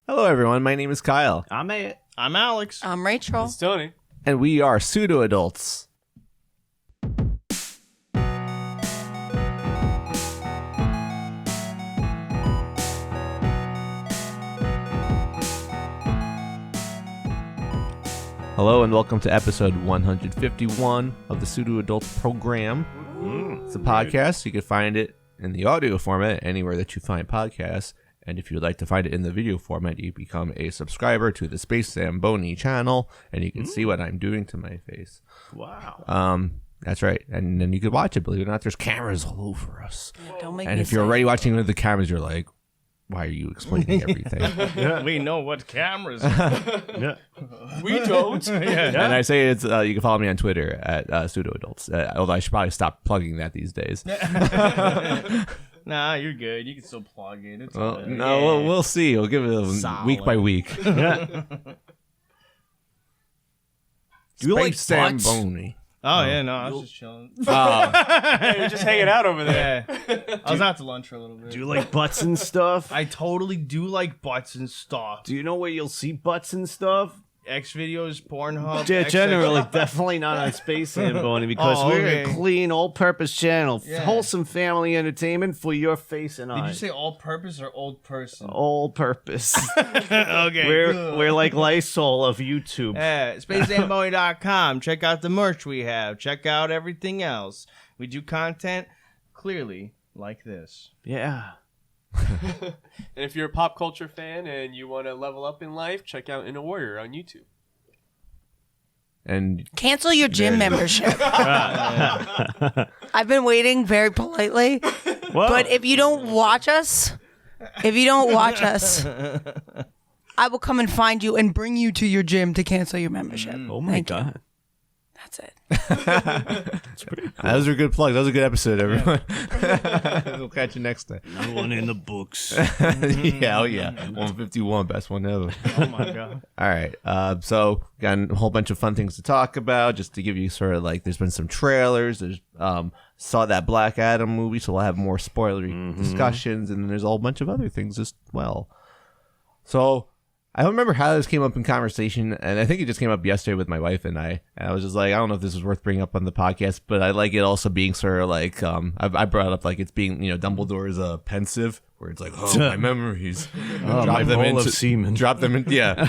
Hello, everyone. My name is Kyle. I'm Alex. I'm Rachel. It's Tony. And we are Pseudo Adults. Hello, and welcome to episode 151 of the Pseudo Adults program. It's a podcast. You can find it in the audio format anywhere that you find podcasts. And if you'd like to find it in the video format, you become a subscriber to the Space Zambonie channel, and you can see what I'm doing to my face. Wow. That's right. And then you can watch it. Believe it or not, there's cameras all over us. Don't make And me if you're say already watching with the cameras, you're like, why are you explaining everything? We know what cameras. Yeah. We don't. And I say it's you can follow me on Twitter at PseudoAdults. Although I should probably stop plugging that these days. Nah, you're good. You can still plug it. It's good. No, we'll see. We'll give it Solid. week by week. Do you like Zambonie? Oh, yeah, no, I was just chilling. Hey, you're just hanging out over there. Yeah. I was out to lunch for a little bit. Do you like butts and stuff? I totally do like butts and stuff. Do you know where you'll see butts and stuff? X videos, Pornhub. Yeah, XX. generally, definitely not on Space Zambonie because Oh, we're okay. a clean, all-purpose channel, Yeah. wholesome family entertainment for your face and Did you eyes. say all purpose or old person? All-purpose. Okay. we're like Lysol of YouTube. Yeah, SpaceZamboni.com. Check out the merch we have. Check out everything else. We do content clearly like this. Yeah. And if you're a pop culture fan and you want to level up in life, check out Inner Warrior on YouTube. And cancel your gym membership. I've been waiting very politely, but if you don't watch us, I will come and find you and bring you to your gym to cancel your membership. Oh my God. That's it. those are good plugs. That was a good episode, everyone. We'll catch you next time. One in the books. Yeah, oh yeah. 151, best one ever. Oh my God. All right. So got a whole bunch of fun things to talk about. Just to give you sort of like, there's been some trailers. There's saw that Black Adam movie, so we'll have more spoilery discussions, and then there's a whole bunch of other things as well. So I don't remember how this came up in conversation, and I think it just came up yesterday with my wife and I was just like, I don't know if this is worth bringing up on the podcast, but I like it also being sort of like, I brought up like it's being, Dumbledore's pensive, where it's like, oh, my memories. My bowl of semen. Drop them in, yeah.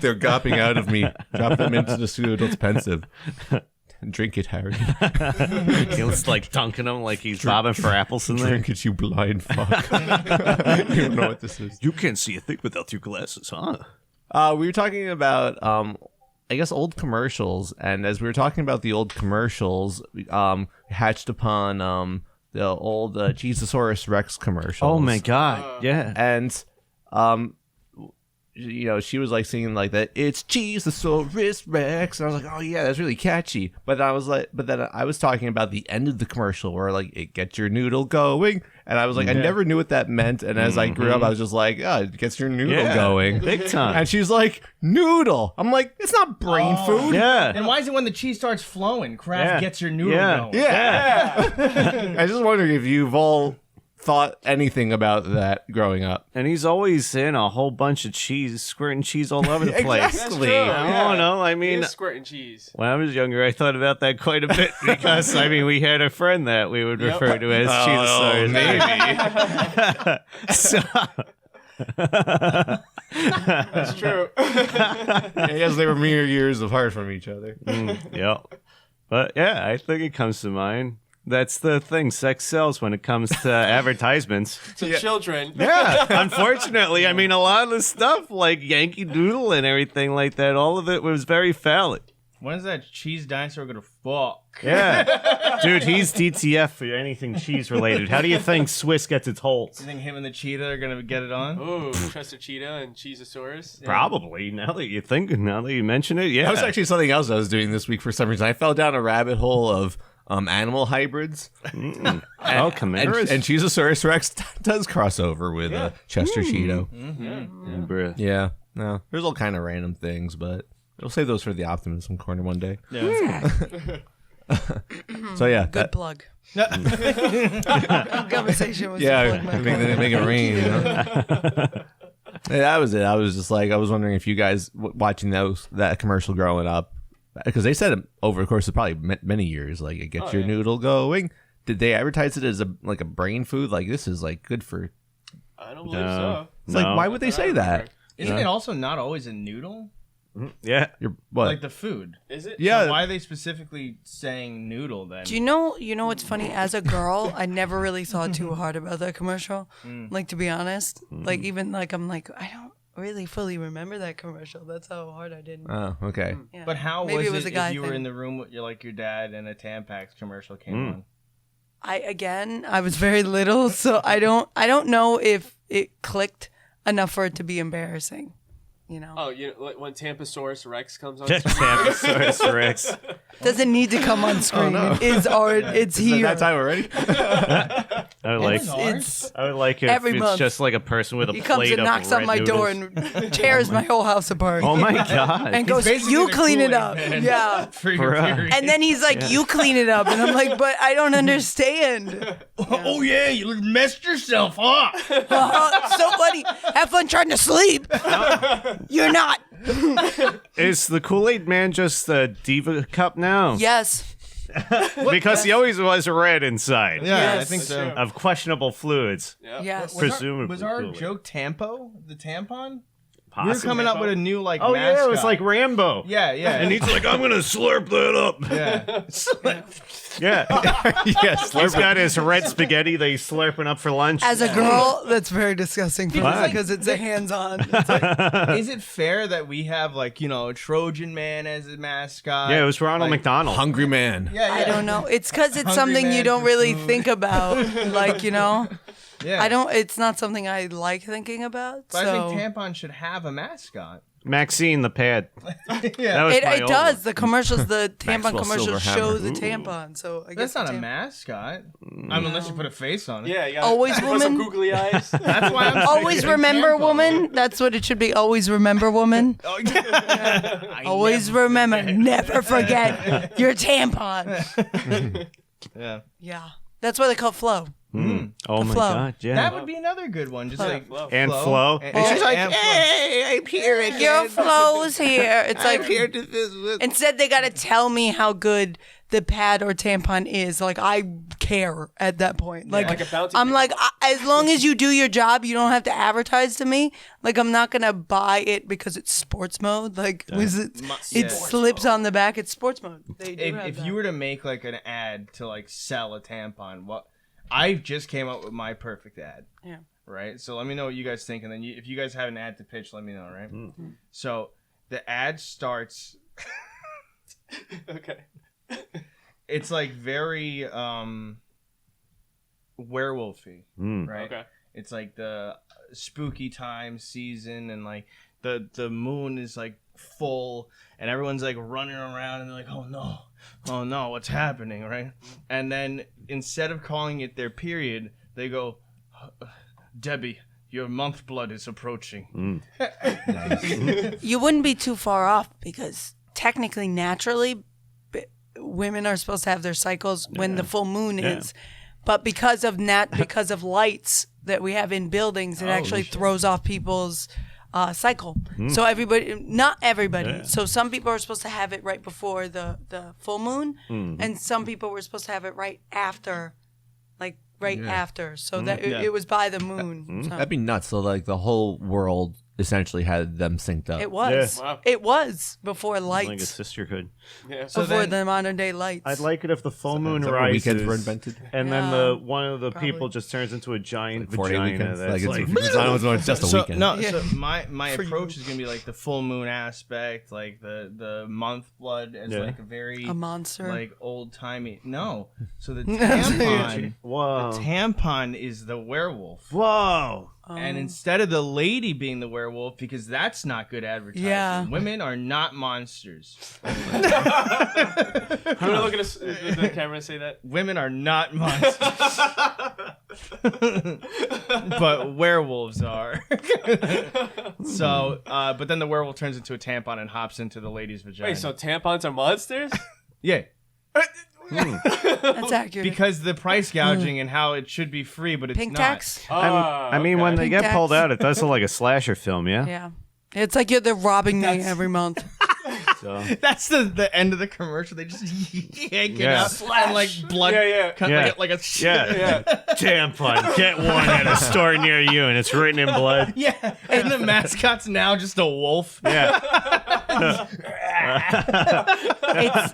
They're gopping out of me. Drop them into the Pseudo Adults pensive. Drink it, Harry. He was like dunking him like he's bobbing for apples in there. Drink it, you blind fuck. You don't know what this is. You can't see a thing without your glasses, huh? We were talking about, I guess, old commercials. And as we were talking about the old commercials, we hatched upon the old Cheezosaurus Rex commercials. Oh, my God. Yeah. And, she was like singing like that, it's Cheezosaurus Rex, and I was like, oh yeah, that's really catchy. But then I was talking about the end of the commercial where like it gets your noodle going, and I was like, I never knew what that meant. And as I grew up, I was just like, oh, it gets your noodle going, big time. And she's like, noodle. I'm like, it's not brain food. Yeah. And why is it when the cheese starts flowing, Kraft gets your noodle going? Yeah. I just wonder if you've all thought anything about that growing up. And he's always in a whole bunch of cheese, squirting cheese all over the place. Exactly. That's true. I don't know. I mean, squirting cheese. when I was younger, I thought about that quite a bit because, I mean, we had a friend that we would refer to as Cheezosaurus. That's true. I guess they were mere years apart from each other. Yeah. But yeah, I think it comes to mind. That's the thing. Sex sells when it comes to advertisements. To children. Yeah, unfortunately. I mean, a lot of the stuff like Yankee Doodle and everything like that, all of it was very phallic. When's that cheese dinosaur gonna fuck? Yeah. Dude, he's DTF for anything cheese related. How do you think Swiss gets its holes? You think him and the cheetah are gonna get it on? Ooh, Trusted Cheetah and Cheezosaurus. Probably. Now that you mention it, yeah. That was actually something else I was doing this week for some reason. I fell down a rabbit hole of animal hybrids. Oh, chimeras. And Cheezosaurus Rex does cross over with Chester Cheeto. Yeah. No, there's all kind of random things, but we'll save those for the Optimism Corner one day. Yeah. So yeah, Good plug. Conversation was a plug, my make it rain. You know? Yeah, that was it. I was just like, I was wondering if you guys watching that commercial growing up, because they said it over the course of probably many years, like it gets your noodle going. Did they advertise it as a brain food? Like this is like good for. I don't believe so. It's like, why would they say that? Isn't it also not always a noodle? Yeah. What? Like the food. Is it? Yeah. So why are they specifically saying noodle then? Do you know what's funny? As a girl, I never really thought too hard about that commercial. Like, to be honest, like even like I'm like, I don't really fully remember that commercial. That's how hard I didn't. Oh, okay. Yeah. But how Maybe was a it guy if you were thing. in the room with your dad and a Tampax commercial came on? I was very little, so I don't know if it clicked enough for it to be embarrassing. You know, Oh, you know, like when Tampasaurus Rex comes on. Tampasaurus Rex. doesn't need to come on screen. It is art. It's here. That time already? I would like. It's I would like it every if it's month. just like a person with a he plate comes and of knocks on red my door noodles. and tears my whole house apart. Oh my god! and goes, basically "You the clean it Kool-Aid up." man. Yeah. For your Bruh. period. And then he's like, "You clean it up," and I'm like, "But I don't understand." oh yeah, you messed yourself up. So funny. Have fun trying to sleep. You're not. Is the Kool-Aid Man just the Diva cup now? Yes. Because he always was red inside. Yeah, I Yes. think so. Of questionable fluids. Yeah. Yes. Presumably. Was our Kool-Aid. joke Tampo? The tampon? We Possibly. were coming up with a new Oh mascot. yeah, it was like Rambo. Yeah. And he's like, I'm gonna slurp that up. Yeah. Yeah. Yes. He's got his red spaghetti that he's slurping up for lunch. As a girl, that's very disgusting for me Why? because it's a hands-on. Is it fair that we have a Trojan Man as a mascot? Yeah, it was Ronald McDonald. Hungry man. Yeah, I don't know. It's because it's Hungry something you man don't for really food. think about. Yeah. I don't. It's not something I like thinking about. But so I think Tampon should have a mascot. Maxine the pad. Yeah. That was my it old does. one. The commercials, the tampon Maxwell commercials Silverhammer. show the Ooh. tampon. So I guess That's not the a mascot. I mean, unless you put a face on it. Yeah, you gotta Always put some woman. googly eyes. That's why I'm Always saying remember, tampon. woman. That's what it should be. Always remember, woman. Oh, yeah. I Always never remember. forget. Never forget your tampon. Yeah. Yeah, that's why they call it Flo. Oh my Flo. god, yeah. That would be another good one. Just like Flo. And Flo. And she's like, and Flo. hey, I'm here again. Your Flo's here. It's like I'm here to visit. instead they gotta tell me how good the pad or tampon is. Like I care at that point. Like, Like a bounty I'm pick. like, as long as you do your job, you don't have to advertise to me. Like I'm not gonna buy it because it's sports mode. Like was it? Yeah. It slips on the back. It's sports mode. They do have If that. you were to make like an ad to like sell a tampon, what I just came up with my perfect ad. Yeah. Right. So let me know what you guys think, and then if you guys have an ad to pitch, let me know. Right. So the ad starts. Okay. It's like very werewolfy, right? Okay. It's like the spooky time season, and like the moon is like full, and everyone's like running around, and they're like, oh no, what's happening, right? And then instead of calling it their period, they go, Debbie, your month blood is approaching. You wouldn't be too far off because technically, naturally, women are supposed to have their cycles when the full moon is, but because of lights that we have in buildings, it actually throws off people's cycle. So not everybody. So some people are supposed to have it right before the full moon, and some people were supposed to have it right after, like after. So that it was by the moon. So. That'd be nuts. So like the whole world essentially had them synced up. It was. Yeah. Wow. It was before lights. Like a sisterhood. Yeah. So before then- the modern day lights. I'd like it if the full moon Is that when rises weekends were invented? and then Yeah, one of the probably. people just turns into a giant 4-day vagina. weekends. That's Like, like, it's almost just a So weekend. no, Yeah. so my For approach you. is gonna be like the full moon aspect, like the month blood as like a very a monster. like old timey. No, so the tampon, whoa, the tampon is the werewolf, whoa. and instead of the lady being the werewolf, because that's not good advertising. Yeah. Women are not monsters. I'm gonna look at the camera and say that. Women are not monsters. But werewolves are. So, but then the werewolf turns into a tampon and hops into the lady's vagina. Wait, so tampons are monsters? yeah. That's accurate. because the price gouging and how it should be free, but it's Pink not. tax. I mean, when they Pink get tax. pulled out, it does look like a slasher film, yeah? Yeah. It's like they're robbing me every month. So, That's the end of the commercial. They just yank it Yeah. out and like blood. Yeah. Cut Yeah. like a yeah. Tampon, get one at a store near you, and it's written in blood. yeah. And the mascot's now just a wolf. Yeah. It's,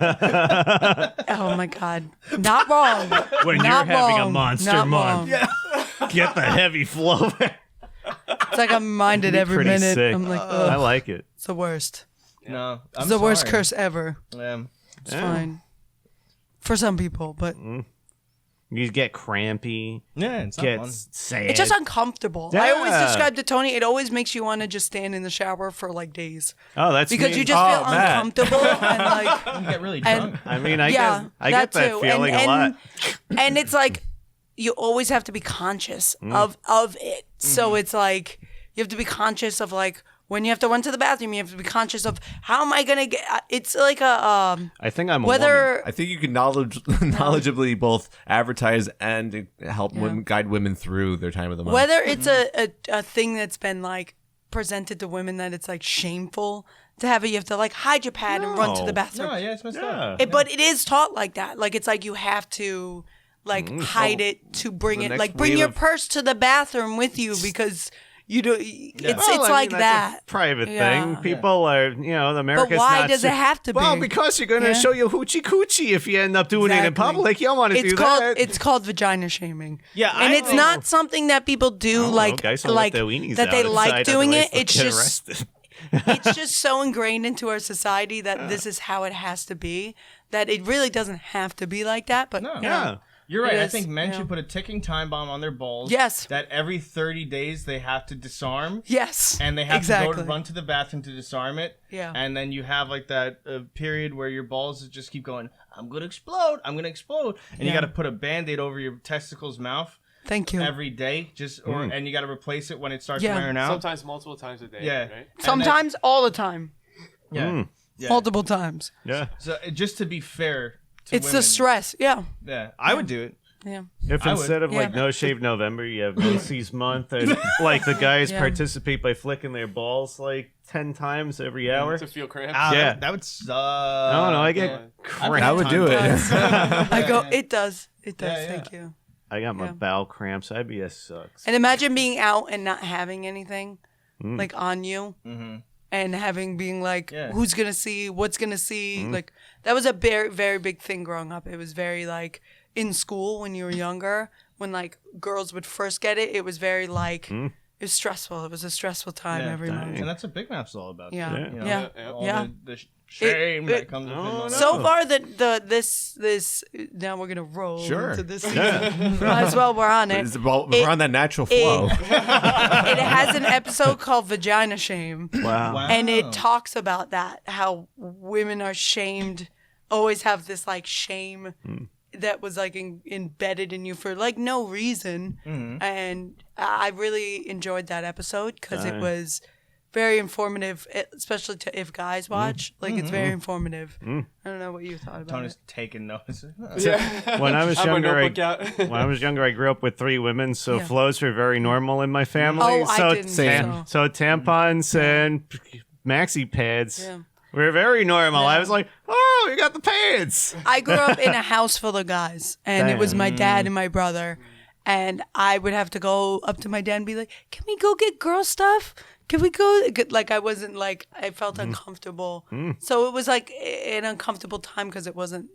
oh my God. Not wrong. When Not you're having a wrong. monster Not month, wrong. get the heavy flow. It's like I'm reminded every Pretty minute. sick. I'm like, I ugh, like it. it's the worst. No, It's the worst curse ever. It's Yeah. fine. For some people, but You get crampy, Yeah, it's not get fun. sad. it's just uncomfortable. I always Yeah. describe to Tony, it always makes you want to just stand in the shower for like days. oh, that's Because me. you just feel Matt. uncomfortable and like You get really and- drunk. I mean, I yeah, get that too. feeling a lot. And it's like you always have to be conscious of it. So it's like you have to be conscious of like when you have to run to the bathroom, you have to be conscious of how am I gonna get. It's like a I think I'm a woman. whether I think you can knowledgeably both advertise and help women, guide women through their time of the month. whether it's a thing that's been like presented to women that it's like shameful to have it. You have to like hide your pad and run to No. the bathroom. No, yeah, it's messed Yeah. up. But it is taught like that. Like it's like you have to like hide it to bring the it. next Like bring wave your of- purse to the bathroom with you because you do. It's Well, it's I mean, like that's that. a private Yeah. thing. People are, the America's But why not does it have to be? Well, because you're going to Yeah. show your hoochie coochie if you end up doing it in Exactly. public. You don't want to It's do called that. it's called vagina shaming. Yeah, and I it's think- not something that people do like guys don't like let their weenies that they out like outside, doing otherwise it. they'll It's get just arrested. it's just so ingrained into our society that this is how it has to be. That it really doesn't have to be like that. But No. you Yeah. know, You're right. It I is, think men yeah. should put a ticking time bomb on their balls. Yes. That every 30 days they have to disarm. yes, And they have exactly. to go to run to the bathroom to disarm it. Yeah. And then you have like that period where your balls just keep going, I'm going to explode. I'm going to explode. And you Yeah. got to put a Band-Aid over your testicles mouth Thank you. every day. And you got to replace it when it starts Yeah. wearing out. Sometimes multiple times a day. Yeah. Right? Sometimes, all the time, Yeah. Yeah. multiple times. Yeah. So just to be fair to It's women, the stress. Yeah, Yeah. I would do it. yeah. If I would. instead of like Yeah. No Shave November, you have Macy's Month, and like the guys Yeah. participate by flicking their balls like 10 times every hour. To feel cramps. Ah, Yeah. that would suck. No, I get Yeah. cramp. I would do it. I go. It does. It does. Yeah, yeah. Thank you. I got my Yeah. bowel cramps. IBS sucks. And imagine being out and not having anything Mm. like on you. Mm-hmm. And having being like, Yeah. who's gonna see? What's gonna see? Mm. Like that was a very, very big thing growing up. It was very like in school when you were younger, when like girls would first get it. It was very like Mm. it was stressful. It was a stressful time every month. And that's what Big Map's all about. Yeah, Yeah. You know, yeah. all Yeah. the shame that it- comes with No, it. no. So far, this now we're gonna roll Sure. into this season. Might as well we're on it. We're on that natural flow. It has an episode called Vagina Shame. Wow. Wow. And it talks about that, how women are shamed, always have this like shame that was like embedded in you for like no reason. And I really enjoyed that episode because it was very informative, especially to if guys watch. Like it's very informative. I don't know what you thought about Tony's it. taking notes. When I was Have my younger, notebook out. when I was younger, I grew up with 3 women, so Yeah. flows were very normal in my family. Oh, I so didn't, so tampons and maxi pads Yeah. were very normal. Yeah. I was like, oh, you got the pads. I grew up in a house full of guys, and it was my dad and my brother. And I would have to go up to my dad and be like, "Can we go get girl stuff? Can we go?" Like I wasn't like I felt uncomfortable, so it was like an uncomfortable time because it wasn't,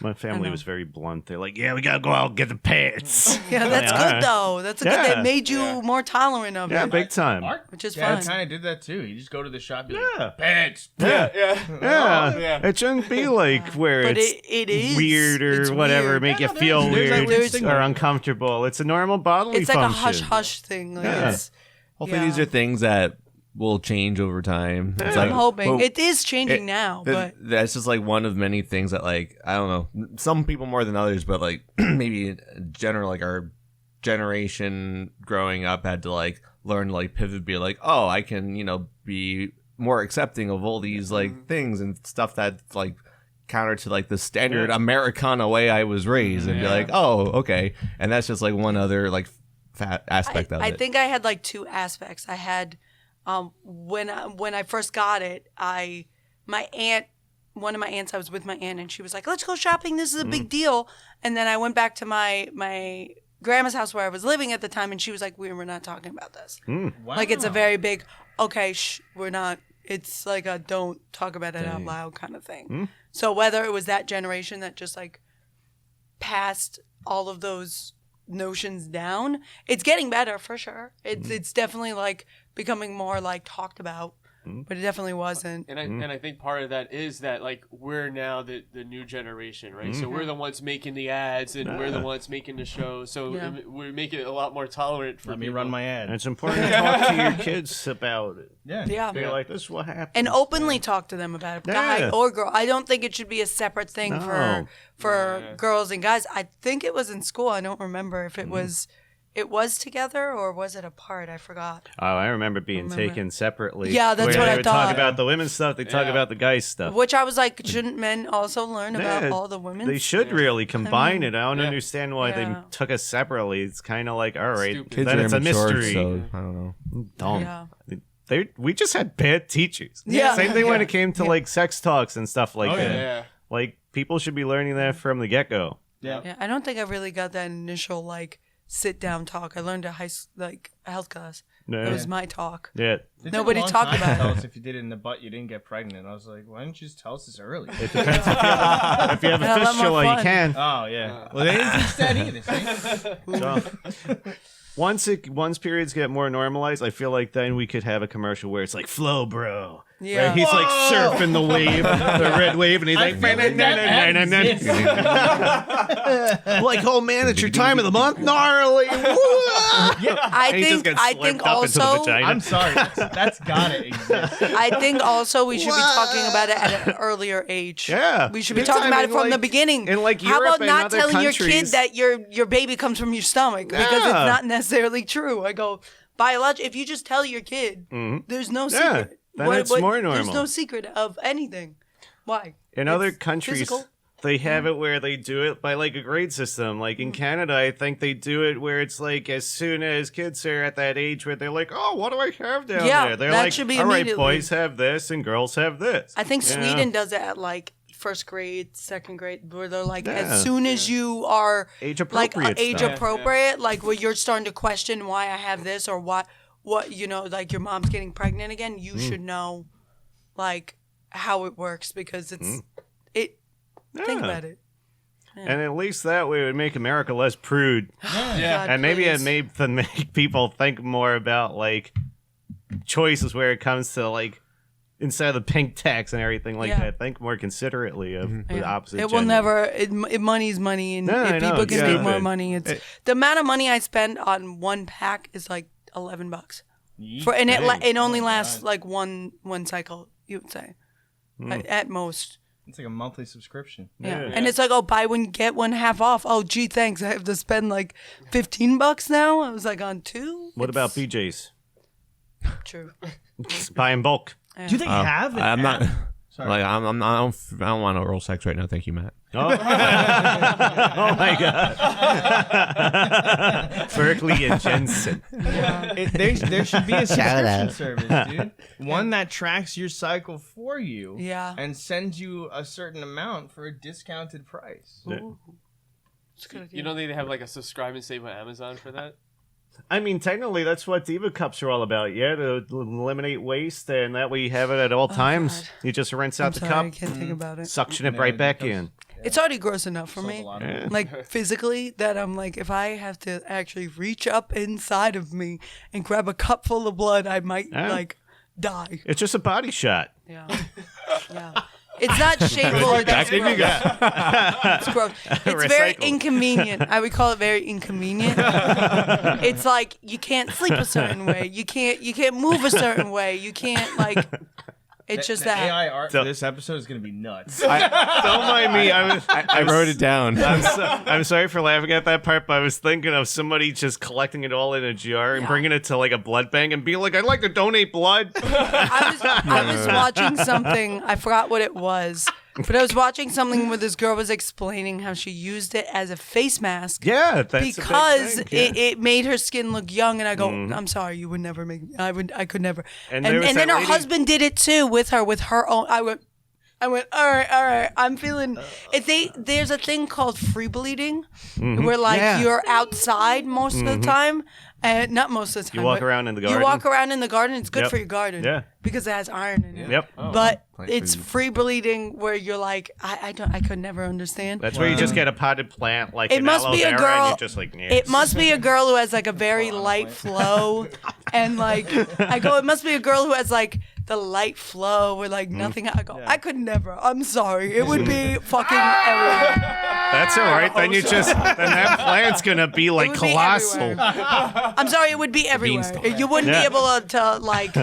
My family know. was very blunt. They're like, yeah, we gotta go out and get the pads. Yeah, that's Yeah, good alright. though. That's a Yeah. good. That made you more tolerant of Yeah, it, big time. which is Dad fun. kind of did that too. You just go to the shop, be Yeah. like, pants. Yeah. Yeah. Yeah. Yeah. It shouldn't be like where But it's it is weird or It's whatever, weird. make you no, feel there's that weird weird or stigma. uncomfortable. It's a normal bodily It's like function. a hush hush thing. Like Yeah. it's. Hopefully, Yeah. these are things that will change over time. It's I'm like, hoping well, it is changing now, but that's just like one of many things that, like, I don't know, some people more than others, but like maybe in general, like our generation growing up had to like learn to like pivot, be like, oh, I can, be more accepting of all these like things and stuff that like counter to like the standard Americana way I was raised, and be like, oh, okay, and that's just like one other like aspect of it. I think I had like two aspects. I had when I first got it, one of my aunts, I was with my aunt, and she was like, let's go shopping, this is a big deal. And then I went back to my grandma's house where I was living at the time, and she was like, we're not talking about this. Wow. Like, it's a very big, okay, we're not, it's like a don't talk about it out loud kind of thing. So whether it was that generation that just like passed all of those notions down, it's getting better for sure. It's definitely like becoming more like talked about. But it definitely wasn't. And I think part of that is that like we're now the new generation, right? So we're the ones making the ads, and we're the ones making the shows. So we make it a lot more tolerant for Let me people. run my ad. And it's important to talk to your kids about it. Yeah. Be like, this is what happened. And openly talk to them about it, guy or girl. I don't think it should be a separate thing for girls and guys. I think it was in school. I don't remember if it was together or was it apart? I forgot. Oh, I remember being taken separately. Yeah, that's where what they I would thought. talk about the women's stuff. They talk about the guys' stuff. Which I was like, shouldn't men also learn about all the women? They should really combine it. I don't understand why they Yeah. took us separately. It's kind of like, all right, Stupid. Kids then are it's a immature, mystery. so I don't know. Dumb. Yeah. We just had bad teachers. Yeah. Same thing when it came to like sex talks and stuff like that. Yeah. Like people should be learning that from the get go. Yeah, I don't think I really got that initial like sit down talk. I learned a health class. Yeah. It was my talk. Yeah. It took Nobody a long talked time to about tell it. us if you did it in the butt, you didn't get pregnant. I was like, why didn't you just tell us this early? It depends if you have a Yeah, a lot more fistula, you fun. can. Oh yeah. Well, they didn't teach that either. See? So, once periods get more normalized, I feel like then we could have a commercial where it's like flow, bro. Yeah. Right? He's like surfing the wave, the red wave, and he's like, feel like that ad like, oh man, it's your time of the month, gnarly. I And he just think gets slipped up into the also vagina. I'm sorry. That's gotta exist. I think also we should be talking about it at an earlier age. Yeah. We should be Big talking time about in, it from the like- beginning. in, like, How Europe about and not other telling your kid countries- that your baby comes from your stomach because it's Yeah. not necessarily true. I go, if you just tell your kid, there's no secret. then it's more There's normal. no secret of anything. Why? In other It's countries, physical. they have it where they do it by like a grade system. Like in Canada, I think they do it where it's like as soon as kids are at that age where they're like, oh, what do I have down Yeah, there? They're that like, should be all right, immediately. boys have this and girls have this. I think You know? Sweden does it at like first grade, second grade, where they're like, Yeah. as soon as you are Age like appropriate age stuff. appropriate, like where you're starting to question why I have this or what you know, like your mom's getting pregnant again, you should know like how it works because it's think Yeah. about it. And at least that way it would make America less prude. God, And maybe it please. may make people think more about like choices where it comes to like instead of the pink tax and everything like Yeah. that, think more considerately of the Yeah. opposite It will gender. never. Money's money, and No, I if know, people can make more exactly. money, it's the amount of money I spend on one pack is like $11 for, and it only lasts like one cycle. You would say at most. It's like a monthly subscription. Yeah. And it's like, oh, buy one get one half off. Oh, gee, thanks. I have to spend like $15 now. I was like on two. What about BJ's? True. Buy in bulk. Do they have? An I'm not. app? Sorry. Like I don't want oral sex right now. Thank you, Matt. Oh, oh my God. Berkeley and Jensen. There should be a subscription service, dude. One that tracks your cycle for you. Yeah. And sends you a certain amount for a discounted price. Ooh. It's a good idea. You don't need to have like a subscribe and save on Amazon for that. I mean, technically, that's what Diva Cups are all about. Yeah, to eliminate waste, and that way you have it at all times. God. You just rinse out I'm the sorry, I cup, can't think about it. suction it Yeah, right it back does. in. It's already gross enough for Solves a me. lot of Yeah. it. Like physically, that I'm like, if I have to actually reach up inside of me and grab a cup full of blood, I might Yeah. like die. It's just a body shot. Yeah. Yeah. It's not shameful. It's gross. It's gross. It's very Recycle. inconvenient. I would call it very inconvenient. It's like you can't sleep a certain way. You can't move a certain way. You can't like. It's just The that. AI art So- for this episode is going to be nuts. Don't mind me. I wrote it down. I'm sorry for laughing at that part, but I was thinking of somebody just collecting it all in a jar and bringing it to like a blood bank and being like, "I'd like to donate blood." I was watching something. I forgot what it was, But I was watching something where this girl was explaining how she used it as a face mask. Yeah, that's because a big thing. it made her skin look young, and I go, I'm sorry, you would never make. I could never. And And, there was and then that her lady- husband did it too with her own. I went. All right. I'm feeling. There's a thing called free bleeding, where like you're outside most of the time, and not most of the time. You walk but around in the garden. You walk around in the garden. It's good Yep. for your garden. Yeah. Because it has iron in it. Yep. But Plant it's food. free bleeding where you're like, I could never understand. That's where you just get a potted plant like It an must aloe be a vera, girl. and you're just like, yeah. It must be a girl who has like a very light flow, and like I go, it must be a girl who has like the light flow where like nothing. I go, I could never. I'm sorry. It would be fucking everywhere. That's all right. Then you just then that plant's gonna be like would be colossal. everywhere. I'm sorry. It would be everywhere. beanstalk. You wouldn't Yeah. be able to like.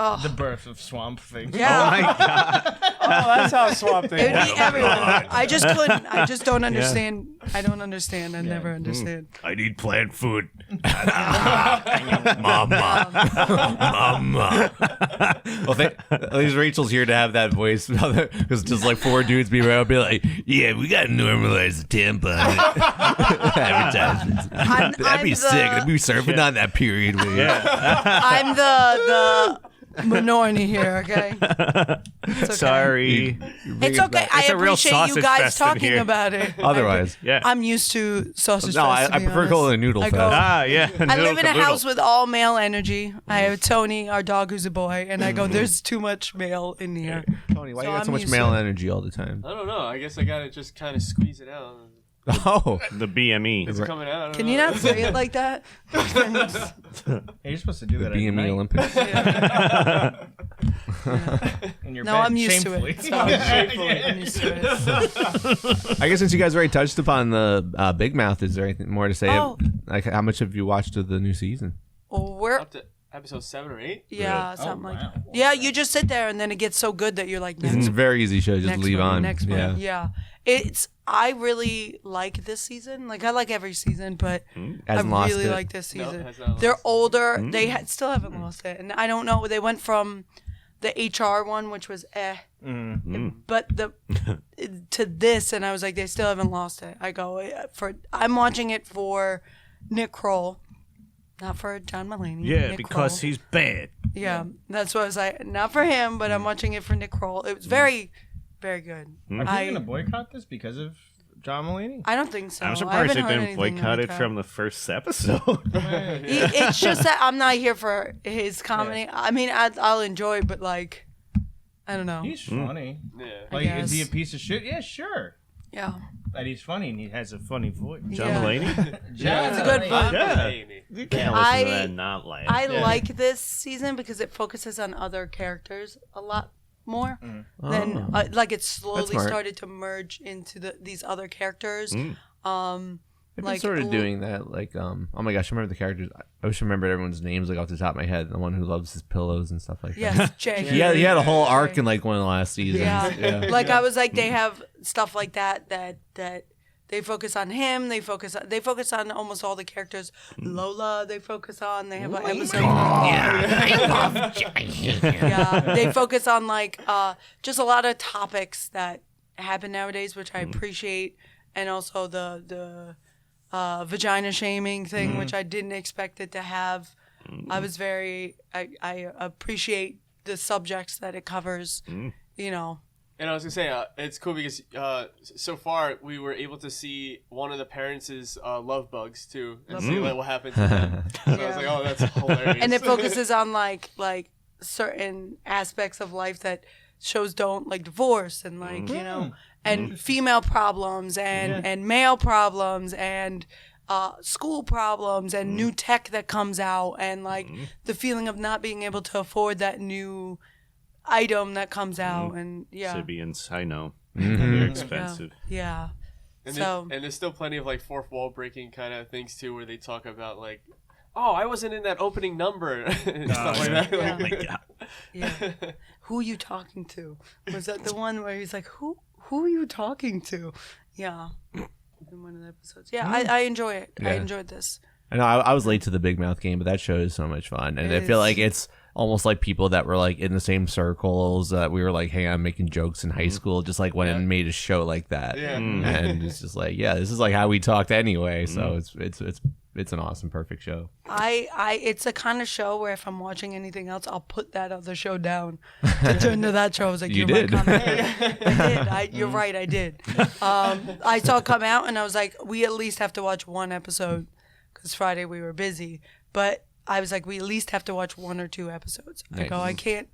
The birth of Swamp Thing. Yeah. My God. Oh, that's how Swamp Thing. It would be everywhere. I just couldn't. I just don't understand. I don't understand. I never understand. I need plant food. Mama. Well, at least Rachel's here to have that voice because just like 4 dudes be around, be like, "Yeah, we gotta normalize the tampon advertisements. That'd be sick. That'd be surfing on that period where I'm the minority here. Okay. It's okay. Sorry. It's okay. I It's a real appreciate you sausage guys fest in talking here. about it. Otherwise, Yeah. I'm used to sausage no, fest. I to be prefer honest. calling it a noodle I fest. go- Yeah. I live in a Noodle house with all male energy. I have Tony, our dog, who's a boy, and I go, there's too much male in here. Tony, why So you got I'm so much used male to it. energy all the time? I don't know. I guess I gotta just kind of squeeze it out. Oh, the BME. It's coming out. I don't Can know. you not say it like that? Hey, you're supposed to do that at BME night. Olympics. In your No, bed, I'm used to shamefully. it. So I'm used to it. I guess since you guys already touched upon the Big Mouth, is there anything more to say? Oh. Like, how much have you watched of the new season? We're Up to episode 7 or 8. yeah, something like wow. that. Yeah, you just sit there and then it gets so good that you're like, It's a very easy show. Just next leave one, on. next yeah. one. Yeah. I really like this season. Like I like every season, but I Hasn't lost really it. like this No, season. has not They're lost it. older. They still haven't lost it, and I don't know. They went from the HR one, which was but to this, and I was like, they still haven't lost it. I go I'm watching it for Nick Kroll, not for John Mulaney. Yeah, Nick because Kroll. he's bad. Yeah, that's what I was like. Not for him, but I'm watching it for Nick Kroll. It was very, very good. Are people going to boycott this because of John Mulaney? I don't think so. I'm I surprised haven't they heard didn't anything boycott like it that. from the first episode. It's just that I'm not here for his comedy. I mean, I'll enjoy, but like, I don't know. He's funny. Yeah. Like, is he a guess. piece of shit? Yeah, sure. Yeah, That he's funny and he has a funny voice. John Yeah. Mulaney? Yeah, it's a good fun. Yeah. Amy. You can't listen I- to that and not laugh. I like this season because it focuses on other characters a lot more. Than like it slowly smart. started to merge into these other characters. They've been Like, sort of l- doing that. Like, oh my gosh, I remember the characters. I wish I remembered everyone's names like off the top of my head. The one who loves his pillows and stuff like that. Yes, Jay. He had a whole arc in like one of the last seasons. Yeah. Like I was like, they have stuff like that they focus on him. They focus on almost all the characters. Lola, they focus on. They have an episode. Yeah, they focus on like just a lot of topics that happen nowadays, which I appreciate, and also the vagina shaming thing, which I didn't expect it to have. I appreciate the subjects that it covers. You know. And I was gonna say, it's cool because so far we were able to see one of the parents' love bugs too, and see what happens to them. So I was like, oh, that's hilarious. And it focuses on like certain aspects of life that shows don't, like divorce and like you know, and female problems and male problems and school problems and new tech that comes out and like the feeling of not being able to afford that new item that comes out and Sibians, I know. They're expensive. yeah. And, So and there's still plenty of like fourth wall breaking kind of things too, where they talk about like, oh, I wasn't in that opening number and stuff like that. Yeah. Like, Yeah. Who are you talking to? Was that the one where he's like, who are you talking to? Yeah. In one of the episodes. Yeah, I enjoy it. I Yeah. enjoyed this. I know I was late to the Big Mouth game, but that show is so much fun, and It I feel is. like it's almost like people that were like in the same circles that we were like hanging out making jokes in high school, just like went and made a show like that. Yeah. And it's just like, yeah, this is like how we talked anyway. So it's an awesome, perfect show. It's the kind of show where if I'm watching anything else, I'll put that other show down to turn to that show. I was like, You you're did. right, I did. You're right, I did. I saw it come out and I was like, we at least have to watch one episode because Friday we were busy. But I was like, we at least have to watch 1 or 2 episodes. I go, I can't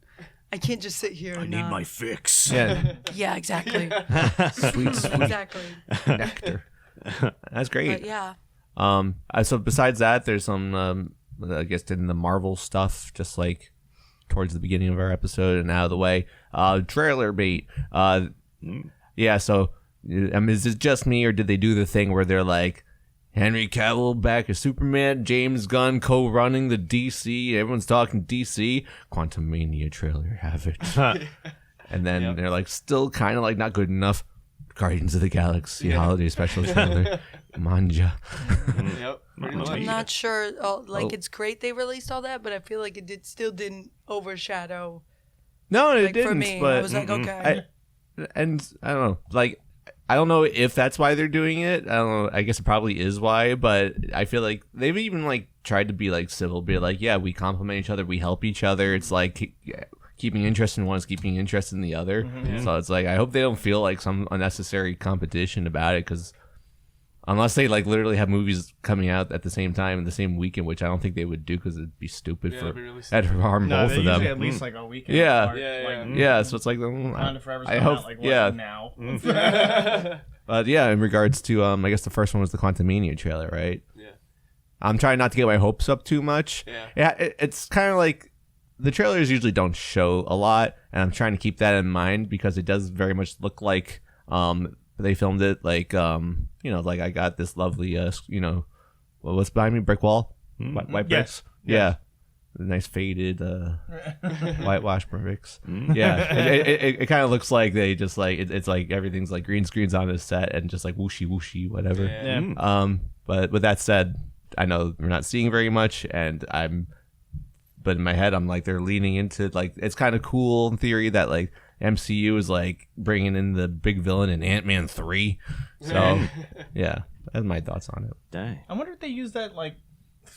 just sit here. And, Need my fix. Yeah, Yeah, exactly. sweet Exactly. nectar. That's great. But yeah. So besides that, there's some, I guess, in the Marvel stuff, just like towards the beginning of our episode and out of the way. Trailer bait. Yeah. So, is it just me, or did they do the thing where they're like, Henry Cavill back as Superman, James Gunn co-running the DC, everyone's talking DC, Quantumania trailer, have it. And then they're like, still kind of like not good enough. Guardians of the Galaxy holiday special trailer, Manja. Yep. Pretty much. I'm not sure. It's great they released all that, but I feel like it still didn't overshadow. No, it Like didn't. for me, but I was like, okay. I don't know. Like, I don't know if that's why they're doing it. I don't know. I guess it probably is why, but I feel like they've even like tried to be like civil, be like, yeah, we compliment each other, we help each other. It's like keeping interest in one is keeping interest in the other. So it's like, I hope they don't feel like some unnecessary competition about it, because unless they like literally have movies coming out at the same time in the same weekend, which I don't think they would do because it'd be stupid Yeah, for it'd be really that'd harm No, both they of them. usually at least like a weekend. Yeah. apart, Yeah, like, Yeah, so it's like Wakanda Forever's I coming hope, out, like, yeah. now. But yeah, in regards to I guess the first one was the Quantumania trailer, right? Yeah. I'm trying not to get my hopes up too much. Yeah. It's kind of like the trailers usually don't show a lot, and I'm trying to keep that in mind because it does very much look like they filmed it like like I got this lovely what's behind me, brick wall, white bricks. Yeah. Nice faded whitewash bricks. Yeah, it kind of looks like they just like it's like everything's like green screens on this set and just like whooshy whatever. Yeah. But with that said, I know we're not seeing very much, and but in my head I'm like they're leaning into like it's kind of cool in theory that like MCU is like bringing in the big villain in Ant-Man 3. So yeah, that's my thoughts on it. Dang. I wonder if they use that like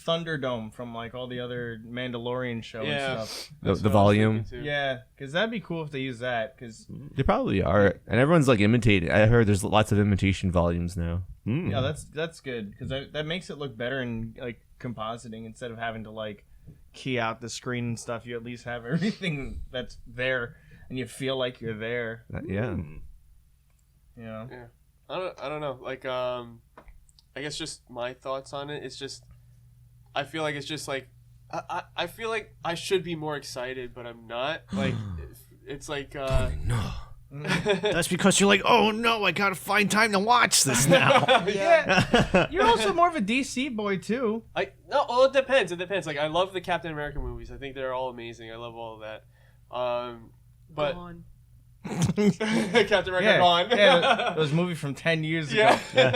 Thunderdome from like all the other Mandalorian show and stuff. The volume. Yeah, because that'd be cool if they use that. Because They probably are, and everyone's like imitating. I heard there's lots of imitation volumes now. yeah, that's good because that makes it look better in like compositing instead of having to like key out the screen and stuff. You at least have everything that's there, and you feel like you're there. Yeah. You know. Yeah. I don't know. Like I guess just my thoughts on it. It's just I feel like it's just like I feel like I should be more excited, but I'm not. Like it's like No. That's because you're like, oh no, I gotta find time to watch this now. Yeah. You're also more of a DC boy too. Well, it depends. It depends. Like I love the Captain America movies. I think they're all amazing. I love all of that. But Gone. Captain America gone. Yeah, those movies from 10 years ago. Yeah,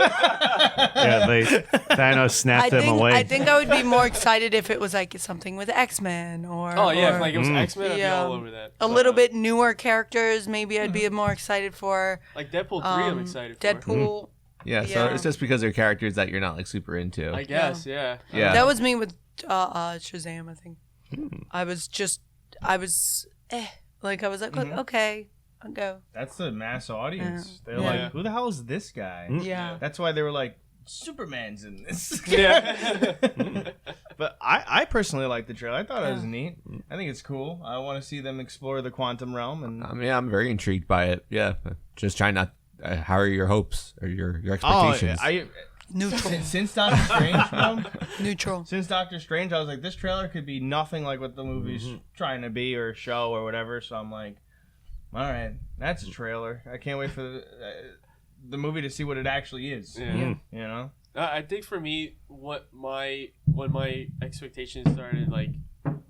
Thanos snapped him away. I think I would be more excited if it was like something with X-Men or. Oh yeah, or if like it was X-Men, I'd be Yeah. all over that. a little bit newer characters. Maybe I'd be more excited for. Like Deadpool 3, I'm excited for. Deadpool. Yeah, so Yeah. it's just because they're characters that you're not like super into. I guess, yeah. Yeah. That was me with Shazam. I think I was like, okay, I'll go. That's the mass audience. They're Yeah. like, who the hell is this guy? Yeah. That's why they were like, Superman's in this. Yeah. But I personally like the trailer. I thought it was neat. I think it's cool. I want to see them explore the quantum realm. And I mean, I'm very intrigued by it. Yeah, just trying not. How are your hopes or your expectations? Neutral. Since Doctor Strange, bro, Neutral. since Doctor Strange, I was like, this trailer could be nothing like what the movie's trying to be or show or whatever. So I'm like, all right, that's a trailer. I can't wait for the movie to see what it actually is. Yeah. You know? I think for me, when my expectations started like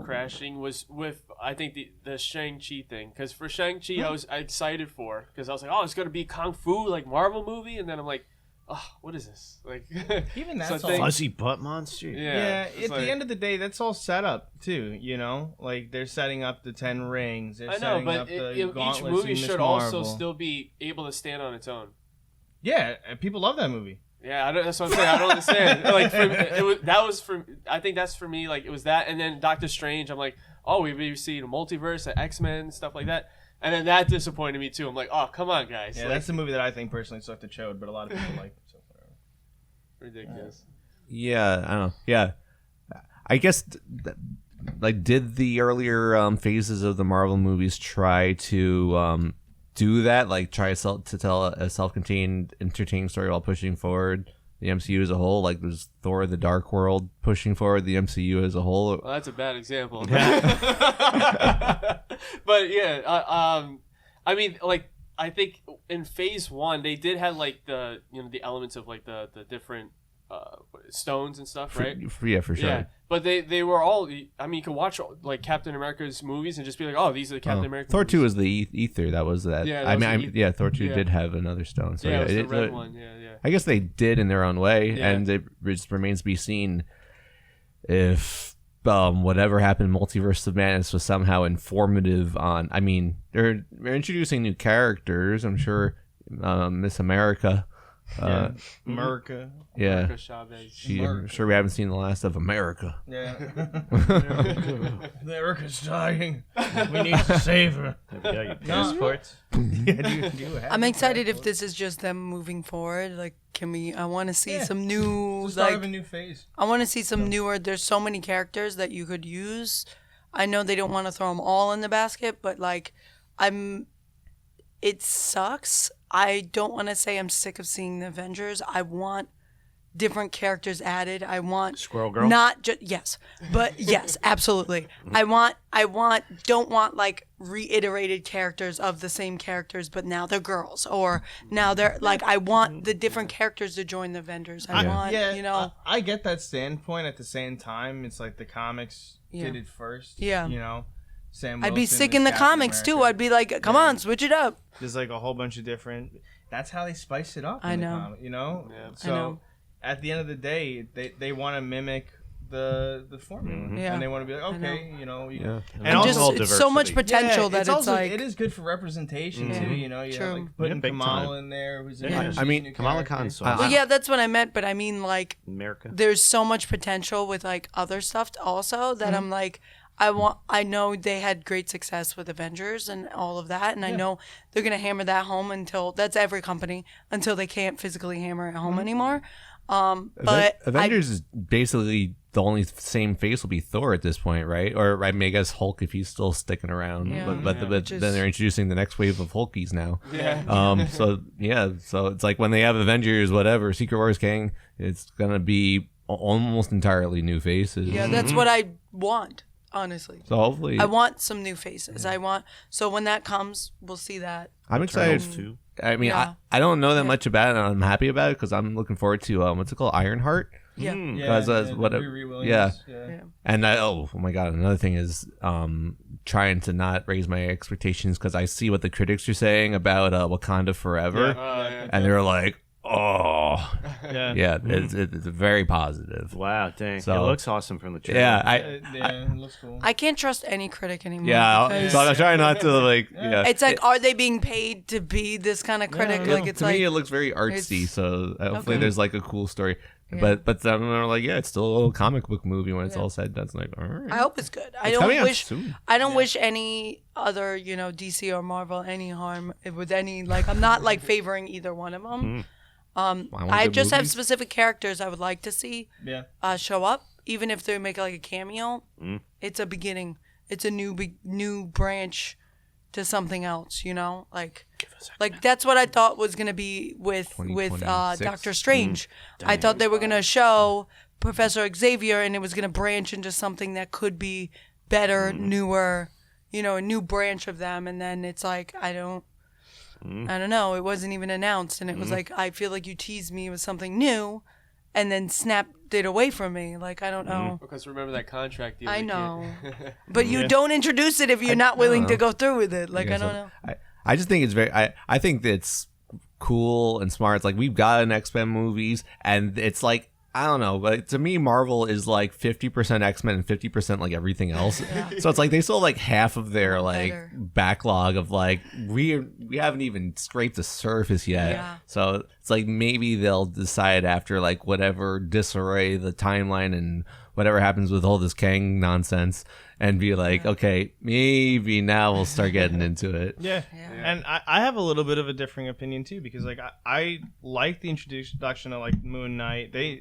crashing was with I think the Shang-Chi thing, because for Shang-Chi I was excited for because I was like, oh, it's gonna be kung fu like Marvel movie, and then I'm like, oh, what is this? Like, Even so that's I think- Fuzzy butt monster. Yeah, it's at like- the end of the day, that's all set up too. You know, like they're setting up the 10 rings. They're I know, setting but up the each gauntlets movie in Miss should also Marvel. still be able to stand on its own. Yeah, and people love that movie. Yeah, that's what I'm saying. I don't understand. Like, I think that's for me. Like, it was that, and then Doctor Strange. I'm like, oh, we've seen a multiverse, X-Men, stuff like that, and then that disappointed me too. I'm like, oh, come on, guys. Yeah, like, that's the movie that I think personally sucked the chode, but a lot of people like. So whatever. ridiculous. Yeah, I don't know. Yeah, I guess like did the earlier phases of the Marvel movies try to do that? Like try to tell a self-contained, entertaining story while pushing forward the MCU as a whole? Like there's Thor: The Dark World pushing forward the MCU as a whole. Well, that's a bad example. But yeah, I mean, like, I think in Phase 1 they did have like the the elements of like the different stones and stuff, right? Yeah, for sure. Yeah, but they were all. I mean, you can watch like Captain America's movies and just be like, oh, these are the Captain America. Thor movies. 2 was the ether. That was that. Yeah, I that mean, was the yeah, Thor 2 yeah. did have another stone. So Yeah, yeah, it was the red one. Yeah. I guess they did in their own way, Yeah. and it just remains to be seen if whatever happened in Multiverse of Madness was somehow informative on. I mean, they're introducing new characters. I'm sure Miss America. America. Yeah. America Chavez. I'm sure we haven't seen the last of America. Yeah. America's dying. We need to save her. Yeah, your No. passports. Yeah, do you have I'm it? excited if this is just them moving forward. Like, I want to see some new, The start like, of a new phase. I want to see some newer. There's so many characters that you could use. I know they don't want to throw them all in the basket, but like, it sucks. I don't want to say I'm sick of seeing the Avengers. I want different characters added. I want Squirrel Girl? not just yes, but yes, absolutely. Don't want like reiterated characters of the same characters, but now they're girls, or now they're like. I want the different characters to join the Avengers. I want, I get that standpoint. At the same time, it's like the comics Yeah. did it first. Yeah. You know, Sam I'd be Wilson sick is in the Captain comics too. America. I'd be like, come on, switch it up. There's like a whole bunch of different. That's how they spice it up. I in the know. comic, you know. Yeah. So I know. at the end of the day, they want to mimic the formula, Yeah. and they want to be like, I know. okay, you know, Yeah. And also just it's so much diversity. potential that it's also, like it is good for representation Yeah. too. You know, you True. know, like putting Yeah, big Kamala time. in there. Who's Yeah. she's I a mean, new Kamala character. Khan's I- well, yeah, that's what I meant. But I mean, like, America. there's so much potential with like other stuff also that I'm like, I know they had great success with Avengers and all of that, and I know they're gonna hammer that home until that's every company until they can't physically hammer it home anymore. But Avengers is basically the only same face will be Thor at this point, right? Or I mean, I guess Hulk if he's still sticking around. Yeah. But Which is- then they're introducing the next wave of Hulkies now. Yeah. So it's like when they have Avengers, whatever, Secret Wars King, it's gonna be almost entirely new faces. yeah, that's what I want, honestly. So hopefully, I want some new faces. So when that comes, we'll see that. I'm excited. Eternals too. I mean, Yeah. I don't know that much about it, and I'm happy about it because I'm looking forward to what's it called, Ironheart. Yeah. Mm. Yeah, Because yeah, what a- Riri Williams, yeah. yeah. And oh my god, another thing is trying to not raise my expectations because I see what the critics are saying about Wakanda Forever, Yeah. and they're like, oh, Yeah. yeah, it's very positive. Wow, dang. So- it looks awesome from the trailer. Yeah, Yeah, it looks cool. I can't trust any critic anymore. yeah. because So I'm trying not to like, yeah. it's like, are they being paid to be this kind of critic? Yeah, Like, it's to like, me, it looks very artsy. it's- So hopefully, Okay. there's like a cool story. Yeah. But then they're like, yeah, it's still a little comic book movie when it's Yeah. all said. That's like, all right. I hope it's good. I It's don't coming out wish. soon. I don't wish any other, DC or Marvel any harm with any. Like, I'm not like favoring either one of them. want I good just have movies. specific characters I would like to see Yeah. show up, even if they make like a cameo. It's a beginning. It's a new branch to something else. Like that's what I thought was gonna be with 2026. Doctor Strange. I thought they were gonna show Professor Xavier, and it was gonna branch into something that could be better, newer, a new branch of them. And then it's like I don't know. It wasn't even announced, and it was like I feel like you teased me with something new, and then snapped it away from me. Like I don't know. Because remember that contract deal. I we know, can't- but you don't introduce it if you're not willing to go through with it. Like I guess don't know. I just think it's very. I think that it's cool and smart. It's like we've got an X-Men movies, and it's like I don't know, but to me, Marvel is like 50% X-Men and 50% like everything else. So it's like they still like half of their like backlog of like we haven't even scraped the surface yet. Yeah. So it's like maybe they'll decide after like whatever disarray the timeline and whatever happens with all this Kang nonsense and be like, okay, maybe now we'll start getting into it. Yeah. And I have a little bit of a differing opinion too, because like I like the introduction of like Moon Knight. They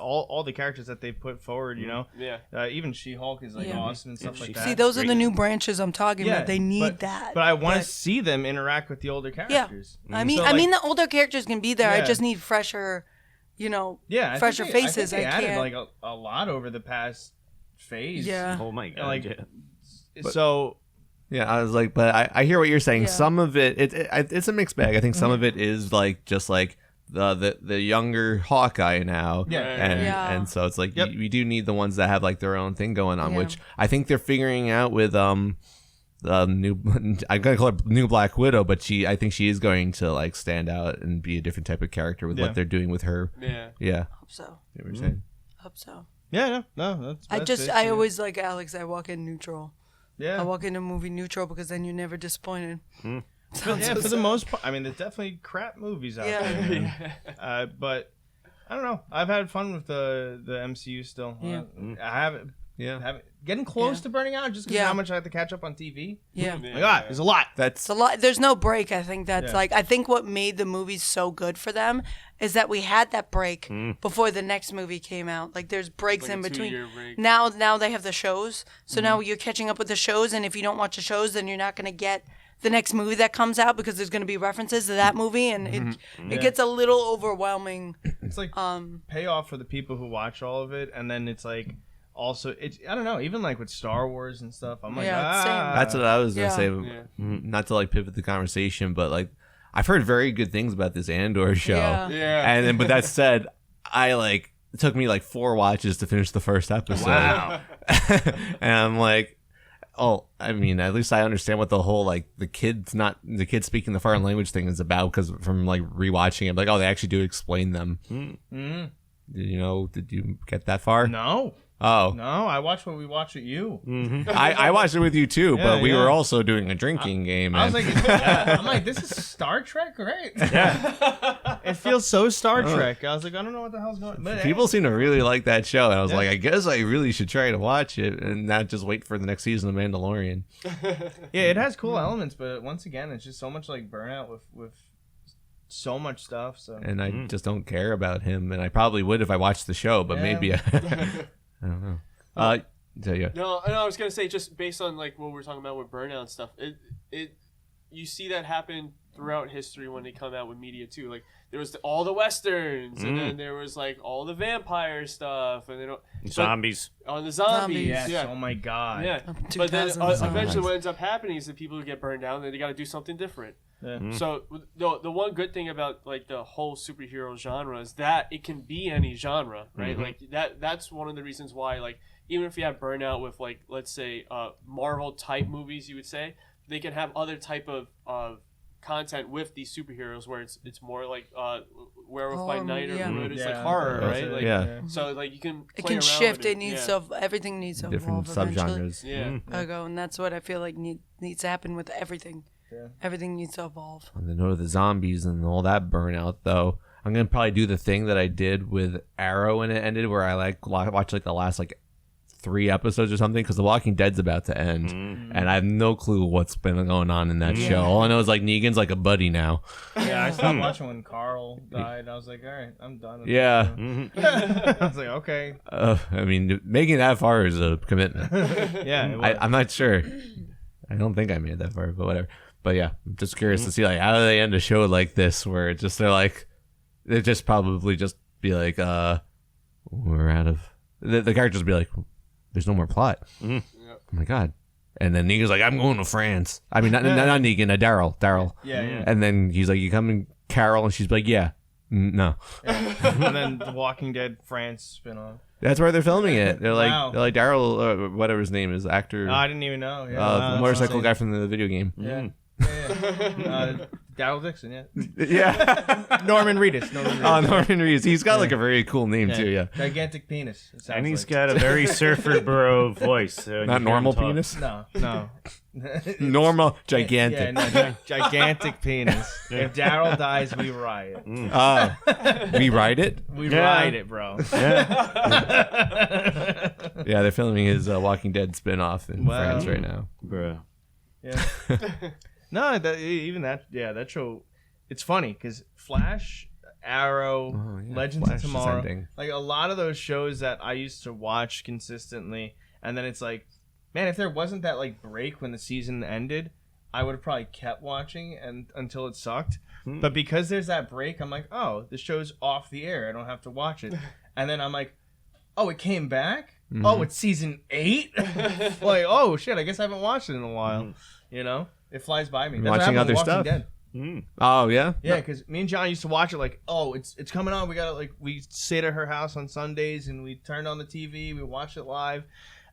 all the characters that they put forward, you know. Yeah. Even She-Hulk is like awesome and stuff like that. See, those are the new branches I'm talking about. They need that. But I want to see them interact with the older characters. Yeah. I mean the older characters can be there. I just need fresher, fresher faces. I think they added like a lot over the past phase. Yeah. Oh my god. Like, so. Yeah, I was like, but I hear what you're saying. Some of it's a mixed bag. I think some of it is like just like the younger Hawkeye now. And so it's like we do need the ones that have like their own thing going on, which I think they're figuring out with the new. I'm gonna call her new Black Widow, but I think she is going to like stand out and be a different type of character with what they're doing with her. Yeah. Hope so. You know what you're saying? Hope so. Yeah, no. I always like Alex. I walk in neutral. Yeah. I walk in a movie neutral because then you're never disappointed. For the most part. I mean, there's definitely crap movies out there. But I don't know. I've had fun with the MCU still. Yeah. I haven't. Yeah. Getting close to burning out just because of how much I have to catch up on TV. Yeah. Oh my God, there's a lot. It's a lot. There's no break. I think that's I think what made the movies so good for them is that we had that break before the next movie came out. Like there's breaks in between. Now they have the shows. So now you're catching up with the shows, and if you don't watch the shows, then you're not going to get the next movie that comes out because there's going to be references to that movie, and it gets a little overwhelming. It's like payoff for the people who watch all of it, and then it's like also I don't know, even like with Star Wars and stuff, I'm like that's what I was gonna say. Not to like pivot the conversation, but like I've heard very good things about this Andor show. And then, but that said, it took me like 4 watches to finish the first episode. Wow. And I'm like, oh, I mean, at least I understand what the whole like the kids speaking the foreign language thing is about, because from like rewatching it, like, oh, they actually do explain them. Did you get that far? No. Oh. No, I watched what we watched with you. I watched it with you too, but we were also doing a drinking game. I was like, I'm like, this is Star Trek, right? Yeah. It feels so Star Trek. I was like, I don't know what the hell's going on. But people seem to really like that show, and I was like, I guess I really should try to watch it and not just wait for the next season of Mandalorian. Yeah, it has cool elements, but once again, it's just so much like burnout with so much stuff. So and I just don't care about him, and I probably would if I watched the show, but maybe I don't know. No, I was gonna say, just based on like what we're talking about with burnout and stuff, you see that happen throughout history when they come out with media too. Like there was all the westerns, and then there was like all the vampire stuff, and zombies. On the zombies, yes. Oh my God. Yeah, but then eventually what ends up happening is that people get burned down, and they got to do something different. Yeah. So the one good thing about like the whole superhero genre is that it can be any genre, right? Like that's one of the reasons why, like, even if you have burnout with like, let's say Marvel type movies, you would say they can have other type of content with these superheroes where it's more like Werewolf by Night or it's like horror, right? Like, so like you can play it can around shift. with it needs to everything needs to different evolve subgenres. And that's what I feel like needs to happen with everything. Yeah. Everything needs to evolve. On the note of the zombies and all that burnout, though, I'm gonna probably do the thing that I did with Arrow when it ended, where I like watched like the last like 3 episodes or something, because The Walking Dead's about to end, and I have no clue what's been going on in that show. All I know is like Negan's like a buddy now. Yeah, I stopped watching when Carl died. I was like, all right, I'm done with this. I was like, okay. I mean, making that far is a commitment. I'm not sure. I don't think I made that far, but whatever. But yeah, I'm just curious to see like how do they end a show like this, where it's just they just probably just be like, we're out of the characters be like, there's no more plot. Oh my God. And then Negan's like, I'm going to France. I mean, not Negan, Daryl. Yeah. And then he's like, you coming, Carol? And she's like, yeah. No. And then The Walking Dead France spinoff. That's where they're filming it. They're like Daryl, whatever his name is, actor. I didn't even know. The motorcycle guy from the video game. Yeah. Daryl Dixon, yeah. Yeah. Norman Reedus. Norman Reedus. He's got like a very cool name too. Yeah. Gigantic penis. it sounds And he's like. got a very surfer bro voice. So when Not you hear him normal talk- penis. No. Normal, gigantic. Yeah, no, gigantic penis. If Daryl dies, we riot. We write it. We Yeah. ride it, bro. Yeah, they're filming his Walking Dead spin-off in Wow. France right now. Bruh. Yeah. No, that show, it's funny because Flash, Arrow, Oh, yeah. Legends Flash of is Tomorrow, ending. like a lot of those shows that I used to watch consistently, and then it's like, man, if there wasn't that like break when the season ended, I would have probably kept watching and until it sucked. But because there's that break, I'm like, oh, the show's off the air. I don't have to watch it. And then I'm like, oh, it came back? Mm-hmm. Oh, it's season 8? Like, oh, shit, I guess I haven't watched it in a while. You know? It flies by me. That's what Watching happened other with Walking stuff? Dead. Oh, yeah? Yeah, because me and John used to watch it like, oh, it's coming on. We got to, like, we stayed at her house on Sundays and we turned on the TV. We watched it live.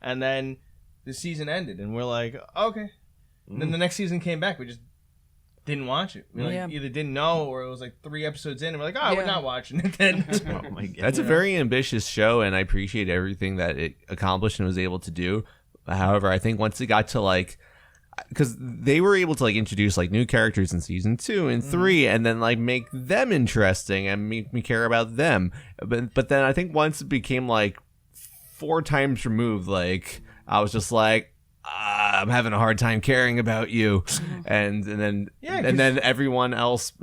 And then the season ended and we're like, okay. And then the next season came back. We just didn't watch it. We either didn't know or it was like 3 episodes in and we're like, oh, we're not watching it then. Oh my god. That's a very ambitious show, and I appreciate everything that it accomplished and was able to do. However, I think once it got to like, because they were able to like introduce like new characters in season 2 and 3, and then like make them interesting and make me care about them. But then I think once it became like 4 times removed, like I was just like, I'm having a hard time caring about you, and then everyone else,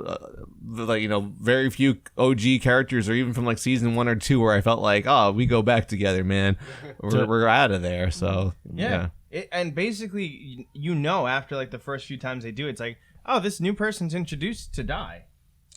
like, you know, very few OG characters, or even from like season 1 or 2, where I felt like, oh, we go back together, man, we're out of there. So yeah. And basically, you know, after like the first few times they do it, it's like, oh, this new person's introduced to die.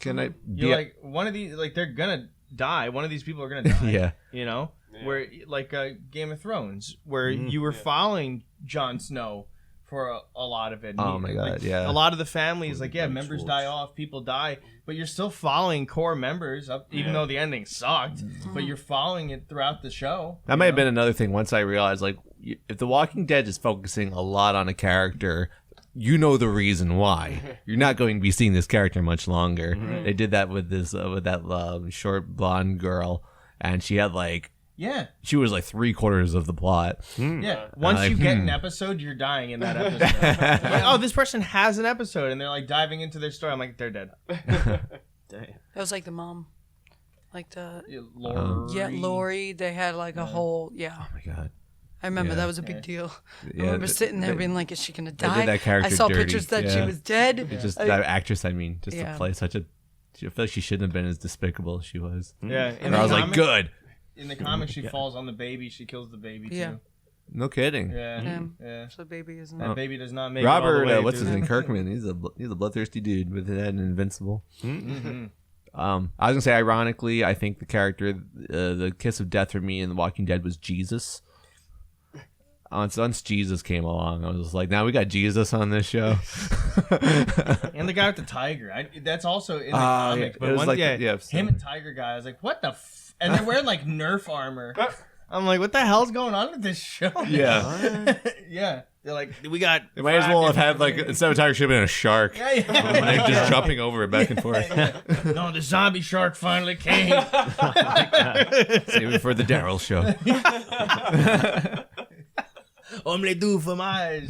Can I? You're like, one of these, like, they're gonna die. One of these people are gonna die. Yeah. You know, where like Game of Thrones, where you were following Jon Snow for a lot of it. Oh my god, like, yeah. A lot of the families, like, members die off, people die, but you're still following core members up, even though the ending sucked. But you're following it throughout the show. That might have been another thing. Once I realized, like, if The Walking Dead is focusing a lot on a character, you know the reason why. You're not going to be seeing this character much longer. They did that with this with that short blonde girl, and she had like. Yeah. She was like 3/4 of the plot. Yeah. Once you get an episode, you're dying in that episode. Like, oh, this person has an episode, and they're like diving into their story. I'm like, they're dead. Damn. That was like the mom. Like the Lori. Lori. They had like a whole Oh my god. I remember Yeah. that was a big deal. I Yeah, remember sitting there being like, is she gonna they did die? that character I saw dirty. pictures that she Yeah. was dead. It's just that actress, I mean, just to Yeah. play such a. I feel like she shouldn't have been as despicable as she was. Yeah. And I was like, good. In the comics, she falls on the baby. She kills the baby, too. Yeah. No kidding. Yeah. Yeah. So baby isn't. That baby does not make Robert, it all the way what's through his name? the- Kirkman. He's a bloodthirsty dude with that and Invincible. Mm-hmm. I was gonna say, ironically, I think the character, the kiss of death for me in The Walking Dead was Jesus. Once Jesus came along, I was just like, now we got Jesus on this show. And the guy with the tiger. That's also in the comics. yeah. But It was one, like- yeah, yeah, him and Tiger guy. I was like, what the and they're wearing like Nerf armor. I'm like, what the hell's going on with this show? Yeah. Yeah. They're like, we got. They might as well have had, like, instead of a tiger, should have been a shark. Yeah. Like, just jumping over it back and forth. No, the zombie shark finally came. Save it for the Daryl show. Omelette fromage.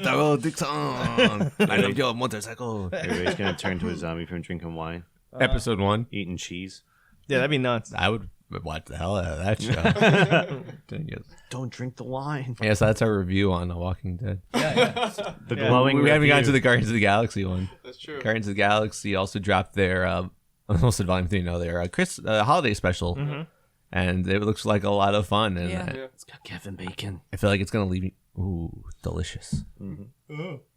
Daryl Dixon. I love your motorcycle. Everybody's gonna turn to a zombie from drinking wine, Episode 1. eating cheese. Yeah, that'd be nuts. I would watch the hell out of that show. Don't drink the wine. Yes, that's our review on The Walking Dead. The glowing. We haven't gotten to review. the Guardians of the Galaxy one. That's true. Guardians of the Galaxy also dropped their almost volume 3. No, their holiday special, and it looks like a lot of fun. And Yeah. It's got Kevin Bacon. I feel like it's gonna leave me. Ooh, delicious.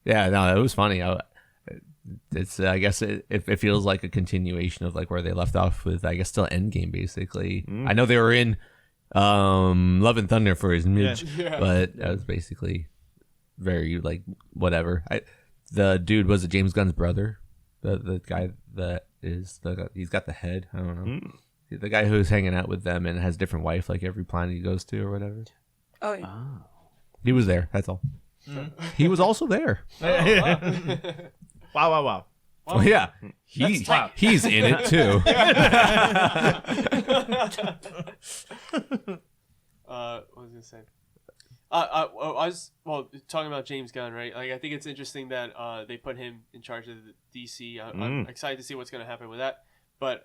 Yeah, no, it was funny. It's I guess it feels like a continuation of like where they left off with, I guess, still Endgame basically. I know they were in Love and Thunder for his midge, but that was basically very like whatever. The dude was James Gunn's brother, the guy that is he's got the head. I don't know. The guy who's hanging out with them and has a different wife like every planet he goes to or whatever. Oh, yeah. He was there. That's all. He was also there. Wow. Oh yeah, he's in it too. What was I gonna say? I was talking about James Gunn, right? Like I think it's interesting that they put him in charge of the DC. I'm excited to see what's gonna happen with that. But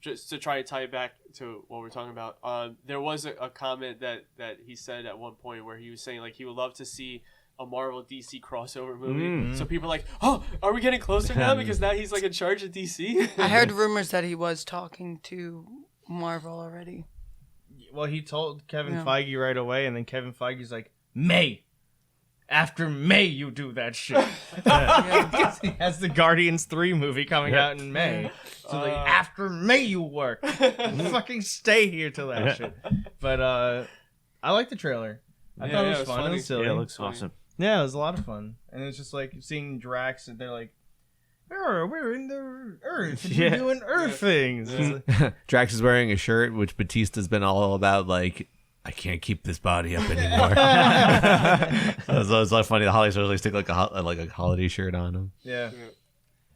just to try to tie it back to what we're talking about, there was a comment that he said at one point where he was saying like he would love to see a Marvel DC crossover movie. So people are like, oh, are we getting closer now because now he's like in charge of DC? I heard rumors that he was talking to Marvel already. Well, he told Kevin Feige right away, and then Kevin Feige's like, May. After May, you do that shit. Because he has the Guardians 3 movie coming out in May. So, like, after May, you work. Fucking stay here till that shit. But, I like the trailer. I thought it was fun. It was silly. Yeah, it looks awesome. Yeah, it was a lot of fun. And it's just like seeing Drax, and they're like, we're in the Earth. And we're doing Earth things. Drax is wearing a shirt which Batista's been all about, like, I can't keep this body up anymore. So it's like funny. The Holly Stars like stick like a holiday shirt on him. Yeah.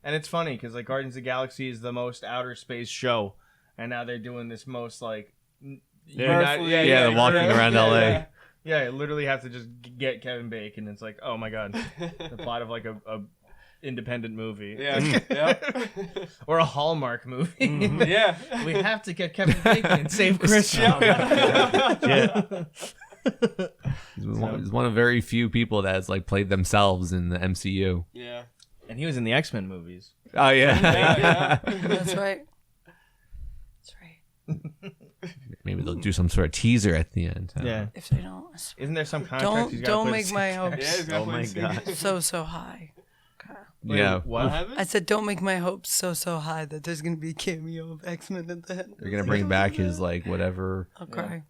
And it's funny because like Guardians of the Galaxy is the most outer space show, and now they're doing this most like they're walking around LA. Yeah, you literally have to just get Kevin Bacon. It's like, oh my god, the plot of like a independent movie. Yeah. Or a Hallmark movie. Yeah. We have to get Kevin Bacon and save Christian. He's one of very few people that has like played themselves in the MCU. Yeah. And he was in the X-Men movies. Oh Yeah. That's right. Maybe they'll do some sort of teaser at the end. Yeah. If they don't, Isn't there some contract he's gotta don't put make in my six hopes years? Oh my god. so high. Okay. Wait, Yeah. What? I said, don't make my hopes so high that there's gonna be a cameo of X-Men at the end. They're gonna bring back his like whatever. I'll cry.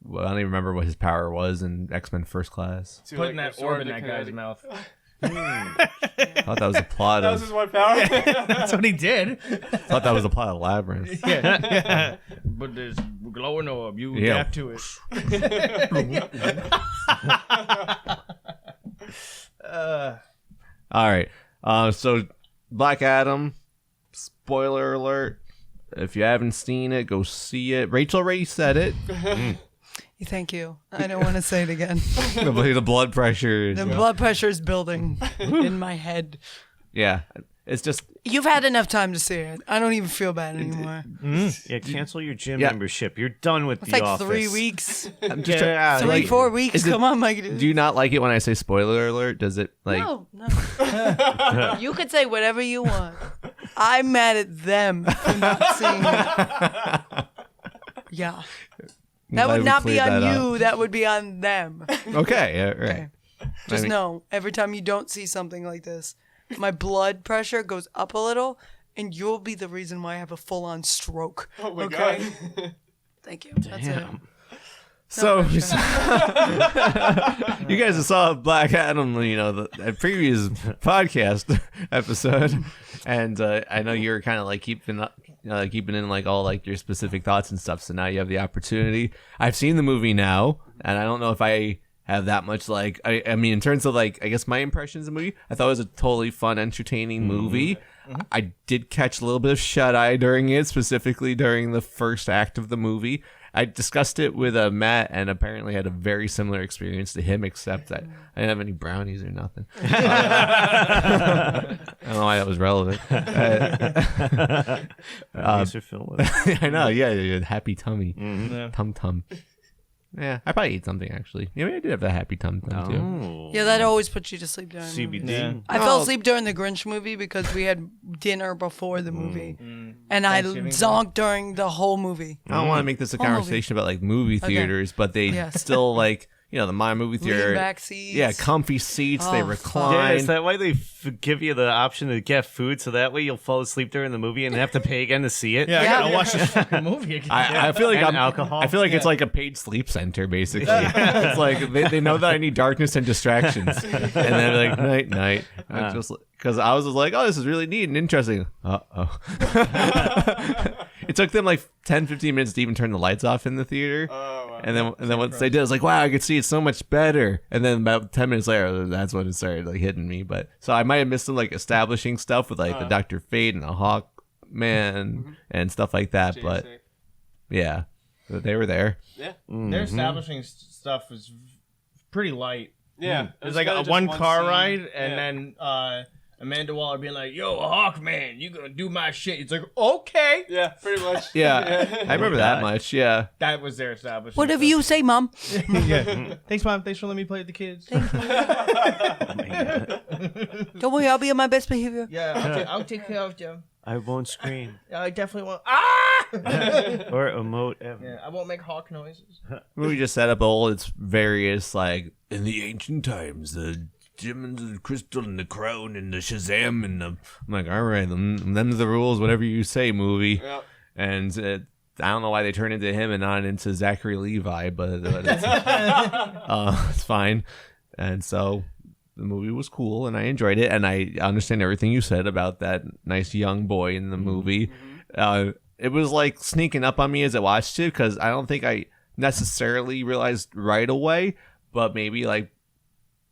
Well, I don't even remember what his power was in X-Men First Class. Putting that orb in that guy's mouth. I thought that was a plot That was of. his one power. That's what he did. I thought that was a plot of Labyrinth. Yeah. But there's glowing orb. You Yeah. adapt to it. All right. So Black Adam. Spoiler alert. If you haven't seen it, go see it. Rachel already said it. Thank you. I don't want to say it again. The blood pressure. The blood pressure is building in my head. Yeah. It's just. You've had enough time to see it. I don't even feel bad anymore. Yeah, cancel your gym Yeah. membership. You're done with It's the like office. 3 weeks. I'm just Yeah, Three, like, 4 weeks. is it- Come on, Mike. Do you not like it when I say spoiler alert? Does it like? No. You could say whatever you want. I'm mad at them for not seeing it. Yeah. That glad would we not be cleared on that you. That would be on them. Okay. Yeah, right. Okay. Just I mean- know, every time you don't see something like this, my blood pressure goes up a little, and you'll be the reason why I have a full-on stroke. Oh my Okay? god. Thank you. That's it. So you guys saw Black Adam, you know, the previous podcast episode, and I know you're kind of like keeping in like all like your specific thoughts and stuff. So now you have the opportunity. I've seen the movie now, and I don't know if I have that much like I mean in terms of like I guess my impressions of the movie. I thought it was a totally fun, entertaining movie. I did catch a little bit of shut eye during it, specifically during the first act of the movie. I discussed it with Matt, and apparently had a very similar experience to him, except that I didn't have any brownies or nothing. I don't know why that was relevant. Brownies are filled with. I know, yeah, happy tummy, Yeah. tum. Yeah, I probably ate something actually. Yeah, I did have that happy tum too. Oh. Yeah, that always puts you to sleep during the movie. CBD. Yeah. I fell asleep during the Grinch movie because we had dinner before the movie. And I Thanksgiving zonked during the whole movie. I don't want to make this a conversation about like movie theaters, but they Yes. still like the my movie theater. Lean back seats. Yeah, comfy seats. They Oh, fuck. recline. Yeah, is that why they give you the option to get food so that way you'll fall asleep during the movie and have to pay again to see it? Yeah, I Yeah. gotta watch this fucking movie again. I feel like And alcohol. I feel like it's like a paid sleep center, basically. It's like they know that I need darkness and distractions, and then they're like night. I just because I was just like, oh, this is really neat and interesting. Uh-oh. It took them like 10, 15 minutes to even turn the lights off in the theater. Oh, wow. And then once they did, I was like, wow, I could see it so much better. And then about 10 minutes later, that's when it started like hitting me. But so I might have missed some like establishing stuff with like the Dr. Fate and the Hawkman and stuff like that. But yeah, they were there. Yeah. Their establishing stuff was pretty light. Yeah. It was like a one car ride, and then Amanda Waller being like, "Yo, Hawkman, you gonna do my shit?" It's like, okay. Yeah, pretty much. Yeah, I remember that much. Yeah, That was their establishment. Whatever you say, Mom. Yeah. Thanks, Mom. Thanks for letting me play with the kids. Don't worry, I'll be on my best behavior. Yeah, I'll take care of them. I won't scream I definitely won't. or emote ever. Yeah, I won't make hawk noises. we just set up all its various like in the ancient times, the diamonds, the crystal, and the crown, and the Shazam, and the. I'm like, all right, them's the rules. Whatever you say, movie. Yep. And I don't know why they turned into him and not into Zachary Levi, but it's fine. And so the movie was cool, and I enjoyed it, and I understand everything you said about that nice young boy in the movie. It was like sneaking up on me as I watched it, because I don't think I necessarily realized right away, but maybe like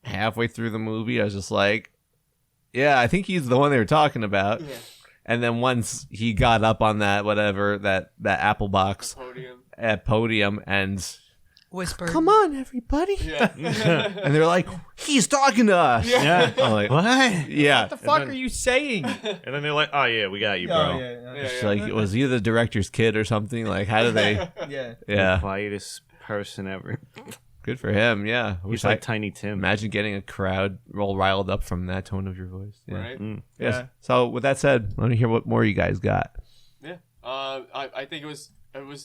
halfway through the movie, I was just like, yeah, I think he's the one they were talking about. Yeah. And then once he got up on that whatever that apple box at podium and Whispered. come on everybody, Yeah. and they're like, he's talking to us. Yeah. I'm like, What? yeah. What the fuck are you saying? And then they're like, "Oh yeah, we got you, bro." Oh, yeah. It's like, was he the director's kid or something? Like, how do they? Yeah. Yeah, Quietest person ever. good for him. Yeah, I He's wish like I Tiny Tim. imagine getting a crowd all riled up from that tone of your voice. Yeah. Right? Yes. Yeah. So with that said, let me hear what more you guys got. Yeah. I think it was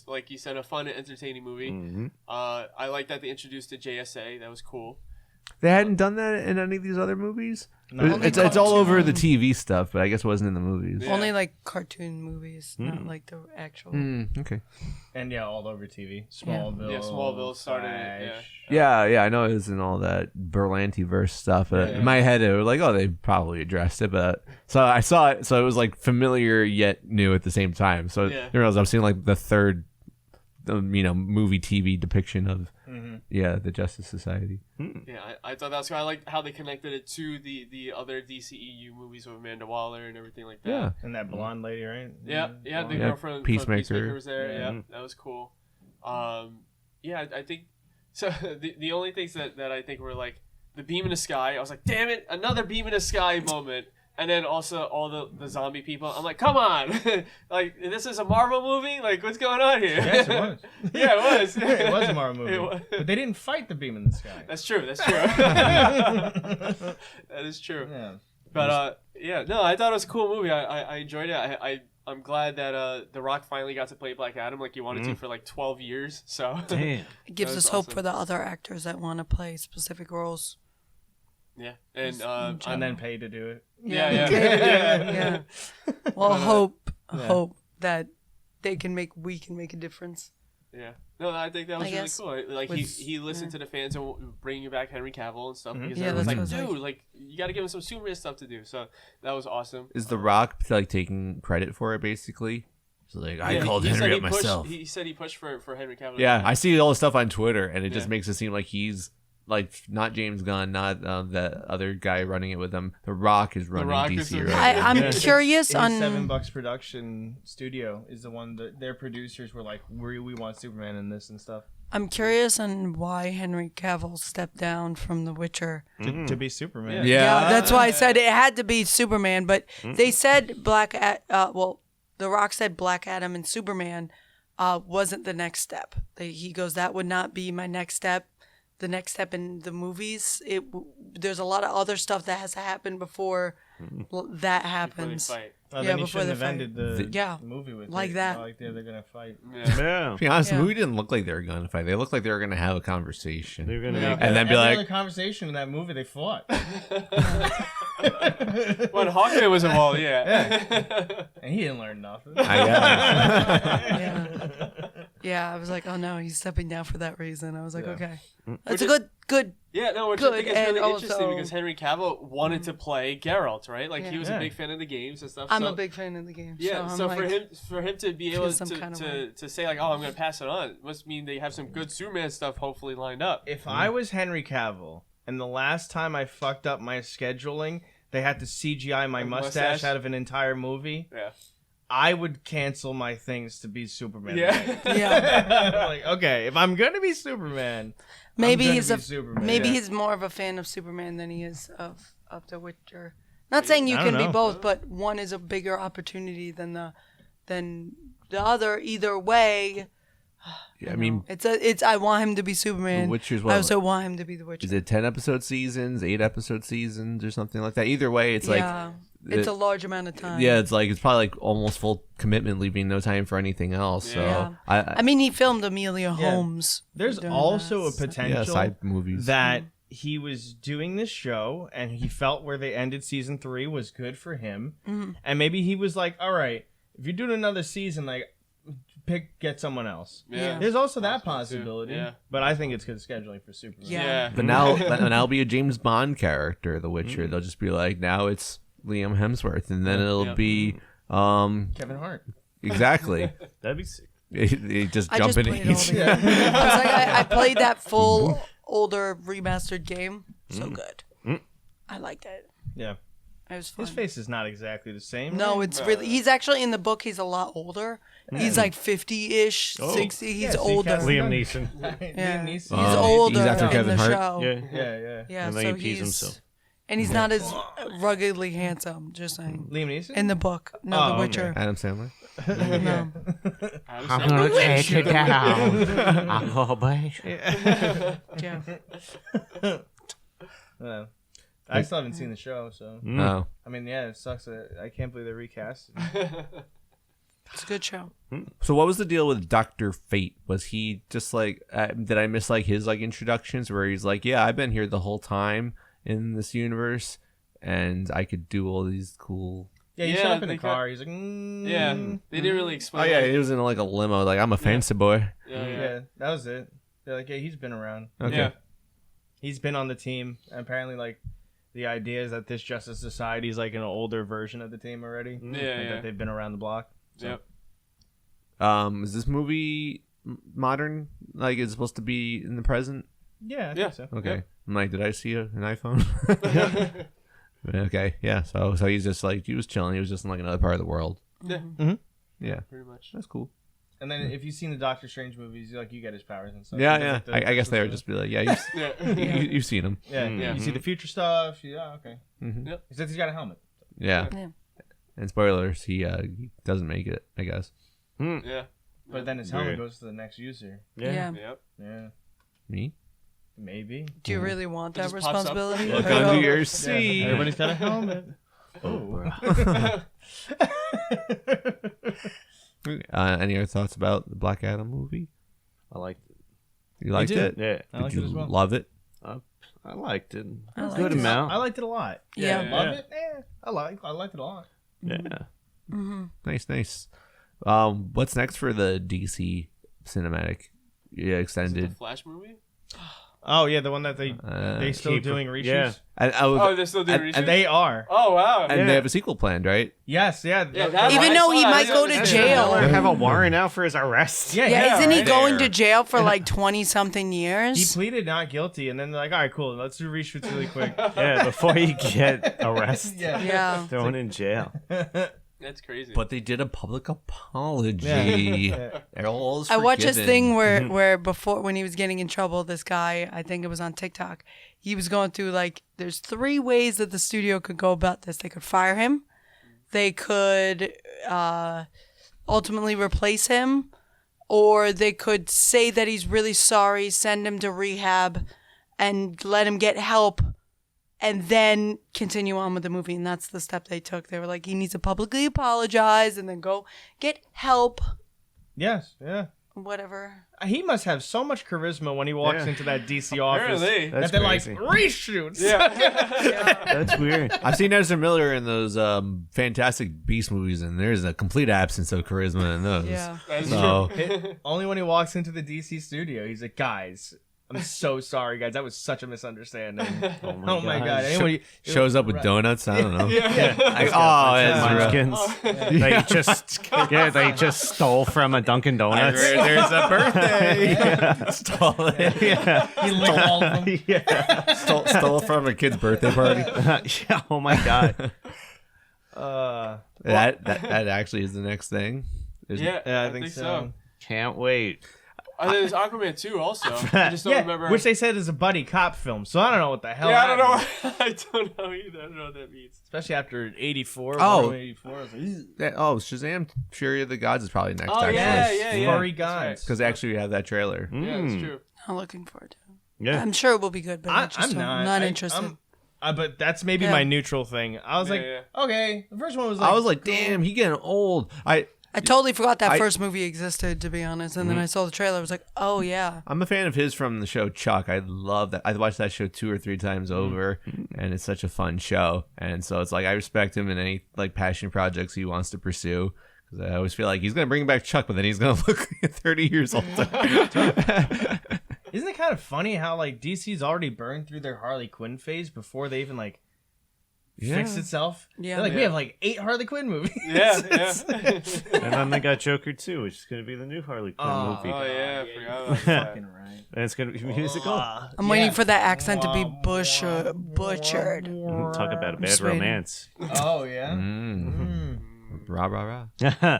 like you said, a fun and entertaining movie. Mm-hmm. I like that they introduced the JSA. That was cool. They hadn't done that in any of these other movies. No. It's all over the TV stuff, but I guess it wasn't in the movies. Yeah. Only like cartoon movies, not like the actual. Okay. And yeah, all over TV. Smallville. Yeah, Smallville started it, Flash. Yeah, I know it was in all that Berlanti-verse stuff. But in my head, it was like, oh, they probably addressed it. But so I saw it, so it was like familiar yet new at the same time. So I realized I was seeing like the third, movie TV depiction of the Justice Society. Yeah, I thought that was cool. I liked how they connected it to the other DCEU movies with Amanda Waller and everything like that. Yeah. And that blonde lady, right? Yeah, the Yeah, girl from Peacemaker. Peacemaker was there. Yeah, that was cool. I think so. The only things that I think were like the beam in the sky. I was like, damn it, another beam in the sky moment. And then also all the zombie people. I'm like, come on, like this is a Marvel movie. Like, what's going on here? Yes, it was. Yeah, it was. It was a Marvel movie. It was. But they didn't fight the beam in the sky. That's true. That is true. Yeah. But I thought it was a cool movie. I enjoyed it. I'm glad that The Rock finally got to play Black Adam like he wanted to for like 12 years. So Damn. It gives That us was hope awesome. for the other actors that want to play specific roles. yeah, and And then pay to do it. Yeah. Well, hope that we can make a difference. yeah. No, I think that was I really guess cool. Like with- he listened to the fans and bringing back Henry Cavill and stuff because Yeah, everyone's like, that's what I was dude, like you got to give him some Superman stuff to do. So that was awesome. Is The Rock like taking credit for it basically? So like, I Yeah, called he said Henry he up pushed- myself. He said he pushed for Henry Cavill. Yeah, I see all the stuff on Twitter, and it just Yeah. makes it seem like he's like not James Gunn, not the other guy running it with him. The Rock is running Rock is DC the- right now. I'm curious on. $7 production studio is the one that their producers were like, we want Superman in this and stuff. I'm curious on why Henry Cavill stepped down from The Witcher. To be Superman. Yeah. That's why I said it had to be Superman. But they said The Rock said Black Adam and Superman wasn't the next step. He goes, that would not be my next step. The next step in the movies. There's a lot of other stuff that has to happen before that happens. Fight. Well, Yeah, then he before shouldn't the have ended the Yeah. movie with Like it. that. Not like they're gonna fight. Yeah. To be honest, Yeah. the movie didn't look like they were going to fight. They looked like they were going to have a conversation. They're gonna Yeah. make And then be Every like- other conversation in that movie, they fought. When Hawkman was involved, yeah. And he didn't learn nothing. Yeah, I was like, oh no, he's stepping down for that reason. I was like, Yeah. okay, that's a good Yeah, no, which Good, I think is and really interesting also- because Henry Cavill wanted to play Geralt, right? Like he was Yeah. a big fan of the games and stuff. I'm so, a big fan of the game. Yeah, so, so I'm for like, him to be feel able some kind of way. to say like, oh, I'm gonna pass it on, must mean they have some good Superman stuff hopefully lined up. If I was Henry Cavill, and the last time I fucked up my scheduling, they had to CGI my A mustache mustache? out of an entire movie, Yeah. I would cancel my things to be Superman. Yeah. Yeah. Like, okay, if I'm gonna be Superman, maybe I'm gonna he's be a Superman. maybe Yeah. he's more of a fan of Superman than he is of The Witcher. Not saying you I can don't be know. both, but one is a bigger opportunity than the other. Either way, Yeah, I mean, it's I want him to be Superman. The Witcher's I what, also want him to be The Witcher. is it 10-episode seasons, 8-episode seasons, or something like that? Either way, it's yeah, it's it- a large amount of time. yeah, it's probably like almost full commitment, leaving no time for anything else. So Yeah. I I mean, he filmed Amelia Holmes. There's doing also that, a so- potential side movies. that he was doing this show and he felt where they ended season 3 was good for him, and maybe he was like, all right, if you're doing another season, like get someone else. Yeah. There's also that Possible, too. possibility. Yeah. But I think it's good scheduling for Superman. Yeah. Yeah. But now it'll be a James Bond character, The Witcher. They'll just be like, now it's Liam Hemsworth, and then it'll Yeah. be Kevin Hart. exactly. That'd be sick. He just I jump just in played all each. the games. I was like, I played that full older remastered game. So good. I liked it. Yeah. It was fun. His face is not exactly the same. No, right? it's really. He's actually in the book. He's a lot older. He's like 50-ish, 60. He's Yeah, so you older. cast Liam him. Neeson. Yeah. Liam He's Neeson. Oh, older he's after in Kevin the Hart? show. Yeah. Yeah. Yeah, And then so he pees he's himself. and he's not as ruggedly handsome. Just saying. Liam Neeson? In the book, no, Oh, The okay. Witcher. Adam Sandler. No. I'm gonna take it down. Oh, boy. Yeah. Yeah. I still haven't seen the show, so Oh, I mean, yeah, it sucks. I can't believe they recast. It's a good show. so what was the deal with Dr. Fate? Was he just like? Did I miss like his like introductions where he's like, yeah, I've been here the whole time in this universe, and I could do all these cool. Yeah, he Yeah, showed up in they the car. He's like, Yeah. They didn't really Oh explain. yeah, he was in like a limo. Like I'm a fancy boy. Yeah. yeah, that was it. They're like, yeah, he's been around. Okay. Yeah. He's been on the team. And apparently, like, the idea is that this Justice Society is like an older version of the team already. Yeah, and yeah. that they've been around the block. So. Yep. Is this movie modern? Like, is it supposed to be in the present? Yeah, I Yeah. think so. Okay. Yep. I'm like, did I see an iPhone? Okay. Yeah. So he's just like he was chilling. He was just in like another part of the world. Yeah. Yeah. Pretty much. That's cool. And then if you've seen the Doctor Strange movies, like you get his powers and stuff. Yeah. He Yeah. does, like, I guess they would Christmas just be like, yeah, Yeah. you've seen him. stuff. Yeah, Yeah. You see the future stuff. Yeah, okay. Mm-hmm. Yep. He says he's got a helmet. Yeah. Yeah. And spoilers, he doesn't make it. I guess. Yeah. But then his helmet Weird. goes to the next user. Yeah. Yep. Yeah, Me. maybe. Do you really want that just pops up. responsibility? Look I under don't- your Yeah, seat. everybody's got a helmet. Oh. Any other thoughts about the Black Adam movie? I liked it. You liked did. it? Yeah. I liked Did it you as well. love it? I liked it. I liked Good it. amount. I liked it a lot. Yeah. Yeah. Love it? Yeah. I liked it a lot. Yeah. Nice. What's next for the DC cinematic? Yeah, Is it extended. the Flash movie? Oh yeah, the one that they still keep- doing reshoots. yeah. And I was, Oh, they're still doing and reshoots? They are. Oh, wow. and they have a sequel planned, right? Yes, yeah. Yeah, that- Even I though saw he that. might go to That's- jail. Or have a warrant out for his arrest. Yeah, isn't he right going there. to jail for like 20-something He years? pleaded not guilty, and then they're like, all right, cool, let's do reshoots really quick. Yeah, before you get arrested. Yeah. Thrown in jail. That's crazy. But they did a public apology. All is I watched this forgiven. thing where before when he was getting in trouble, this guy, I think it was on TikTok, he was going through like there's 3 ways that the studio could go about this. They could fire him, they could ultimately replace him, or they could say that he's really sorry, send him to rehab, and let him get help, and then continue on with the movie. And that's the step they took. They were like, he needs to publicly apologize and then go get help, Yes, yeah. whatever. He must have so much charisma when he walks Yeah. into that DC office. Apparently. That That's they're crazy. like, reshoots. Yeah. That's weird. I've seen Ezra Miller in those Fantastic Beast movies, and there's a complete absence of charisma in those. Yeah. That's So Only when he walks into the DC studio, he's like, guys, I'm so sorry, guys. That was such a misunderstanding. Oh Oh my god. Anybody Shows up with donuts. I don't know. Like, Munchkins. They just stole from a Dunkin' Donuts. There's a birthday. Stole it. He licked all of them. Yeah. Stole from a kid's birthday party. Yeah. Oh my god. That actually is the next thing. Yeah, I think so. Can't wait. There's Aquaman 2 also. I just don't remember. Which they said is a buddy cop film, so I don't know what the hell. Yeah, I that don't know. means. I don't know either. I don't know what that means. Especially after 84. Oh. 84. I was like, "Ew." Shazam! Fury of the Gods is probably next. Oh, actually. yeah. Furry That's right. guys. Because actually we have that trailer. Yeah, that's true. I'm looking forward to it. Yeah. I'm sure it will be good, but I'm not interested. But that's maybe Yeah. my neutral thing. I was Yeah. okay. The first one was like, I was like, damn, he getting old. I totally forgot that first movie existed, to be honest. And Mm-hmm. then I saw the trailer. I was like, oh, yeah. I'm a fan of his from the show Chuck. I love that. I watched that show 2 or 3 times over, and it's such a fun show. And so it's like I respect him in any like passion projects he wants to pursue. Because I always feel like he's gonna bring back Chuck, but then he's gonna look like 30 years older. Isn't it kind of funny how like DC's already burned through their Harley Quinn phase before they even like fix itself? Yeah. They're like, we have like 8 Harley Quinn movies. Yeah. And then they got Joker 2, which is going to be the new Harley Quinn movie. Oh, yeah. I forgot about that. Fucking right. And it's going to be musical. I'm waiting for that accent to be butchered. Talk about a bad Just waiting. romance. Oh yeah. Rah rah rah.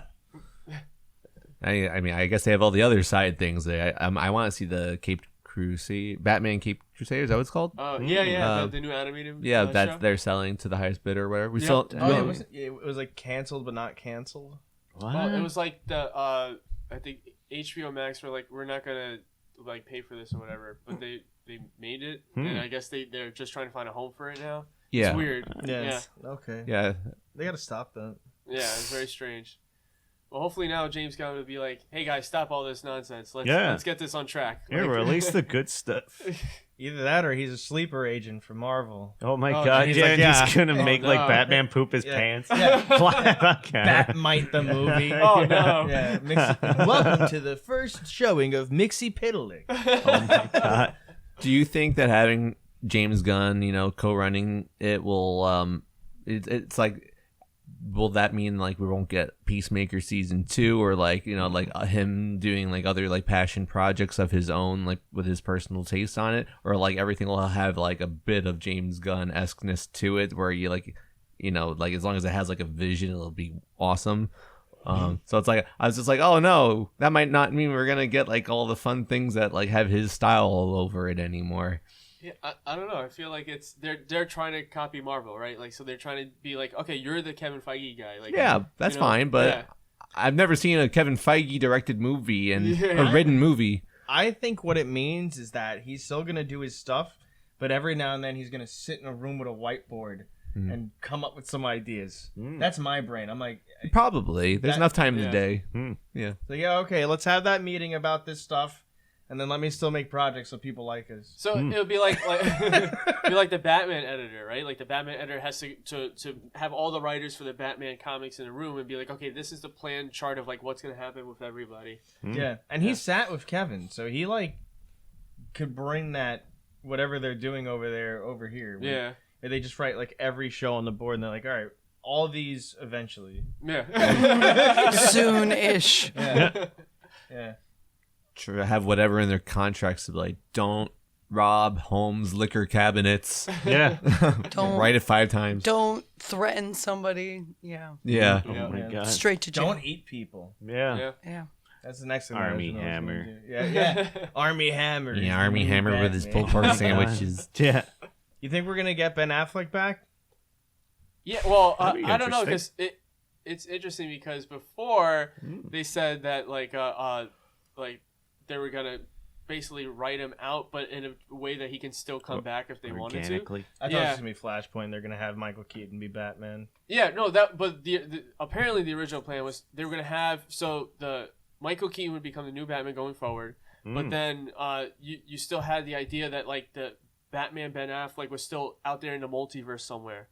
I mean, I guess they have all the other side things. I want to see the Cape Crusade, Batman Cape Crusader. Is that what it's called? The new animated Yeah, show? that they're selling to the highest bidder or whatever. We Yep. still. Oh, it was like canceled but not canceled. What? Well, it was like the I think HBO Max were like, we're not gonna like pay for this or whatever, but they made it, and I guess they're just trying to find a home for it now. Yeah. It's weird. Yeah. Okay. Yeah. They gotta stop that. Yeah, it's very strange. Well, hopefully now James Gunn will be like, "Hey guys, stop all this nonsense. Let's get this on track." Yeah, release the good stuff. Either that or he's a sleeper agent for Marvel. Oh my Oh, god, he's yeah, like, and yeah. he's going to make like no. Batman poop his Yeah. pants. Yeah. Okay. Batmite the movie. Oh no! Yeah. Welcome to the first showing of Mixie Piddling. Oh my god. Do you think that having James Gunn, co-running it will, it's like, will that mean like we won't get Peacemaker season 2 or like, him doing like other like passion projects of his own, like with his personal taste on it, or like everything will have like a bit of James Gunn-esqueness to it where you like, like as long as it has like a vision, it'll be awesome. So it's like I was just like, oh no, that might not mean we're gonna get like all the fun things that like have his style all over it anymore. Yeah, I don't know. I feel like they're trying to copy Marvel, right? Like, so they're trying to be like, okay, you're the Kevin Feige guy. Like, Yeah, that's fine, but yeah. I've never seen a Kevin Feige directed movie and Yeah. a written movie. I think what it means is that he's still gonna do his stuff, but every now and then he's gonna sit in a room with a whiteboard and come up with some ideas. That's my brain. I'm like, Probably. There's enough time in the day. Yeah. so yeah, okay, let's have that meeting about this stuff, and then let me still make projects so people like us. So it would be like be like the Batman editor, right? Like the Batman editor has to have all the writers for the Batman comics in a room and be like, okay, this is the planned chart of like what's gonna happen with everybody. Yeah, and he sat with Kevin, so he like could bring that whatever they're doing over there over here. Yeah. Where they just write like every show on the board, and they're like, all right, all these eventually. Yeah. Soon-ish. Yeah. Have whatever in their contracts to be like, don't rob Holmes' liquor cabinets. Yeah. Don't Write it 5 times. don't threaten somebody. Yeah. Yeah. Oh my god. Straight to jail. Don't eat people. Yeah. Yeah. Yeah. That's the next thing. Army I was gonna Hammer. do. Yeah. Army Hammer. Yeah, Army Hammer with his pulled pork sandwiches. Yeah. You think we're gonna get Ben Affleck back? Yeah, well, That'd be I don't know interesting. because it's interesting because before they said that like they were gonna basically write him out, but in a way that he can still come back if they wanted to. Organically. I thought Yeah. it was gonna be Flashpoint. They're gonna have Michael Keaton be Batman. Yeah, no, but the apparently the original plan was they were gonna have the Michael Keaton would become the new Batman going forward, but then you still had the idea that like the Batman Ben Affleck was still out there in the multiverse somewhere.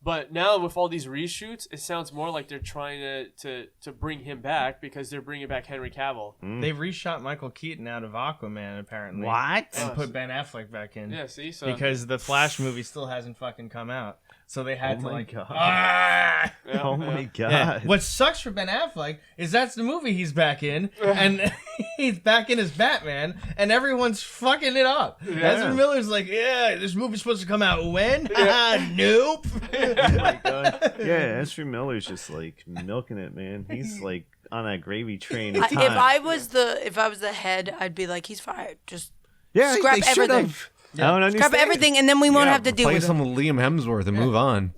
But now with all these reshoots, it sounds more like they're trying to bring him back because they're bringing back Henry Cavill. They reshot Michael Keaton out of Aquaman apparently. What? And put Ben Affleck back in. Yeah, see, so Because the Flash movie still hasn't fucking come out, so they had to like. God. Ah! yeah, Oh my yeah. god. Yeah. What sucks for Ben Affleck is that's the movie he's back in, and he's back in as Batman, and everyone's fucking it up. Ezra Miller's like, yeah, this movie's supposed to come out when? Nope. Oh my god. Yeah, Ezra Miller's just like milking it, man. He's like on that gravy train. If I was the head, I'd be like, he's fired. Just yeah, scrap they should everything. have. I don't understand. scrap everything, and then we won't have to deal play with some it. Liam Hemsworth and move on.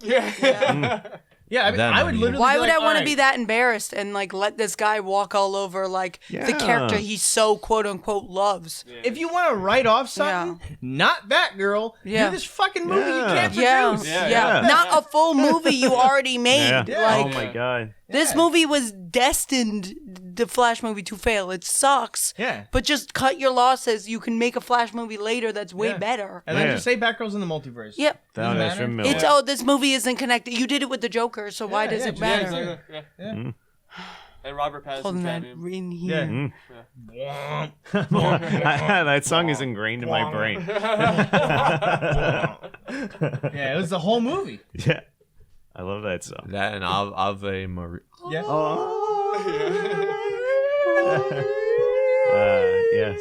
Yeah, I mean, That I would money. literally. Why be would like, I want to "All be right." that embarrassed and like let this guy walk all over like the Yeah. character he so quote unquote loves? If you want to write off something, not Batgirl. Yeah. Do this fucking movie you can't Yeah, produce. yeah, Yeah. not a full movie you already made. Yeah. Like Oh my god. this movie was destined, the Flash movie, to fail. It sucks. Yeah. But just cut your losses. You can make a Flash movie later that's way Yeah. better. And then Yeah. just say Batgirl's in the multiverse. Yep. Down Doesn't Ezra matter. Miller. It's this movie isn't connected. You did it with the Joker, so why does it yeah, matter? exactly. Yeah. And Robert Pattinson's Holding that Batman. in Yeah. here. That song is ingrained in my brain. Yeah, it was the whole movie. Yeah. I love that song. That and Ave Maria. Yeah. Yes.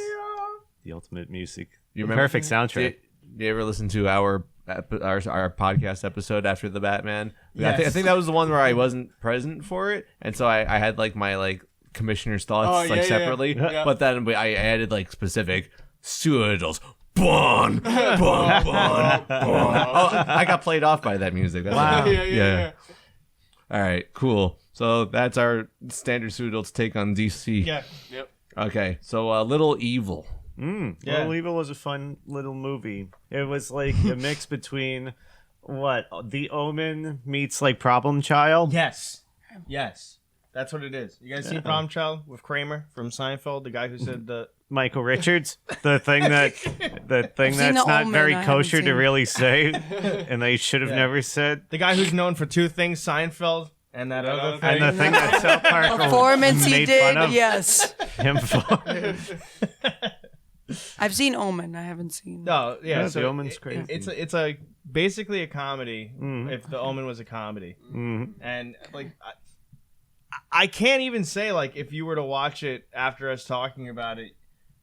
The ultimate music. You remember- Perfect soundtrack. Did you ever listen to our podcast episode after the Batman? Yes. I think that was the one where I wasn't present for it, and so I had like my like commissioner's thoughts Oh, yeah, yeah. separately. Yeah. But then I added like specific SpoOooDults. Bon, bon, bon, bon. Oh, I got played off by that music. That's Wow. why. Yeah. All right, cool. So that's our standard SpoOooDults take on DC. Yeah. Yep. Okay, so Little Evil. Yeah. Little Evil was a fun little movie. It was like a mix between what The Omen meets like Problem Child. Yes. Yes. That's what it is. You guys seen Problem Child with Kramer from Seinfeld, the guy who said the Michael Richards, the thing that's seen not The Omen, very I haven't kosher to seen it. really say, and they should have never said. the guy who's known for two things, Seinfeld and that other other thing. And the thing that South Park Performance he made fun did, of yes. him for. I've seen Omen. I haven't seen. No, yeah, Yeah, so The Omen's crazy. It's a basically a comedy. If The Omen was a comedy, and like I can't even say like if you were to watch it after us talking about it,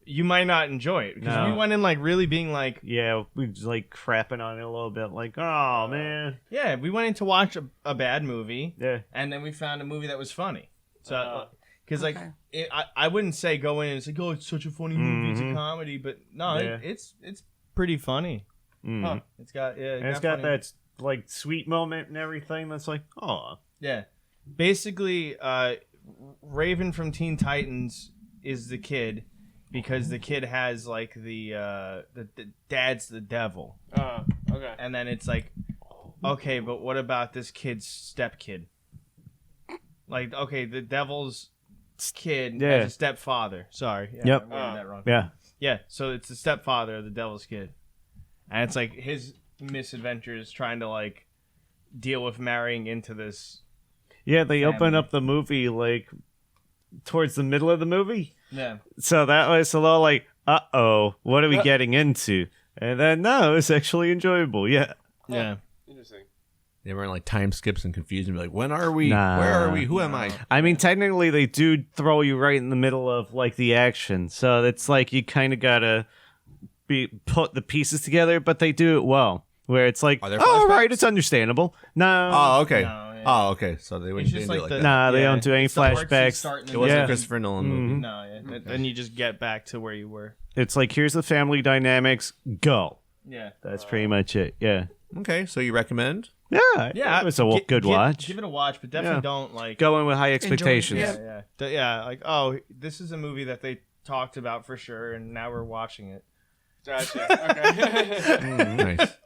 you might not enjoy it because No. we went in like really being like, Yeah, we was like crapping on it a little bit, like, oh man, yeah, we went in to watch a bad movie, yeah, and then we found a movie that was funny. So because like Uh-huh. I wouldn't say go in and it's like, oh, it's such a funny movie, it's a comedy, but no, Yeah. it's pretty funny. Mhm. It's got And it's got funny- that like sweet moment and everything. That's like, oh, Yeah. Basically, Raven from Teen Titans is the kid because the kid has like the dad's the devil. Okay. And then it's like, okay, but what about this kid's stepkid? Like, okay, the devil's kid Yeah. has a stepfather. Sorry. Yeah, Yep. I'm getting that wrong. yeah, Yeah, so it's the stepfather of the devil's kid. And it's like his misadventures trying to like deal with marrying into this. yeah. They open Family. up the movie like towards the middle of the movie, Yeah. so that was a little like, what are we getting into? And then no, it's actually enjoyable. Yeah, Yeah. Interesting. They weren't like time skips and confusion. Like, when are we? Nah. Where are we? Who am I? I mean, technically, they do throw you right in the middle of like the action, so it's like you kind of gotta put the pieces together, but they do it well. Where it's like, Are there oh, flashbacks? right, it's understandable. No, Oh, okay. No, yeah. Oh, okay. So they wouldn't It's they just didn't do like it like the that. Nah, they don't do any it's the artsy flashbacks. start in the It wasn't Yeah. a Christopher Nolan movie. No, yeah. Then you just get back to where you were. it's like here's the family dynamics. Go. Yeah. That's pretty much it. Yeah, Okay, so you recommend? yeah. It was a good watch. Give it a watch, but definitely Yeah. don't like. Go in with high expectations. Yeah. Yeah. Like, oh, this is a movie that they talked about for sure, and now we're watching it. Gotcha. Okay. Nice.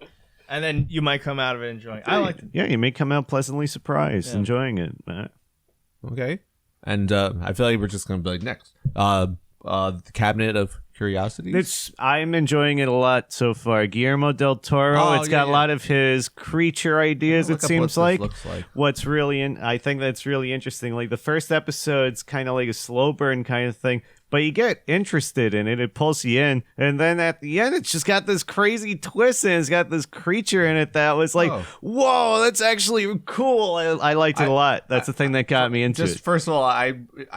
And then you might come out of it enjoying it. I like it. Yeah, you may come out pleasantly surprised, Yeah. enjoying it. Matt. Okay. And I feel like we're just gonna be like next. The Cabinet of Curiosities? I'm enjoying it a lot so far. Guillermo del Toro. Oh, It's got a lot of his creature ideas. Look It up seems what this like. looks like. What's really I think that's really interesting. Like the first episode's kind of like a slow burn kind of thing, but you get interested in it. It pulls you in, and then at the end, it's just got this crazy twist, and it's got this creature in it that was like, whoa, that's actually cool. I liked it a lot. That's the thing that got me into Just it. first of all, I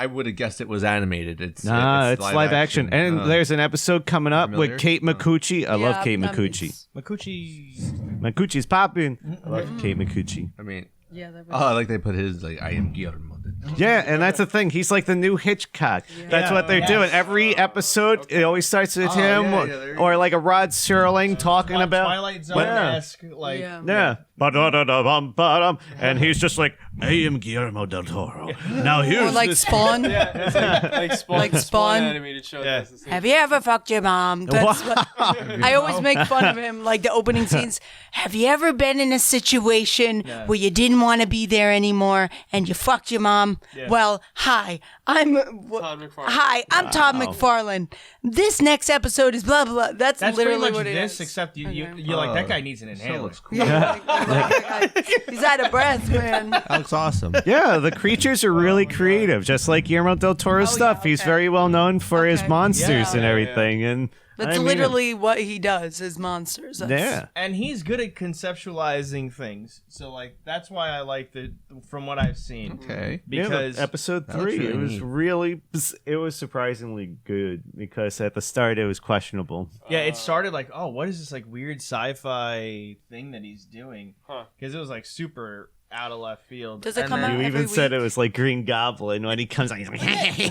would have guessed it was animated. It's live action. And there's an episode coming up Familiar? with Kate Micucci. I love Yeah, Kate that Micucci. makes- Makuchi. Micucci's popping. I love Kate Micucci. I mean, Yeah, that like they put his like I am Guillermo. Yeah, and that's the thing. He's like the new Hitchcock. That's what they're doing. Every episode, it always starts with him there you or like a Rod Serling talking about. Twilight Zone-esque, like Yeah. Ba-da-da-da-bum-ba-dum. And he's just like, I am Guillermo del Toro. Now Or here's like this. Spawn. Yeah, it's like Spawn. Like Spawn. animated show. Yeah. That's the same. Have you ever fucked your mom? That's what, I always make fun of him, like the opening scenes. Have you ever been in a situation where you didn't want to be there anymore and you fucked your mom? Yeah. Well, hi, I'm Todd McFarlane. Hi, I'm Todd McFarlane. This next episode is blah blah blah. That's that's literally pretty much what it this, is. except you're Oh, like that guy needs an That inhaler. looks cool. He's out of breath, man. That looks awesome. Yeah, the creatures are really creative, just like Guillermo del Toro's stuff. He's okay. very well known for his Okay. monsters and Yeah. everything. And That's I mean, literally what he does. Is monsters. That's- Yeah. And he's good at conceptualizing things. So like that's why I liked it from what I've seen. Okay. Because episode that looks 3, really it was surprisingly good because at the start it was questionable. yeah, it started like, oh, what is this like weird sci-fi thing that he's doing? Huh. Because it was like super out of left field. Does it And come then- out You every even said week? it was like Green Goblin when he comes out. He's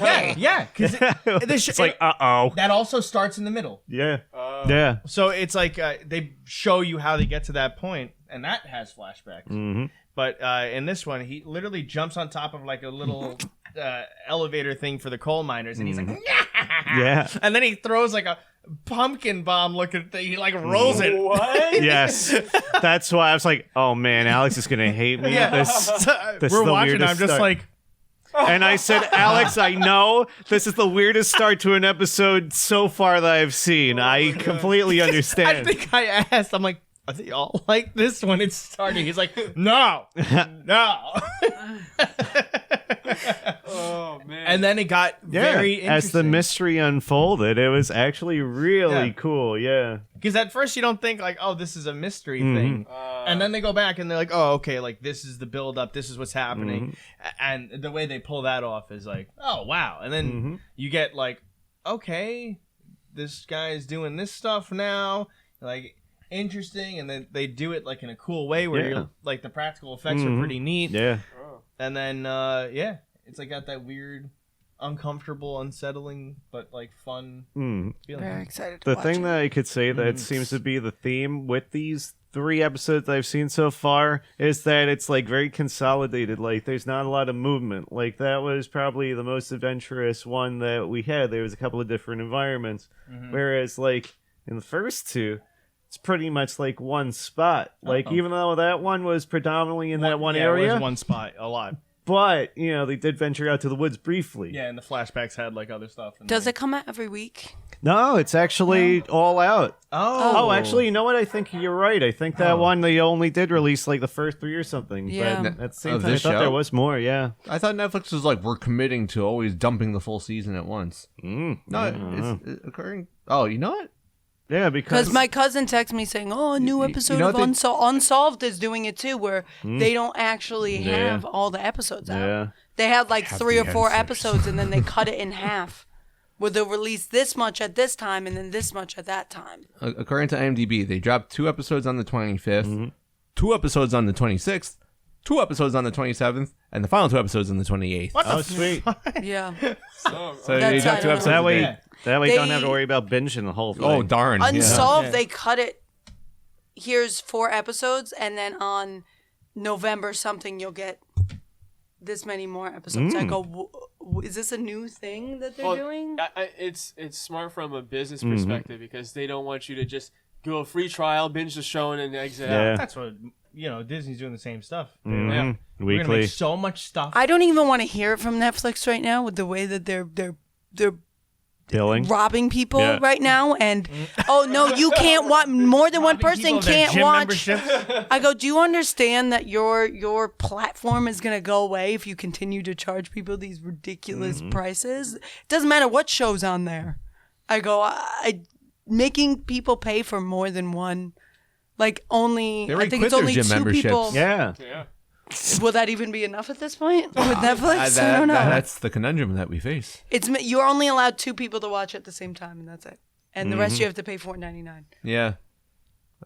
like, Yeah, because it's like, uh-oh. that also starts in the middle. Yeah. Oh. Yeah. So it's like they show you how they get to that point, and that has flashbacks. Mm-hmm. But in this one, he literally jumps on top of like a little elevator thing for the coal miners, and he's like, Yeah. and then he throws like a pumpkin bomb looking thing. He like rolls it. What? Yes. That's why I was like, oh man, Alex is going to hate me. Yeah, This is we're the watching. weirdest I'm just start. like, And I said, Alex, I know this is the weirdest start to an episode so far that I've seen. I completely I understand. think I asked. I'm like, are they all like this when it's starting? He's like, no, no. Oh man. And then it got very interesting. as the mystery unfolded, it was actually really Yeah. cool. Yeah. Because at first you don't think like, oh, this is a mystery Mm-hmm. thing, and then they go back and they're like, oh, okay, like this is the build up, this is what's happening, Mm-hmm. and the way they pull that off is like, oh wow, and then Mm-hmm. you get like, okay, this guy's doing this stuff now, like interesting, and then they do it like in a cool way where Yeah. you're like the practical effects Mhm. are pretty neat, Yeah. Oh. and then yeah, it's like got that weird, uncomfortable, unsettling, but like fun Mm. feeling. Very excited. To The watch thing it. that I could say that seems to be the theme with these 3 episodes I've seen so far is that it's like very consolidated. Like there's not a lot of movement. Like that was probably the most adventurous one that we had. There was a couple of different environments. Whereas like in the first 2, it's pretty much like one spot. Like even though that one was predominantly in that one Yeah, area, it was one spot a lot. but you know they did venture out to the woods briefly. Yeah, and the flashbacks had like other stuff. Does it come out every week? No, it's actually all out. Oh, Oh, actually, you know what? I think you're right. I think that one they only did release like the first 3 or something. Yeah. But at the same Of time, I this thought show? there was more. Yeah. I thought Netflix was like, we're committing to always dumping the full season at once. No, it's occurring. Oh, you know what? Yeah, because Because my cousin texted me saying, "Oh, a new episode know of they- Unsolved is doing it too, where they don't actually Yeah. have all the episodes out. Yeah. They had like 3 or the 4 answers. episodes, and then they cut it in half, where they'll release this much at this time and then this much at that time. According to IMDb, they dropped 2 episodes on the 25th, 2 episodes on the 26th, 2 episodes on the 27th, and the final 2 episodes on the 28th. oh sweet. Yeah, Oh, So That's- they I dropped 2 don't know. episodes that a way, day. that way, you don't They- have to worry about binging the whole thing. Oh, darn. yeah. Unsolved. Yeah. They cut it. Here's 4 episodes, and then on November something you'll get this many more episodes. I go, is this a new thing that they're Well, doing? it's smart from a business perspective because they don't want you to just do a free trial, binge the show, and then exit Yeah. out. that's what Disney's doing the same stuff. Mhm. Yeah. We're gonna Weekly. make so much stuff. I don't even want to hear it from Netflix right now with the way that they're Billing. robbing people right now, and oh no, you can't watch. More than one person can't watch. I go, do you understand that your platform is gonna go away if you continue to charge people these ridiculous prices? It doesn't matter what show's on there. I go, making people pay for more than one. Like only, I think it's only 2 people. Yeah. Will that even be enough at this point with Netflix? I don't know. That's the conundrum that we face. You're only allowed 2 people to watch at the same time, and that's it. And the rest you have to pay $4.99. Yeah.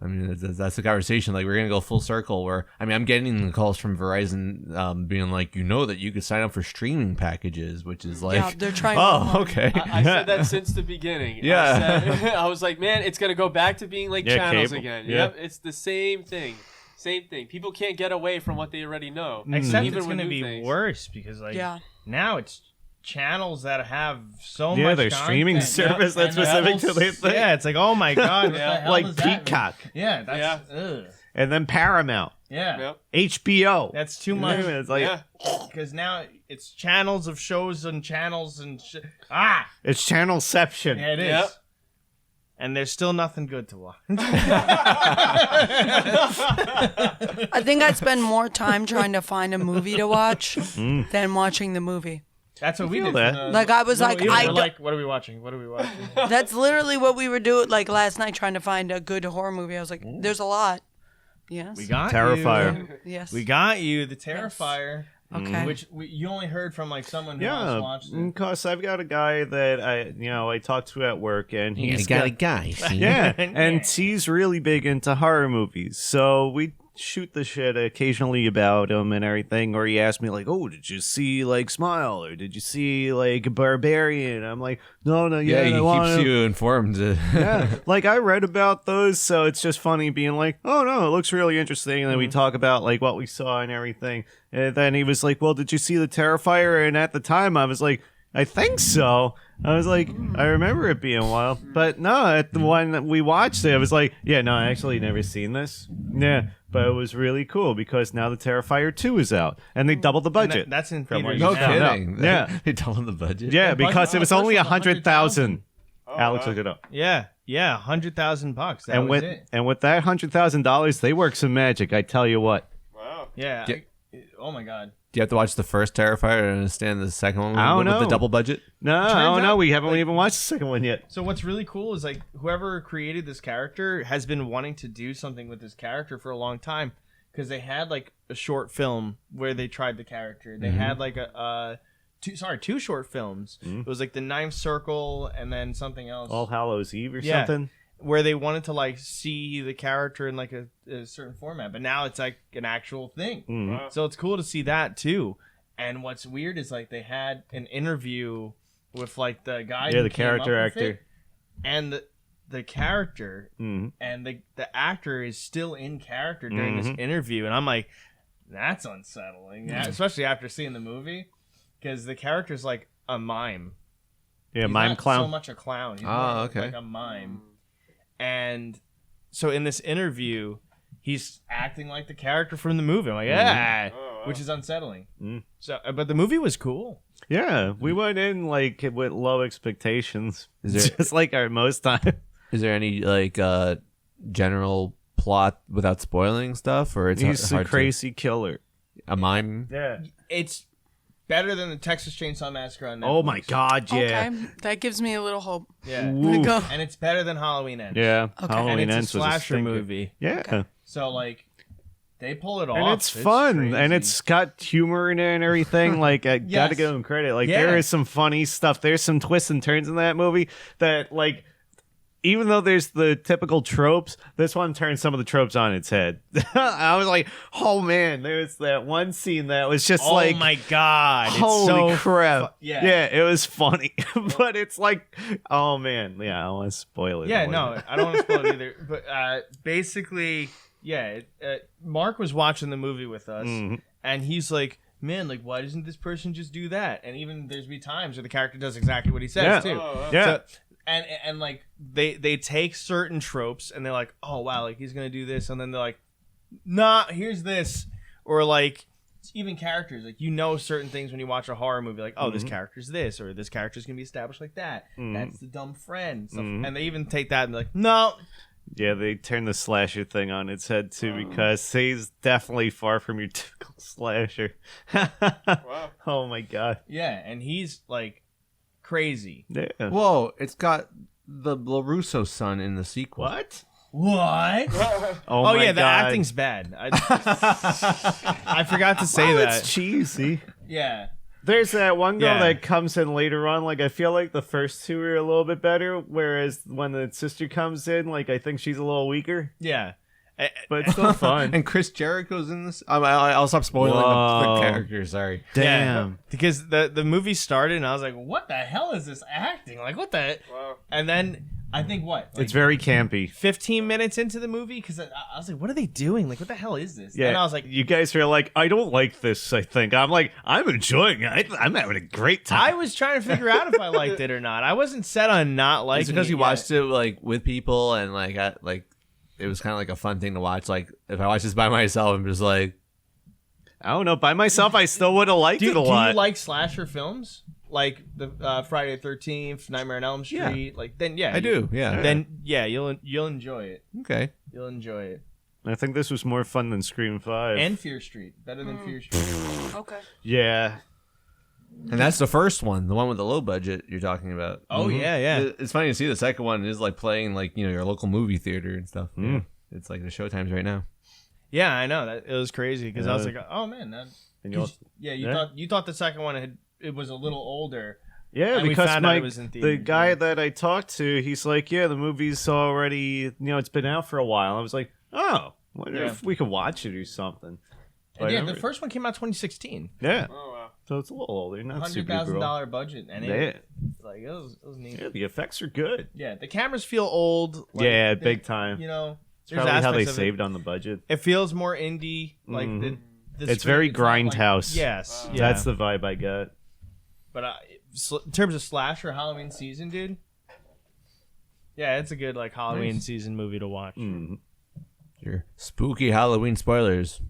I mean, that's the conversation. Like, we're going to go full circle where, I mean, I'm getting the calls from Verizon being like, that you could sign up for streaming packages, which is like, Yeah, they're trying. okay. I said that since the beginning. Yeah. I was like, man, it's going to go back to being like channels cable. again. Yeah. Yep, it's the same thing. Same thing. People can't get away from what they already know. Except Even it's with going to new be things. worse because now it's channels that have so much Yeah, their content. streaming service that's specific to their thing. Yeah, it's like, oh my god, what the hell Like does that mean? Peacock. Yeah, that's ugh. And then Paramount. Yeah. Yep. HBO. That's too much. It's like, Because now it's channels of shows and channels and it's Channelception. Yeah, it is. Yep. And there's still nothing good to watch. I think I'd spend more time trying to find a movie to watch than watching the movie. That's what we feel did. that. For the, Like, I was Little like, Evil. I We're don't- like, what are we watching? What are we watching? That's literally what we were doing. Like last night, trying to find a good horror movie. I was like, "There's a lot." Yes. We got Terrifier. you. Yes. We got you, the Terrifier. Okay. Which you only heard from like someone who else Yeah, watched it. because I've got a guy that I talked to at work, and he's got a guy. See? yeah, and he's really big into horror movies. So we shoot the shit occasionally about him and everything. Or he asked me like, "Oh, did you see like Smile? Or did you see like Barbarian?" I'm like, "No, Yeah, I he wanna-" keeps you informed. Yeah, like I read about those, so it's just funny being like, "Oh no, it looks really interesting." And then we talk about like what we saw and everything. And then he was like, "Well, did you see the Terrifier?" And at the time, I was like, "I think so." I was like, I remember it being a while, but no, at the one that we watched it, I was like, yeah, no, I actually never seen this. Yeah, but it was really cool because now the Terrifier 2 is out, and they doubled the And budget. that's in From theaters. what No you now. kidding. Yeah. They doubled the budget. Yeah, The budget because on it was the only first one, 100,000. Alex wow. looked it up. Yeah, $100,000. That And was with it. and with that $100,000, they work some magic. I tell you what. Wow. Yeah. Yeah. Oh my god. Do you have to watch the first Terrifier to understand the second one I don't with the know. double budget? No, I Turns don't know. out, We haven't like- even watched the second one yet. So what's really cool is like whoever created this character has been wanting to do something with this character for a long time because they had like a short film where they tried the character. They had like two short films. It was like the Ninth Circle and then something else. All Hallows Eve or Yeah. something. Where they wanted to like see the character in like a certain format, but now it's like an actual thing. Mhm. So it's cool to see that too. And what's weird is like they had an interview with like the guy, Yeah, who the came up character with actor. it, and the character Mhm. and the actor is still in character during this interview, and I'm like, that's unsettling, especially after seeing the movie, because the character's like a mime. Yeah, He's mime not clown. so much a clown. He's Ah, more okay. like a mime. And so in this interview, he's acting like the character from the movie. I'm like, yeah, Oh, wow. which is unsettling. Mm. So, but the movie was cool. Yeah, we went in like with low expectations, Is there- just like our most time. Is there any like general plot without spoiling stuff, or it's He's a hard crazy killer. a mime? Yeah. It's better than the Texas Chainsaw Massacre on Netflix. Oh my God! Yeah. Okay, that gives me a little hope. Yeah. Oof. Go. And it's better than Halloween Ends. Yeah. Okay. Halloween And it's Ends a was slasher stinker. movie. Yeah. So like, they pull it off. And it's fun, crazy. and it's got humor in it and everything. Like, I gotta Yes. give him credit. Like, Yeah. there is some funny stuff. There's some twists and turns in that movie that, like, even though there's the typical tropes, this one turns some of the tropes on its head. I was like, oh man, there's that one scene that was just oh like, my god! It's holy so crap. yeah. It was funny. But it's like, oh man, yeah, I don't want to spoil it. Yeah, more. no, I don't want to spoil it either. But basically, yeah, Mark was watching the movie with us, and he's like, man, like, why doesn't this person just do that? And even there's be times where the character does exactly what he says, Yeah. too. Oh, wow. Yeah. So, and like, they take certain tropes, and they're like, oh, wow, like, he's going to do this, and then they're like, nah, here's this. Or, like, even characters, like, you know certain things when you watch a horror movie, like, oh, this character's this, or this character's gonna be established like that. That's the dumb friend. Stuff. And they even take that and be like, no. Yeah, they turn the slasher thing on its head too, because he's definitely far from your typical slasher. Wow. Oh my god. Yeah, and he's like crazy. Yeah. Whoa, it's got the LaRusso son in the sequel. What? What? Oh, Oh my yeah, the god. acting's bad. I forgot to say Well, that. it's cheesy. Yeah. There's that one girl Yeah. that comes in later on. Like, I feel like the first two are a little bit better, whereas when the sister comes in, like, I think she's a little weaker. Yeah. But it's still fun. And Chris Jericho's in this. I'll stop spoiling the Whoa. character. Sorry. Damn. Yeah, because the movie started and I was like, what the hell is this acting? Like, what the? Wow. And then I think what? Like, It's very campy. 15 minutes into the movie, because I was like, what are they doing? Like, what the hell is this? Yeah. And I was like, you guys are like, I don't like this, I think. I'm like, I'm enjoying it. I'm having a great time. I was trying to figure out if I liked it or not. I wasn't set on not liking it. It's because you yet. watched it like with people and like it was kind of like a fun thing to watch. Like if I watch this by myself, I'm just like, I don't know. By myself, I still would have liked it a lot. Do you like slasher films? Like the Friday the 13th, Nightmare on Elm Street? Yeah. Like, then, yeah. I do. Yeah. Then, yeah, you'll enjoy it. Okay. You'll enjoy it. I think this was more fun than Scream 5. And Fear Street. Better than Fear Street. Okay. yeah. And that's the first one, the one with the low budget you're talking about. Oh, yeah, yeah. It's funny to see the second one is like playing like your local movie theater and stuff. Mm. Yeah. It's like the showtimes right now. Yeah, I know. That it was crazy because I was Yeah. like, oh, man. And you'll- You thought the second one it was a little older. Yeah, And we because found out it was in the theaters, guy yeah. that I talked to, he's like, yeah, the movie's already, it's been out for a while. I was like, oh, wonder Yeah. if we could watch it or something. But And I yeah, never- the first one came out 2016. Yeah, Oh wow. so it's a little older, not super $100,000 budget, and Yeah. it was neat. Yeah, the effects are good. Yeah, the cameras feel old. like, Yeah, they- big time. You know, It's there's probably how they aspects of saved on the budget. It feels more indie. Like Mhm. the It's very script, not like- grindhouse. Yes, yeah. That's the vibe I got. But in terms of slasher Halloween season, dude. Yeah, it's a good like Halloween season movie to watch. Mm. Your spooky Halloween spoilers.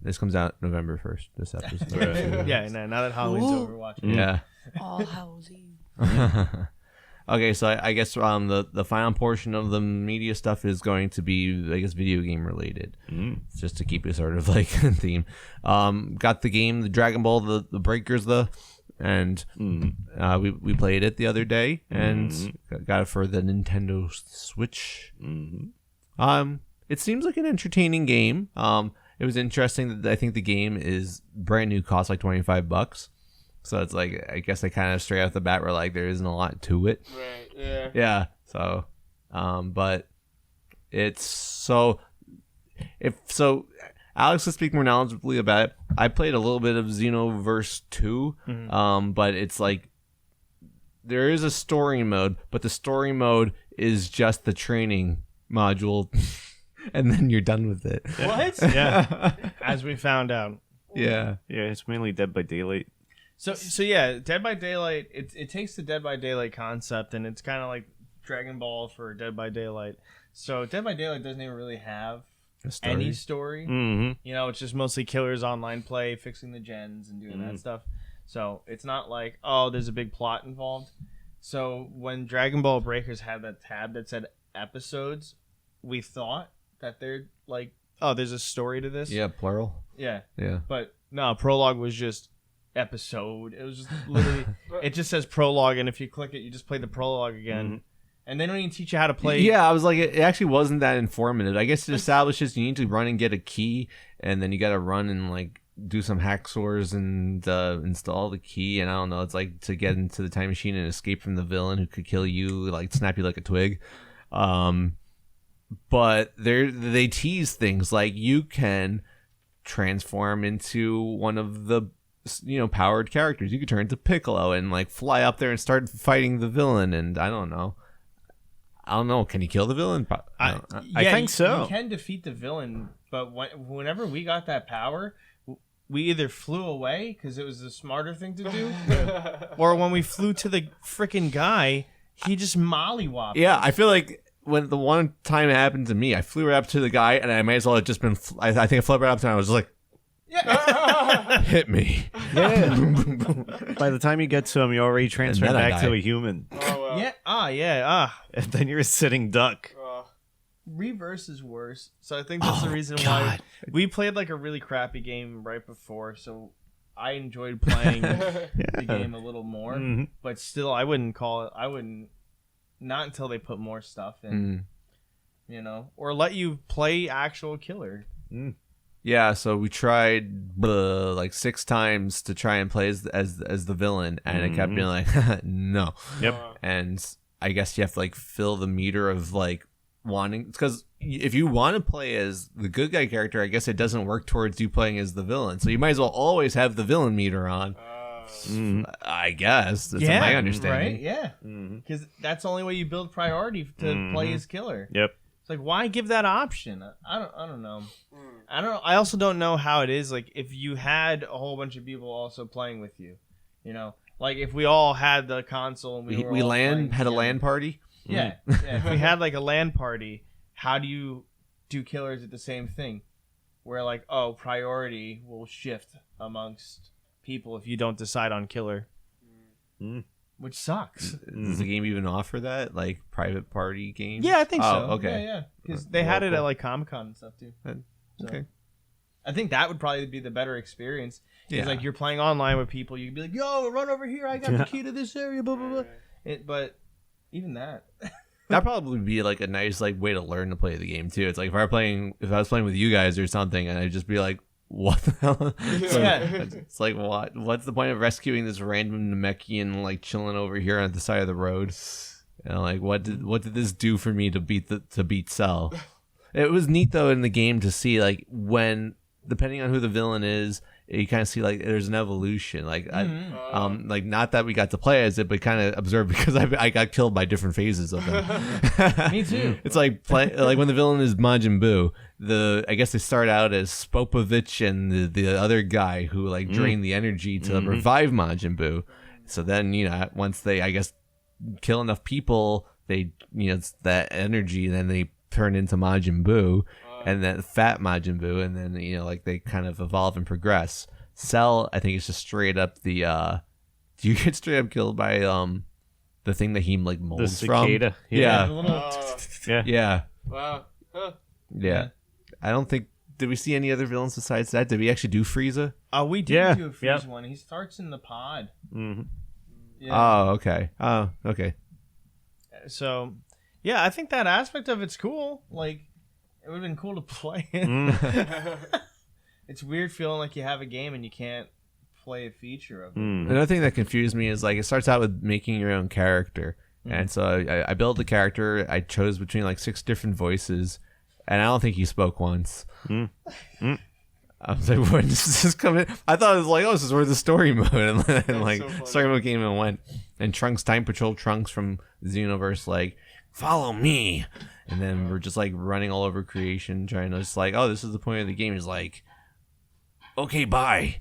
This comes out November 1st. This episode. Yeah, now that Halloween's Ooh. over, watch it. Yeah. All Halloween. Okay, so I guess the final portion of the media stuff is going to be, I guess, video game related, just to keep it sort of like in theme. Got the game, the Dragon Ball, the Breakers, and we played it the other day and got it for the Nintendo Switch. It seems like an entertaining game. It was interesting that I think the game is brand new, costs like $25. So it's like, I guess they kind of straight off the bat were like, there isn't a lot to it. Right. Yeah. Yeah. So, but it's Alex will speak more knowledgeably about it. I played a little bit of Xenoverse 2, but it's like there is a story mode, but the story mode is just the training module, and then you're done with it. What? Yeah. As we found out. Yeah. Yeah, it's mainly Dead by Daylight. So yeah, Dead by Daylight. It takes the Dead by Daylight concept, and it's kind of like Dragon Ball for Dead by Daylight. So Dead by Daylight doesn't even really have any story. Mm-hmm. You know, it's just mostly killers online play, fixing the gens, and doing that stuff. So it's not like, oh, there's a big plot involved. So when Dragon Ball Breakers had that tab that said episodes, we thought that they're like, oh, there's a story to this. Yeah, plural. Yeah. Yeah. But no, prologue was just episode. It was just literally, it just says prologue, and if you click it, you just play the prologue again. And they don't even teach you how to play. Yeah, I was like, it actually wasn't that informative. I guess it establishes you need to run and get a key, and then you got to run and like do some hacksaws and install the key. And I don't know, it's like to get into the time machine and escape from the villain who could kill you, like snap you like a twig. But they tease things like you can transform into one of the powered characters. You could turn into Piccolo and like fly up there and start fighting the villain. And I don't know. Can you kill the villain? I think so. You can defeat the villain, but whenever we got that power, we either flew away because it was the smarter thing to do, or when we flew to the freaking guy, he just mollywopped. Yeah, I feel like when the one time it happened to me, I flew right up to the guy and I might as well have just been. I think I flew right up to him. I was just like, Hit me. Yeah. By the time you get to him, you already transfer then I back to die. a human. Oh, Yeah. And then you're a sitting duck. Reverse is worse. So I think that's the reason why we played like a really crappy game right before. So I enjoyed playing the game a little more, but still, I wouldn't call it. I wouldn't. Not until they put more stuff in, you know, or let you play actual killer. Yeah, so we tried like 6 times to try and play as the villain, and it kept being like, no. Yep. And I guess you have to like fill the meter of like wanting, because if you want to play as the good guy character, I guess it doesn't work towards you playing as the villain. So you might as well always have the villain meter on. I guess that's my understanding. Right? Yeah, because that's the only way you build priority to play as killer. Yep. It's like, why give that option? I don't know. I also don't know how it is. Like, if you had a whole bunch of people also playing with you, you know, like if we all had the console and we We were all playing had a together. LAN party. Yeah. If we had like a LAN party, how do you do killers at the same thing? Where like, priority will shift amongst people if you don't decide on killer, which sucks. Does the game even offer that, like private party games? Yeah, I think so. Okay. Yeah, because they had it at like Comic-Con and stuff too. So, Okay. I think that would probably be the better experience. Yeah. It's like you're playing online with people. You'd be like, "Yo, run over here! I got the key to this area." Blah blah blah. But even that, That'd probably be like a nice like way to learn to play the game too. It's like if I was playing with you guys or something, and I'd just be like, what the hell? It's like what's the point of rescuing this random Namekian like chilling over here on the side of the road? And like what did this do for me to beat Cell? It was neat though in the game to see like when, depending on who the villain is, you kind of see like there's an evolution. Like like not that we got to play as it, but kind of observe, because I got killed by different phases of them. me too. It's like like when the villain is Majin Buu. I guess they start out as Spopovich and the other guy who like drain the energy to revive Majin Buu. So then, you know, once they, I guess, kill enough people, they, you know, it's that energy, then they turn into Majin Buu, and then fat Majin Buu, and then, you know, like they kind of evolve and progress. Cell, I think, is just straight up the do you get straight up killed by the thing that he like molds The from? cicada. Yeah. Yeah. Wow. Huh. Yeah. I don't think, did we see any other villains besides that? Did we actually do Frieza? We did Yeah. do a freeze one. He starts in the pod. Yeah. Oh, okay. Oh, okay. So, yeah, I think that aspect of it's cool. Like, it would have been cool to play it. It's weird feeling like you have a game and you can't play a feature of it. Another thing that confused me is like it starts out with making your own character. And so I built the character. I chose between like 6 different voices, and I don't think he spoke once. I was like, when does this come in? I thought it was like, oh, this is where the story mode, and like so story mode came and went. And Trunks, Time Patrol Trunks from Xenoverse, like, follow me. And then we're just like running all over creation, trying to just like, oh, this is the point of the game. He's like, okay, bye.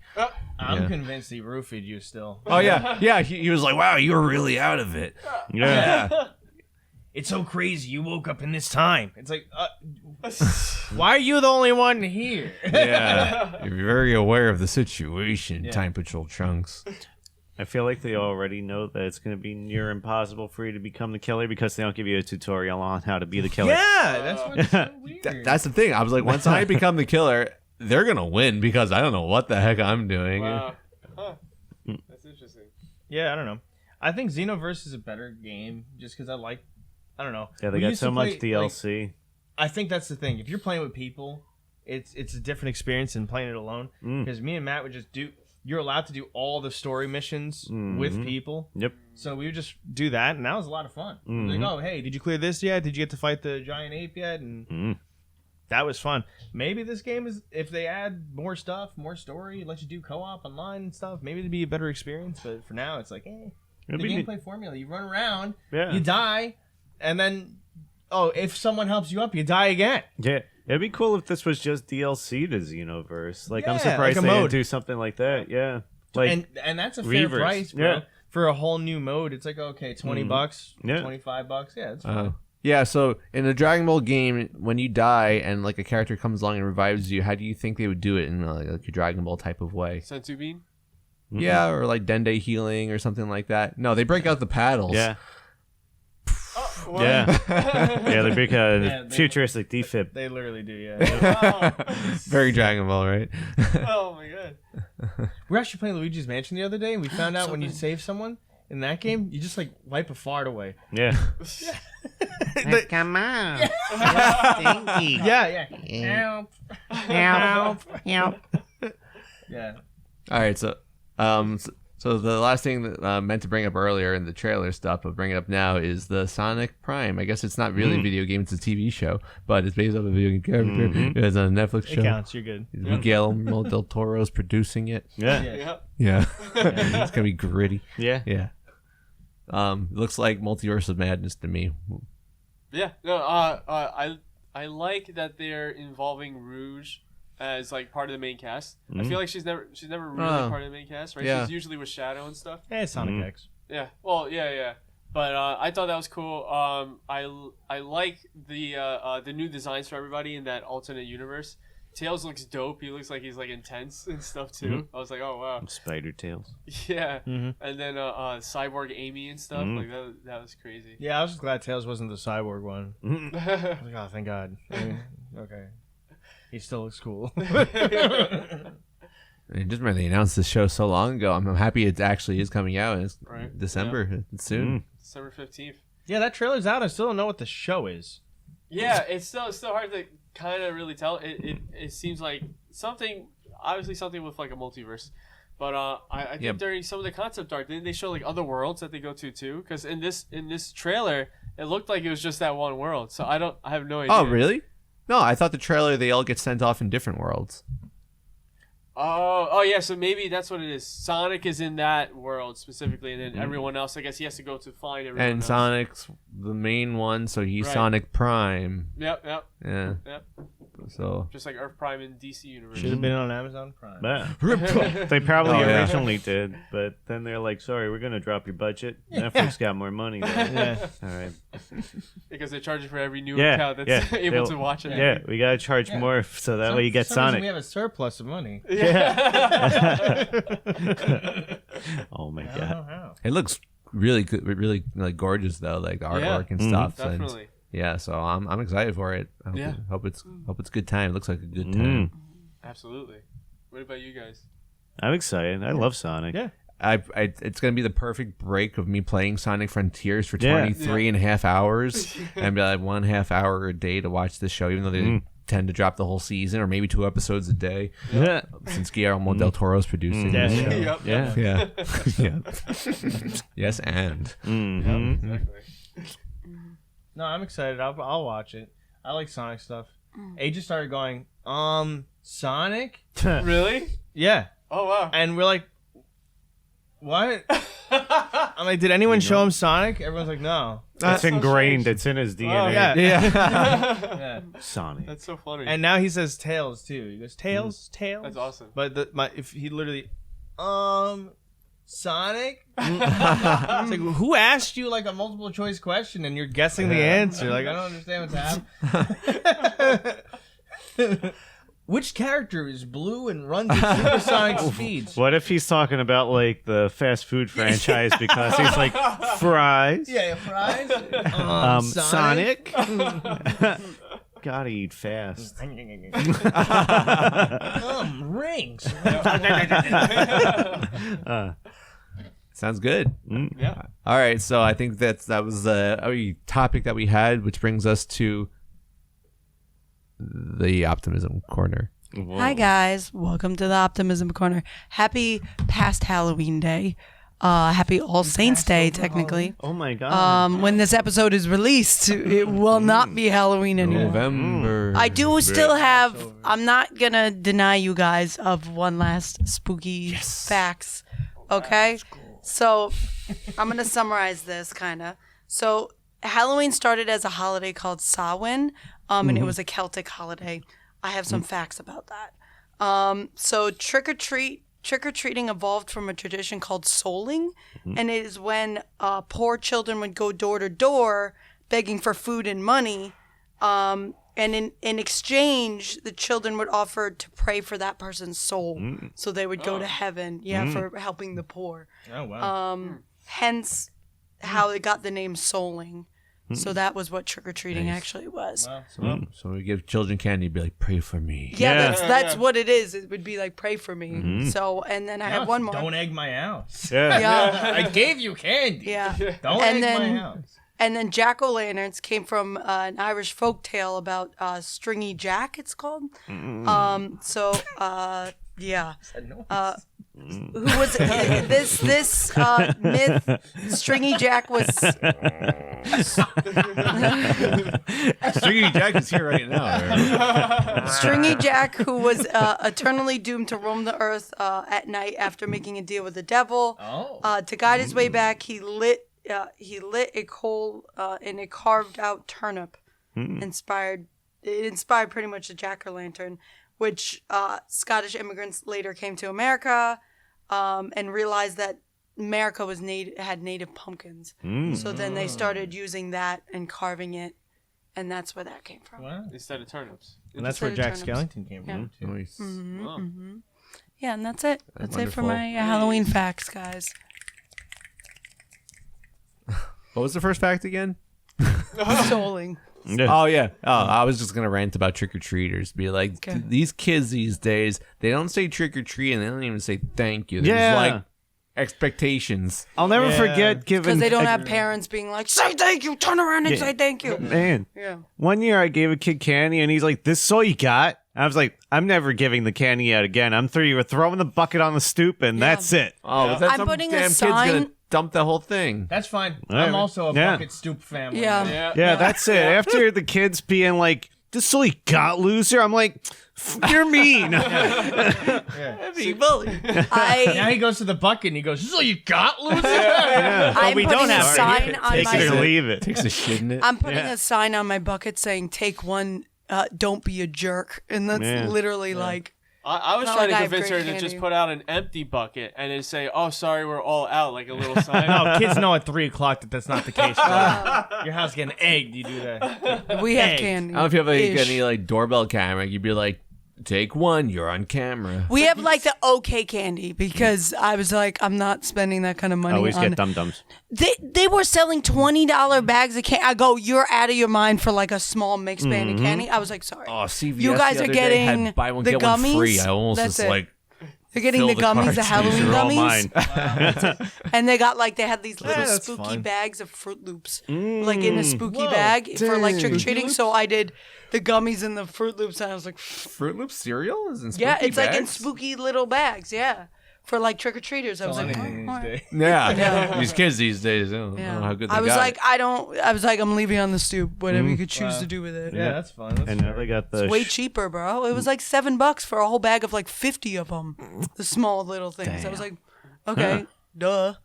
I'm convinced he roofied you still. Oh yeah. He was like, wow, you were really out of it. Yeah. It's so crazy you woke up in this time. It's like, why are you the only one here? Yeah. You're very aware of the situation, Time Patrol Trunks. I feel like they already know that it's going to be near impossible for you to become the killer because they don't give you a tutorial on how to be the killer. Yeah, that's what's so weird. That's the thing. I was like, once I become the killer, they're gonna win because I don't know what the heck I'm doing. Wow. Huh. That's interesting. Yeah, I don't know. I think Xenoverse is a better game just because I don't know. Yeah, they We got used so to much play, DLC. like, I think that's the thing. If you're playing with people, it's a different experience than playing it alone. Because me and Matt would just you're allowed to do all the story missions with people. Yep. So we would just do that, and that was a lot of fun. Like, oh, hey, did you clear this yet? Did you get to fight the giant ape yet? And that was fun. Maybe this game is, if they add more stuff, more story, let you do co-op online and stuff, maybe it'd be a better experience. But for now, it's like, the gameplay formula. You run around, you die, and then, if someone helps you up, you die again. Yeah. It'd be cool if this was just DLC to Xenoverse. Like, I'm Yeah, surprised like a they didn't mode. do something like that. Yeah. Like, And that's a fair Reavers. price, bro. Yeah. For a whole new mode, it's like, okay, $20, Yeah. $25. Yeah, it's fine. Yeah, so in a Dragon Ball game, when you die and like a character comes along and revives you, how do you think they would do it in like a Dragon Ball type of way? Senzu bean. Yeah, or like Dende healing or something like that. No, they break out the paddles. Yeah. Oh, Yeah. Yeah, they break a Yeah, they- futuristic defib. They literally do, yeah. Very Dragon Ball, right? Oh my god. We were actually playing Luigi's Mansion the other day, and we found out when you save someone in that game, you just like wipe a fart away. Yeah. Come on. Stinky. Yeah. Help. Help. Help. Yeah. All right, so the last thing that I meant to bring up earlier in the trailer stuff, but bring it up now, is the Sonic Prime. I guess it's not really a video game; it's a TV show, but it's based off a video game character. It's on a Netflix show. It counts. You're good. Guillermo del Toro's producing it. Yeah. Yeah. Yeah, it's gonna be gritty. Yeah. Yeah. Looks like Multiverse of Madness to me. Yeah. No. I like that they're involving Rouge as like part of the main cast. I feel like she's never really Oh. part of the main cast, right? Yeah. She's usually with Shadow and stuff. Hey, Sonic X. Yeah. Well, yeah. But I thought that was cool. I like the new designs for everybody in that alternate universe. Tails looks dope. He looks like he's like intense and stuff too. I was like, oh wow. Spider tails. Yeah. And then Cyborg Amy and stuff like that was crazy. Yeah, I was just glad Tails wasn't the cyborg one. I was like, oh, thank God. Okay. He still looks cool. It just remember they announced this show so long ago. I'm happy it actually is coming out. It's Right. December. It's soon. December 15th. Yeah, that trailer's out. I still don't know what the show is. Yeah, it's still hard to kind of really tell. It seems like something with like a multiverse. But I think during some of the concept art, didn't they show like other worlds that they go to too? Because in this trailer, it looked like it was just that one world. So I have no idea. Oh, really? No, I thought the trailer they all get sent off in different worlds. Oh yeah. So maybe that's what it is. Sonic is in that world specifically, and then everyone else, I guess, he has to go to find everyone And else. Sonic's the main one, so he's Right. Sonic Prime. Yep. Yeah. Yep. So Just like Earth Prime in DC universe. Should have been on Amazon Prime. Yeah. They probably Oh, yeah. originally did, but then they're like, sorry, we're going to drop your budget. Netflix got more money. Though. Yeah. All right. Because they charge you for every new Yeah, account that's yeah. able They'll- to watch it. Yeah, we got to charge more so that way you get For some reason Sonic. We have a surplus of money. Oh my I don't God. know how. it looks really good, really like gorgeous though, like the artwork and stuff. And, Definitely. yeah, so I'm excited for it. I hope it's a good time. It looks like a good time. Absolutely. What about you guys? I'm excited. I love Sonic. Yeah. It's gonna be the perfect break of me playing Sonic Frontiers for Yeah. 23 and a half hours and be like 1.5 hour a day to watch this show, even though they tend to drop the whole season or maybe 2 episodes a day Yeah. since Guillermo del Toro's producing Yeah. this show. Yep. Yeah. Yeah. Yeah. Yes, and Mm-hmm. Exactly. No, I'm excited. I'll watch it. I like Sonic stuff. A just started going, Sonic? Really? Yeah. Oh wow. And we're like, what? I'm like, did anyone show him Sonic? Everyone's like, no. It's ingrained. strange. It's in his DNA. Oh, yeah. yeah. Sonic. That's so funny. And now he says Tails too. He goes, Tails, Tails. That's awesome. But if he literally, Sonic? It's like, who asked you like a multiple choice question and you're guessing the answer? Like, I don't understand what's happening. Which character is blue and runs at supersonic speeds? What if he's talking about like the fast food franchise because he's like fries? Yeah, fries. Sonic. Gotta eat fast. Rings. Sounds good. Yeah. All right, so I think that was a topic that we had, which brings us to the Optimism Corner. Hi guys, welcome to the Optimism Corner. Happy past Halloween Day. Happy All Saints Day, technically. Oh my God. When this episode is released, it will not be Halloween anymore. November. I do still have. I'm not gonna deny you guys of one last spooky facts. Okay, so I'm gonna summarize this kind of. So Halloween started as a holiday called Samhain, and it was a Celtic holiday. I have some facts about that. So trick-or-treating evolved from a tradition called souling, and it is when poor children would go door to door begging for food and money. And in exchange, the children would offer to pray for that person's soul, so they would go to heaven. Yeah, for helping the poor. Oh wow. Hence, how it got the name souling. So that was what trick or treating actually was. Wow. So we give children candy, be like, pray for me. Yeah, that's what it is. It would be like pray for me. So and then I have one more. Don't egg my house. Yeah, I gave you candy. yeah. Don't And egg my then- house. And then jack-o'-lanterns came from an Irish folk tale about Stringy Jack, it's called. Yeah. Who was this myth? Stringy Jack was Stringy Jack is here right now. Stringy Jack, who was eternally doomed to roam the earth at night after making a deal with the devil. To guide his way back, he lit a coal in a carved out turnip. It inspired pretty much the jack-o'-lantern, which Scottish immigrants later came to America and realized that America had native pumpkins. So then they started using that and carving it, and that's where that came from. Wow. Instead of turnips. And that's where Jack Instead of Skellington came from too. Nice. Oh. Yeah, and that's it. That's it for wonderful. my Halloween facts, guys. What was the first fact again? Souling. Oh yeah. Oh, I was just gonna rant about trick or treaters. Be like, Okay. these kids these days, they don't say trick or treat, and they don't even say thank you. There's Yeah. like expectations. I'll never Yeah. forget giving. Because they don't have parents being like, say thank you, turn around and say thank you. Man, Yeah. one year I gave a kid candy, and he's like, "This is all you got?" I was like, "I'm never giving the candy out again. We're throwing the bucket on the stoop, and that's it." Oh, was that I'm some putting a damn kid's sign- gonna dump the whole thing? That's fine. Alright. I'm also a Yeah. bucket stoop family. Yeah. Yeah, that's it. After the kids being like, "This is all you got, loser," I'm like, "You're mean." Being bullied. Now I, he goes to the bucket and he goes, "This is all you got, loser." I'm we putting don't a have sign on Take it or my. leave it. Takes a shit in it. I'm putting Yeah. a sign on my bucket saying, "Take one, don't be a jerk," and that's Man. literally like. I was Not trying like I to have convince her great to just candy. put out an empty bucket and then say, "Oh, sorry, we're all out," like a little sign. No, kids know at 3:00 that that's not the case. Your house getting egged. You do that. We have Egg. candy. I don't know if you have like, Ish. any like doorbell camera. You'd be like, take one, you're on camera. We have like the okay candy because I was like, I'm not spending that kind of money Always on. get dum-dums. They were selling $20 bags of candy. I go, you're out of your mind for like a small mixed band of candy. I was like, sorry. Oh, CVS You guys the are other day getting had buy one the get gummies? one free. I almost That's was it. like, They're getting fill the the gummies, the cartridge. Halloween They're all gummies. mine. And they had these little that's spooky fun. bags of Fruit Loops, like in a spooky bag for like trick or treating. So I did the gummies and the Fruit Loops, and I was like, Fruit Loop cereal is in spooky yeah, it's like in bags? spooky little bags, yeah, for like trick or treaters. I was like, Anything all these right. days. Yeah. Yeah. These kids these days, I don't Yeah. know how good they I was got like, it. I was like, I'm leaving on the stoop. Whatever you could choose Wow. to do with it. Yeah, that's fun. That's And now they got the It's way cheaper, bro. It was like $7 for a whole bag of like 50 of them. The small little things. I was like, okay, duh.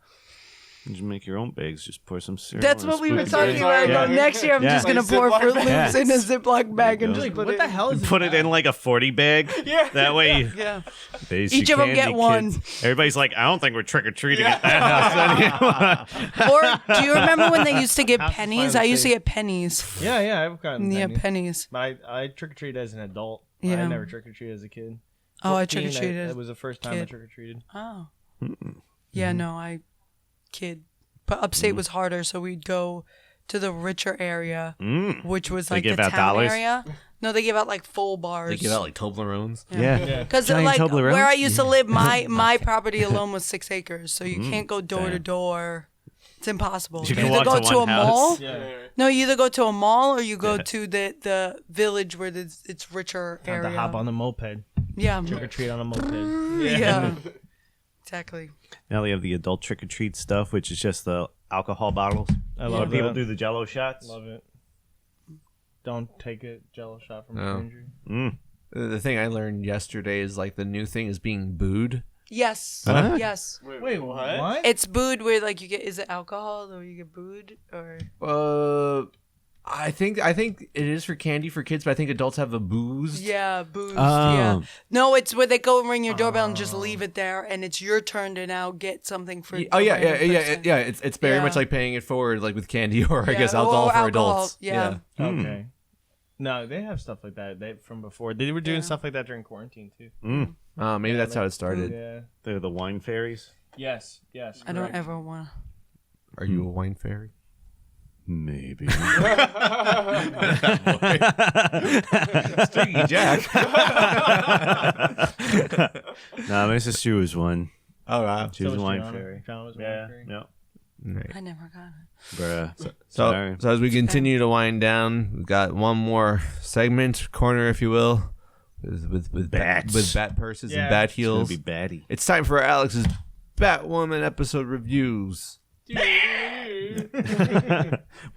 Just make your own bags. Just pour some cereal. That's in a what we were spooky talking bag. about. I go, Yeah. next year I'm Yeah. just gonna Like pour Ziploc Fruit bags. Loops in a Ziploc bag and There you just go. put it. what the hell is Put it in like a 40 bag. Yeah. That way, you, Yeah. there's Each your of 'em get candy, one. kids. Everybody's like, I don't think we're trick or treating at that house anymore. Or do you remember when they used to get House is pennies? fine I to used to see. get pennies. Yeah, I've gotten Yeah, pennies. pennies. But I trick or treated as an adult. Yeah. I never trick or treated as a kid. Oh, I 14, trick or treated. It was the first time I kid. trick or treated. Oh. Yeah, no, I kid. But upstate was harder, so we'd go to the richer area, which was They like the give out town dollars? area. No, they give out like full bars. They give out like Toblerones. Yeah. Because Giant like Toblerones? where I used to live, my property alone was 6 acres, so you can't go door to door. It's impossible. You can either walk go to a one house. mall. Yeah. No, you either go to a mall or you go to the village where it's richer Time area. to hop on the moped. Yeah, Trick or treat on a moped. yeah, exactly. Now they have the adult trick or treat stuff, which is just the alcohol bottles. I A lot love of people that. do the Jello shots. Love it. Don't take a Jello shot from No. a stranger. The thing I learned yesterday is like the new thing is being booed. Yes, Huh? yes. Wait, what? It's booed where like you get. Is it alcohol or you get booed or? I think it is for candy for kids, but I think adults have a booze. Yeah, booze. Oh. Yeah. No, it's where they go and ring your doorbell and just leave it there, and it's your turn to now get something for. Oh yeah, a random person. yeah. It's very Yeah. much like paying it forward, like with candy or I Yeah, guess or alcohol for alcohol, adults. yeah. Okay. No, they have stuff like that from before. They were doing stuff like that during quarantine too. Maybe that's how it started. Yeah. They're the wine fairies. Yes. I don't ever want. Are you a wine fairy? Maybe. Stinky Jack. No, Mrs. Sue was one. Oh wow. She was a wine Gianna. fairy. Gianna was a Yeah. wine fairy. Yeah. Right. I never got it. Bruh. So as we continue to wind down, we've got one more segment, corner, if you will, with Bats. with bat purses Yeah. and bat It's gonna heels. be batty. It's time for Alex's Batwoman episode reviews.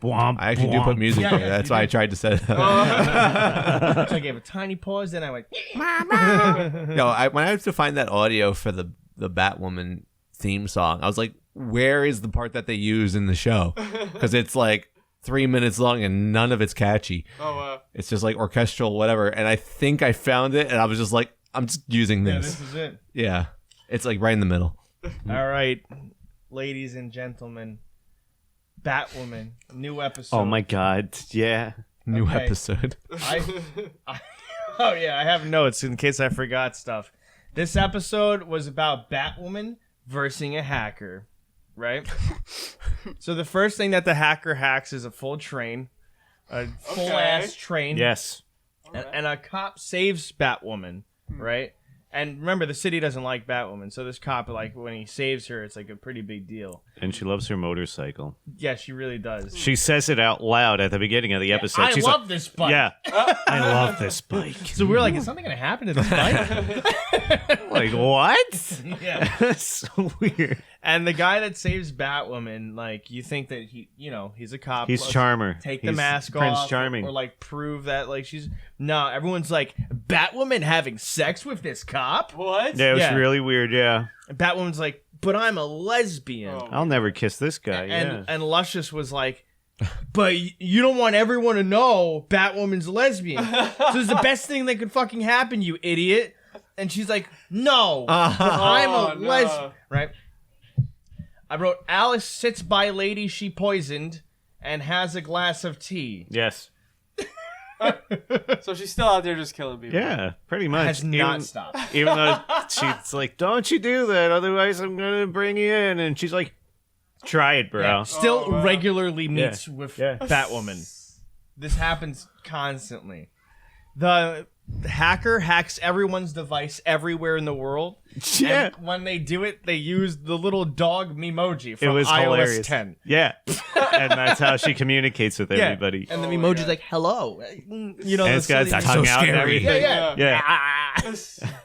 Bwomp, I actually do put music Yeah, there. yeah, That's you why I did. tried to set it up. So I gave a tiny pause, then I went. When I had to find that audio for the Batwoman theme song, I was like, where is the part that they use in the show? Because it's like 3 minutes long and none of it's catchy. Oh wow. It's just like orchestral, whatever. And I think I found it, and I was just like, I'm just using Yeah, this. this is it. Yeah. It's like right in the middle. All right, ladies and gentlemen, Batwoman, new episode. Oh my god. Yeah. New Okay. episode. Oh yeah, I have notes in case I forgot stuff. This episode was about Batwoman versus a hacker, right? So the first thing that the hacker hacks is a full train, a full ass train. Yes. And a cop saves Batwoman, right? And remember, the city doesn't like Batwoman, so this cop, like, when he saves her, it's like a pretty big deal. And she loves her motorcycle. Yeah, she really does. She says it out loud at the beginning of the episode. I She's love like, this bike. yeah. I love this bike. So we're like, is something gonna happen to this bike? Like, what? Yeah. That's so weird. And the guy that saves Batwoman, like, you think that he's a cop. He's Let's Charmer. Take the He's mask Prince off, Charming. or like prove that like she's no. Everyone's like, Batwoman having sex with this cop. What? Yeah, it was Yeah. really weird, yeah. And Batwoman's like, but I'm a lesbian. Oh. I'll never kiss this guy, yeah. And Luscious was like, but you don't want everyone to know Batwoman's lesbian. So it's the best thing that could fucking happen, you idiot. And she's like, no, but I'm a no. lesbian. Right? I wrote, Alice sits by lady she poisoned and has a glass of tea. Yes. So she's still out there just killing people. Yeah, pretty much. Has not stopped. Even though she's like, don't you do that, otherwise I'm going to bring you in. And she's like, try it, bro. Yeah, still Oh, wow. regularly meets with Yeah. Batwoman. This happens constantly. The hacker hacks everyone's device everywhere in the world. Yeah. And when they do it, they use the little dog Memoji It from was iOS hilarious. 10. Yeah. And that's how she communicates with Yeah. everybody. And the Oh my Memoji's God. like, hello. You know, And the it's got silly- its tongue so out and scary. everything. Yeah, yeah.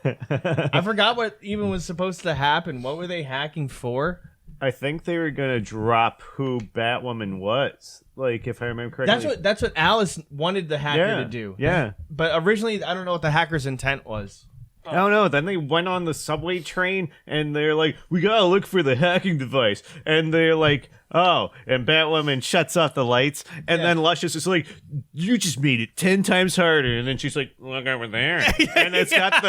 Yeah. I forgot what even was supposed to happen. What were they hacking for? I think they were going to drop who Batwoman was. Like, if I remember correctly. That's what Alice wanted the hacker yeah. to do. Yeah. But originally, I don't know what the hacker's intent was. I don't know. Then they went on the subway train and they're like, we gotta look for the hacking device. And they're like, oh. And Batwoman shuts off the lights. And then Luscious is like, you just made it 10 times harder. And then she's like, look over there. And it's got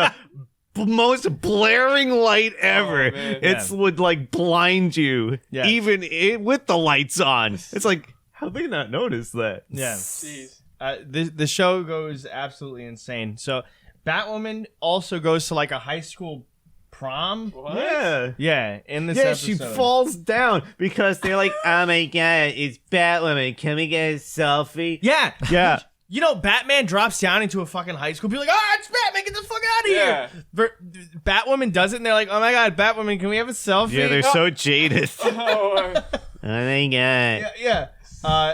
the most blaring light ever. man. It's would like blind you, Yeah. even with the lights on. It's like, how they not notice that? Yeah. Jeez. The show goes absolutely insane. So Batwoman also goes to like a high school prom. What? Yeah. Yeah, in this Yeah, episode. she falls down because they're like, oh my god, it's Batwoman. Can we get a selfie? Yeah. Yeah. You know, Batman drops down into a fucking high school. People are like, oh, it's Batman, get the fuck out of Yeah. here. Batwoman does it, and they're like, oh my god, Batwoman, can we have a selfie? Yeah, they're Oh, so jaded. Oh, Oh my god. yeah, yeah.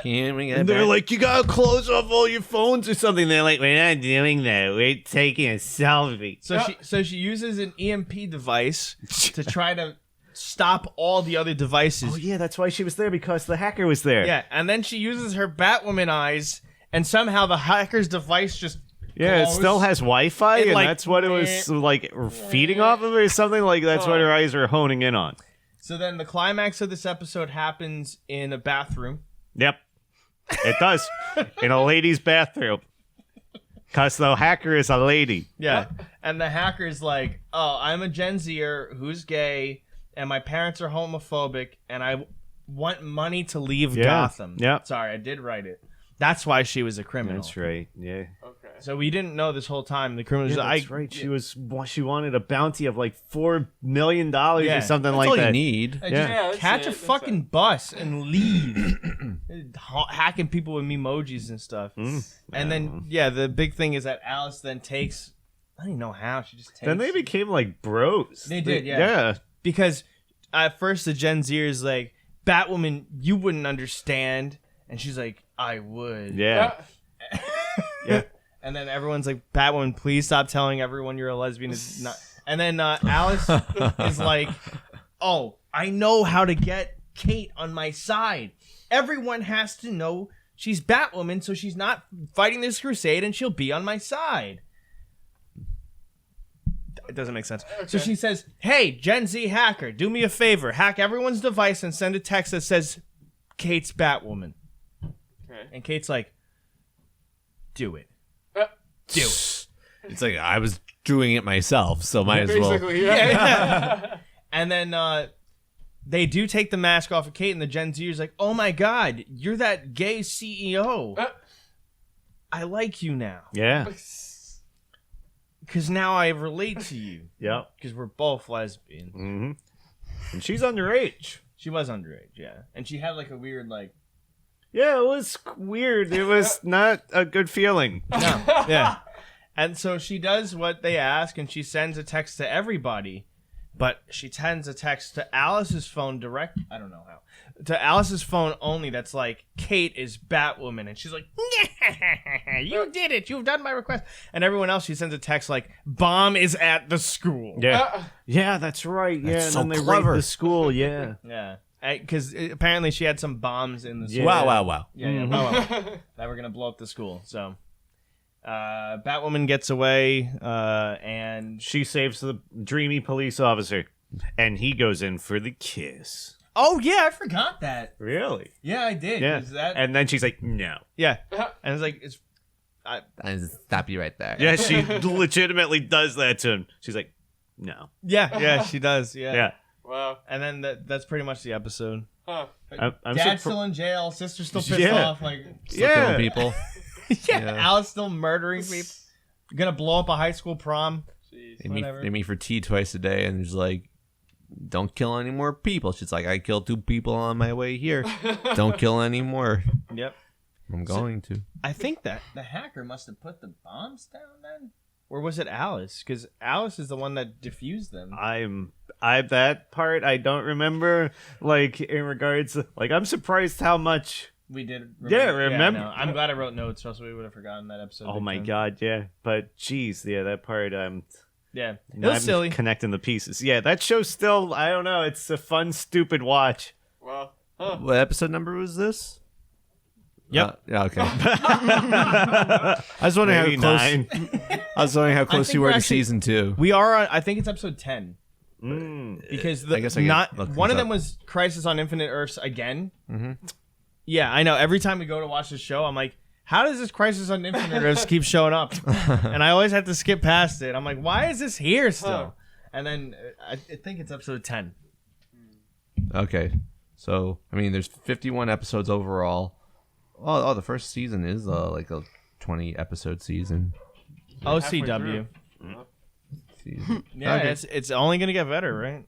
Can we get And they're back? like, you gotta close off all your phones or something. They're like, we're not doing that. We're taking a selfie. So she uses an EMP device to try to stop all the other devices. Oh yeah, that's why she was there, because the hacker was there. Yeah, and then she uses her Batwoman eyes, and somehow the hacker's device just Yeah, it glows. still has Wi-Fi, It, and like, that's what it was like feeding off of, or something like that's what her eyes are honing in on. So then the climax of this episode happens in a bathroom. Yep. It does. In a lady's bathroom. Because the hacker is a lady. Yeah. And the hacker's like, oh, I'm a Gen Zer who's gay, and my parents are homophobic, and I want money to leave Gotham. Yeah. Sorry, I did write it. That's why she was a criminal. That's right. Yeah. Okay. So we didn't know this whole time. The criminal That's right. She wanted a bounty of like $4 million or something That's like all that. you need. Just that's catch it, a that's fucking bus and leave. Hacking people with emojis and stuff. And then, the big thing is that Alice then takes... I don't even know how. She just takes... Then they became like bros. They did, yeah. Yeah. Because at first the Gen Z is like, Batwoman, you wouldn't understand. And she's like, I would. Yeah. Yeah. And then everyone's like, Batwoman, please stop telling everyone you're a lesbian. It's not. And then Alice is like, oh, I know how to get Kate on my side. Everyone has to know she's Batwoman, so she's not fighting this crusade, and she'll be on my side. It doesn't make sense. Okay. So she says, hey, Gen Z hacker, do me a favor. Hack everyone's device and send a text that says, Kate's Batwoman. Okay. And Kate's like, do it. Do it. It's like I was doing it myself, so might as well. Basically, yeah. And then they do take the mask off of Kate, and the Gen Z is like, oh my god, you're that gay CEO. I like you now. Yeah. Because now I relate to you. Yeah. Because we're both lesbian. Mm-hmm. And she's underage. She was underage, yeah. And she had like a weird, like... Yeah, it was weird. It was not a good feeling. No. Yeah. And so she does what they ask, and she sends a text to everybody. But she sends a text to Alice's phone direct. I don't know how. To Alice's phone only. That's like, Kate is Batwoman, and she's like, you did it. You've done my request. And everyone else, she sends a text like, bomb is at the school. Yeah. Yeah, that's right. Yeah, That's and so then they clever. raid the school. Yeah. Yeah. Because apparently she had some bombs in the school. Yeah. Wow. Yeah. Wow. That were going to blow up the school. So Batwoman gets away, and... She saves the dreamy police officer, and he goes in for the kiss. Oh, yeah, I forgot that. Really? Yeah, I did. Yeah. 'Cause that... And then she's like, no. Yeah. And it's like, it's... I just stop you right there. Yeah, she legitimately does that to him. She's like, no. Yeah, she does. Yeah. Yeah. Wow. And then that's pretty much the episode. Huh. I'm Dad's surpri- still in jail. Sister's still pissed Yeah. off. Like, Still killing people. yeah, Alice still murdering people. Gonna blow up a high school prom. Jeez. They meet for tea twice a day, and he's like, don't kill any more people. She's like, I killed 2 people on my way here. Don't kill any more. Yep. I'm going to. I think that the hacker must have put the bombs down then. Or was it Alice? Because Alice is the one that diffused them. That part I don't remember. Like in regards, like I'm surprised how much. We did. Remember. no, I'm glad I wrote notes, or else we would have forgotten that episode. Oh big my time. god, yeah. But geez, yeah, that part Yeah, it I'm was silly. connecting the pieces. Yeah, that show still. I don't know. It's a fun, stupid watch. Wow. Huh. What episode number was this? Yep. Yeah, okay. I was wondering Maybe how close. 9. I was wondering how close think you were we're to actually- season 2. We are on. I think it's episode 10 Mm. because I guess I can look one these of them up. was Crisis on Infinite Earths again. Mhm. Yeah, I know. Every time we go to watch this show, I'm like, how does this Crisis on Infinite Earths keep showing up? And I always have to skip past it. I'm like, why is this here still? Huh. And then I think it's episode 10. Okay, so I mean, there's 51 episodes overall. Oh, the first season is like a 20 episode season. OCW. Season. Yeah, Okay. it's only gonna get better, right?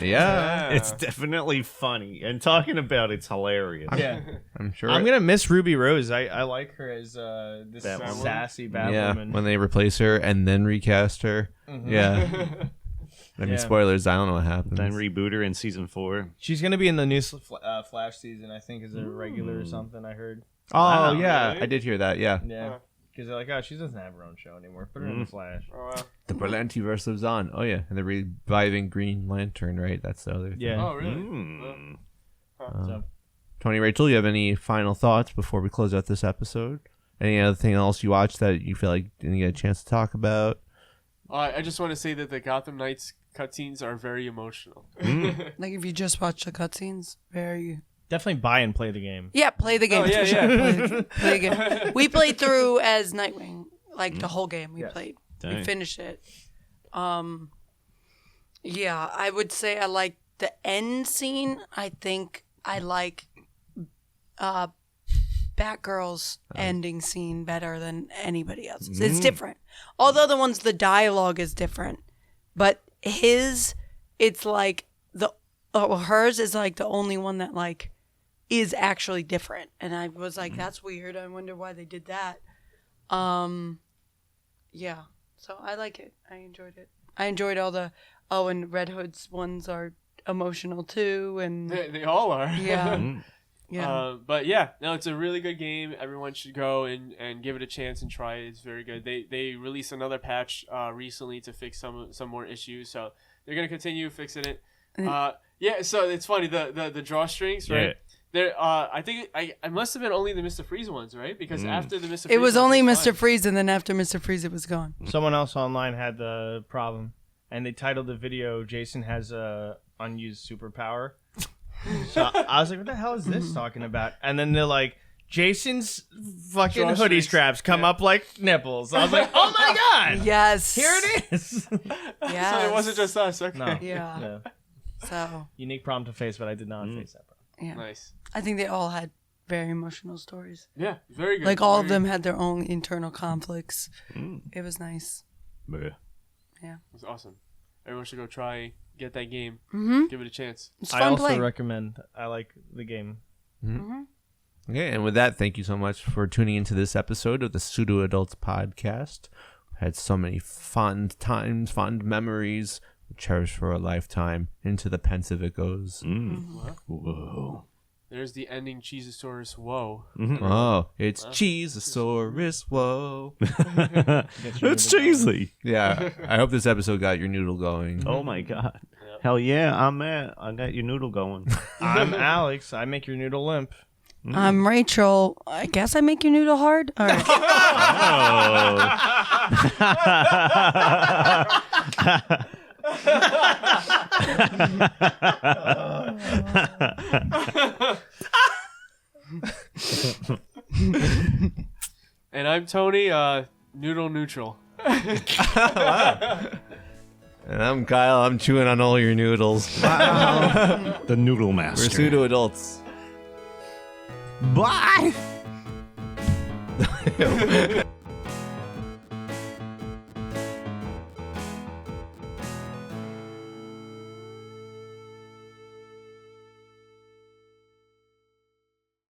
Yeah, It's definitely funny, and talking about it's hilarious. Yeah. I'm sure. I'm gonna miss Ruby Rose. I like her as this Batwoman. sassy Yeah, Batwoman. when they replace her and then recast her. Yeah. I mean, Yeah. spoilers. I don't know what happens. Then reboot her in season 4. She's gonna be in the new Flash season. I think is a regular or something. I heard. Oh Wow, yeah, really? I did hear that. Yeah, Yeah, Huh. because they're like, oh, she doesn't have her own show anymore. Put her in the Flash. Oh, wow. the Berlantiverse lives on. Oh yeah, and they're reviving Green Lantern, right? That's the other thing. Yeah. Oh, really? Mm. So, Tony, Rachel, you have any final thoughts before we close out this episode? Any other thing else you watched that you feel like didn't get a chance to talk about? I just want to say that the Gotham Knights cutscenes are very emotional. Like if you just watch the cutscenes, very Definitely buy and play the game. Yeah, play the game. Oh, yeah, for sure. yeah. Play the game. We played through as Nightwing, like the whole game. We played. We Dang. finished it. Yeah, I would say I like the end scene. I think I like Batgirl's ending scene better than anybody else's. It's different. All the other ones, the dialogue is different, but it's like hers is like the only one that like is actually different. And I was like, that's weird. I wonder why they did that. Yeah. So I like it. I enjoyed it. I enjoyed all the and Red Hood's ones are emotional too, and They all are. yeah. Yeah. But yeah, no, it's a really good game. Everyone should go and give it a chance and try it. It's very good. They released another patch recently to fix some more issues, so they're gonna continue fixing it. Yeah, so it's funny the drawstrings, right? Yeah. There, I think I must have been only the Mr. Freeze ones, right? Because after the Mr. Freeze It was ones, only it Mr. fine. Freeze, and then after Mr. Freeze, it was gone. Someone else online had the problem, and they titled the video, Jason has a unused superpower. So I was like, what the hell is this talking about? And then they're like, Jason's fucking hoodie Drawstrings. straps come up like nipples. I was like, oh my god! Yes. Here it is! Yes. So it wasn't just us. Okay. No. Yeah. Yeah. So, Unique problem to face, but I did not face that problem. yeah. Nice. I think they all had very emotional stories. Yeah, very good. Like all of Very them had their own internal conflicts. It was nice. It was awesome. Everyone should go try, get that game, give it a chance. It's I fun also play. recommend. I like the game. Okay, and with that, thank you so much for tuning into this episode of the Pseudo Adults podcast. Had so many fond times, fond memories, cherished for a lifetime. Into the pensive it goes. Whoa. There's the ending Cheezosaurus. Whoa. Oh, it's Cheezosaurus. Whoa. It's cheesy. Yeah, I hope this episode got your noodle going. Oh my god. Hell yeah, I'm Matt. I got your noodle going. I'm Alex. I make your noodle limp. I'm Rachel. I guess I make your noodle hard. All right. And I'm Tony, noodle neutral. And I'm Kyle. I'm chewing on all your noodles. The noodle We're master. Pseudo Adults. Bye.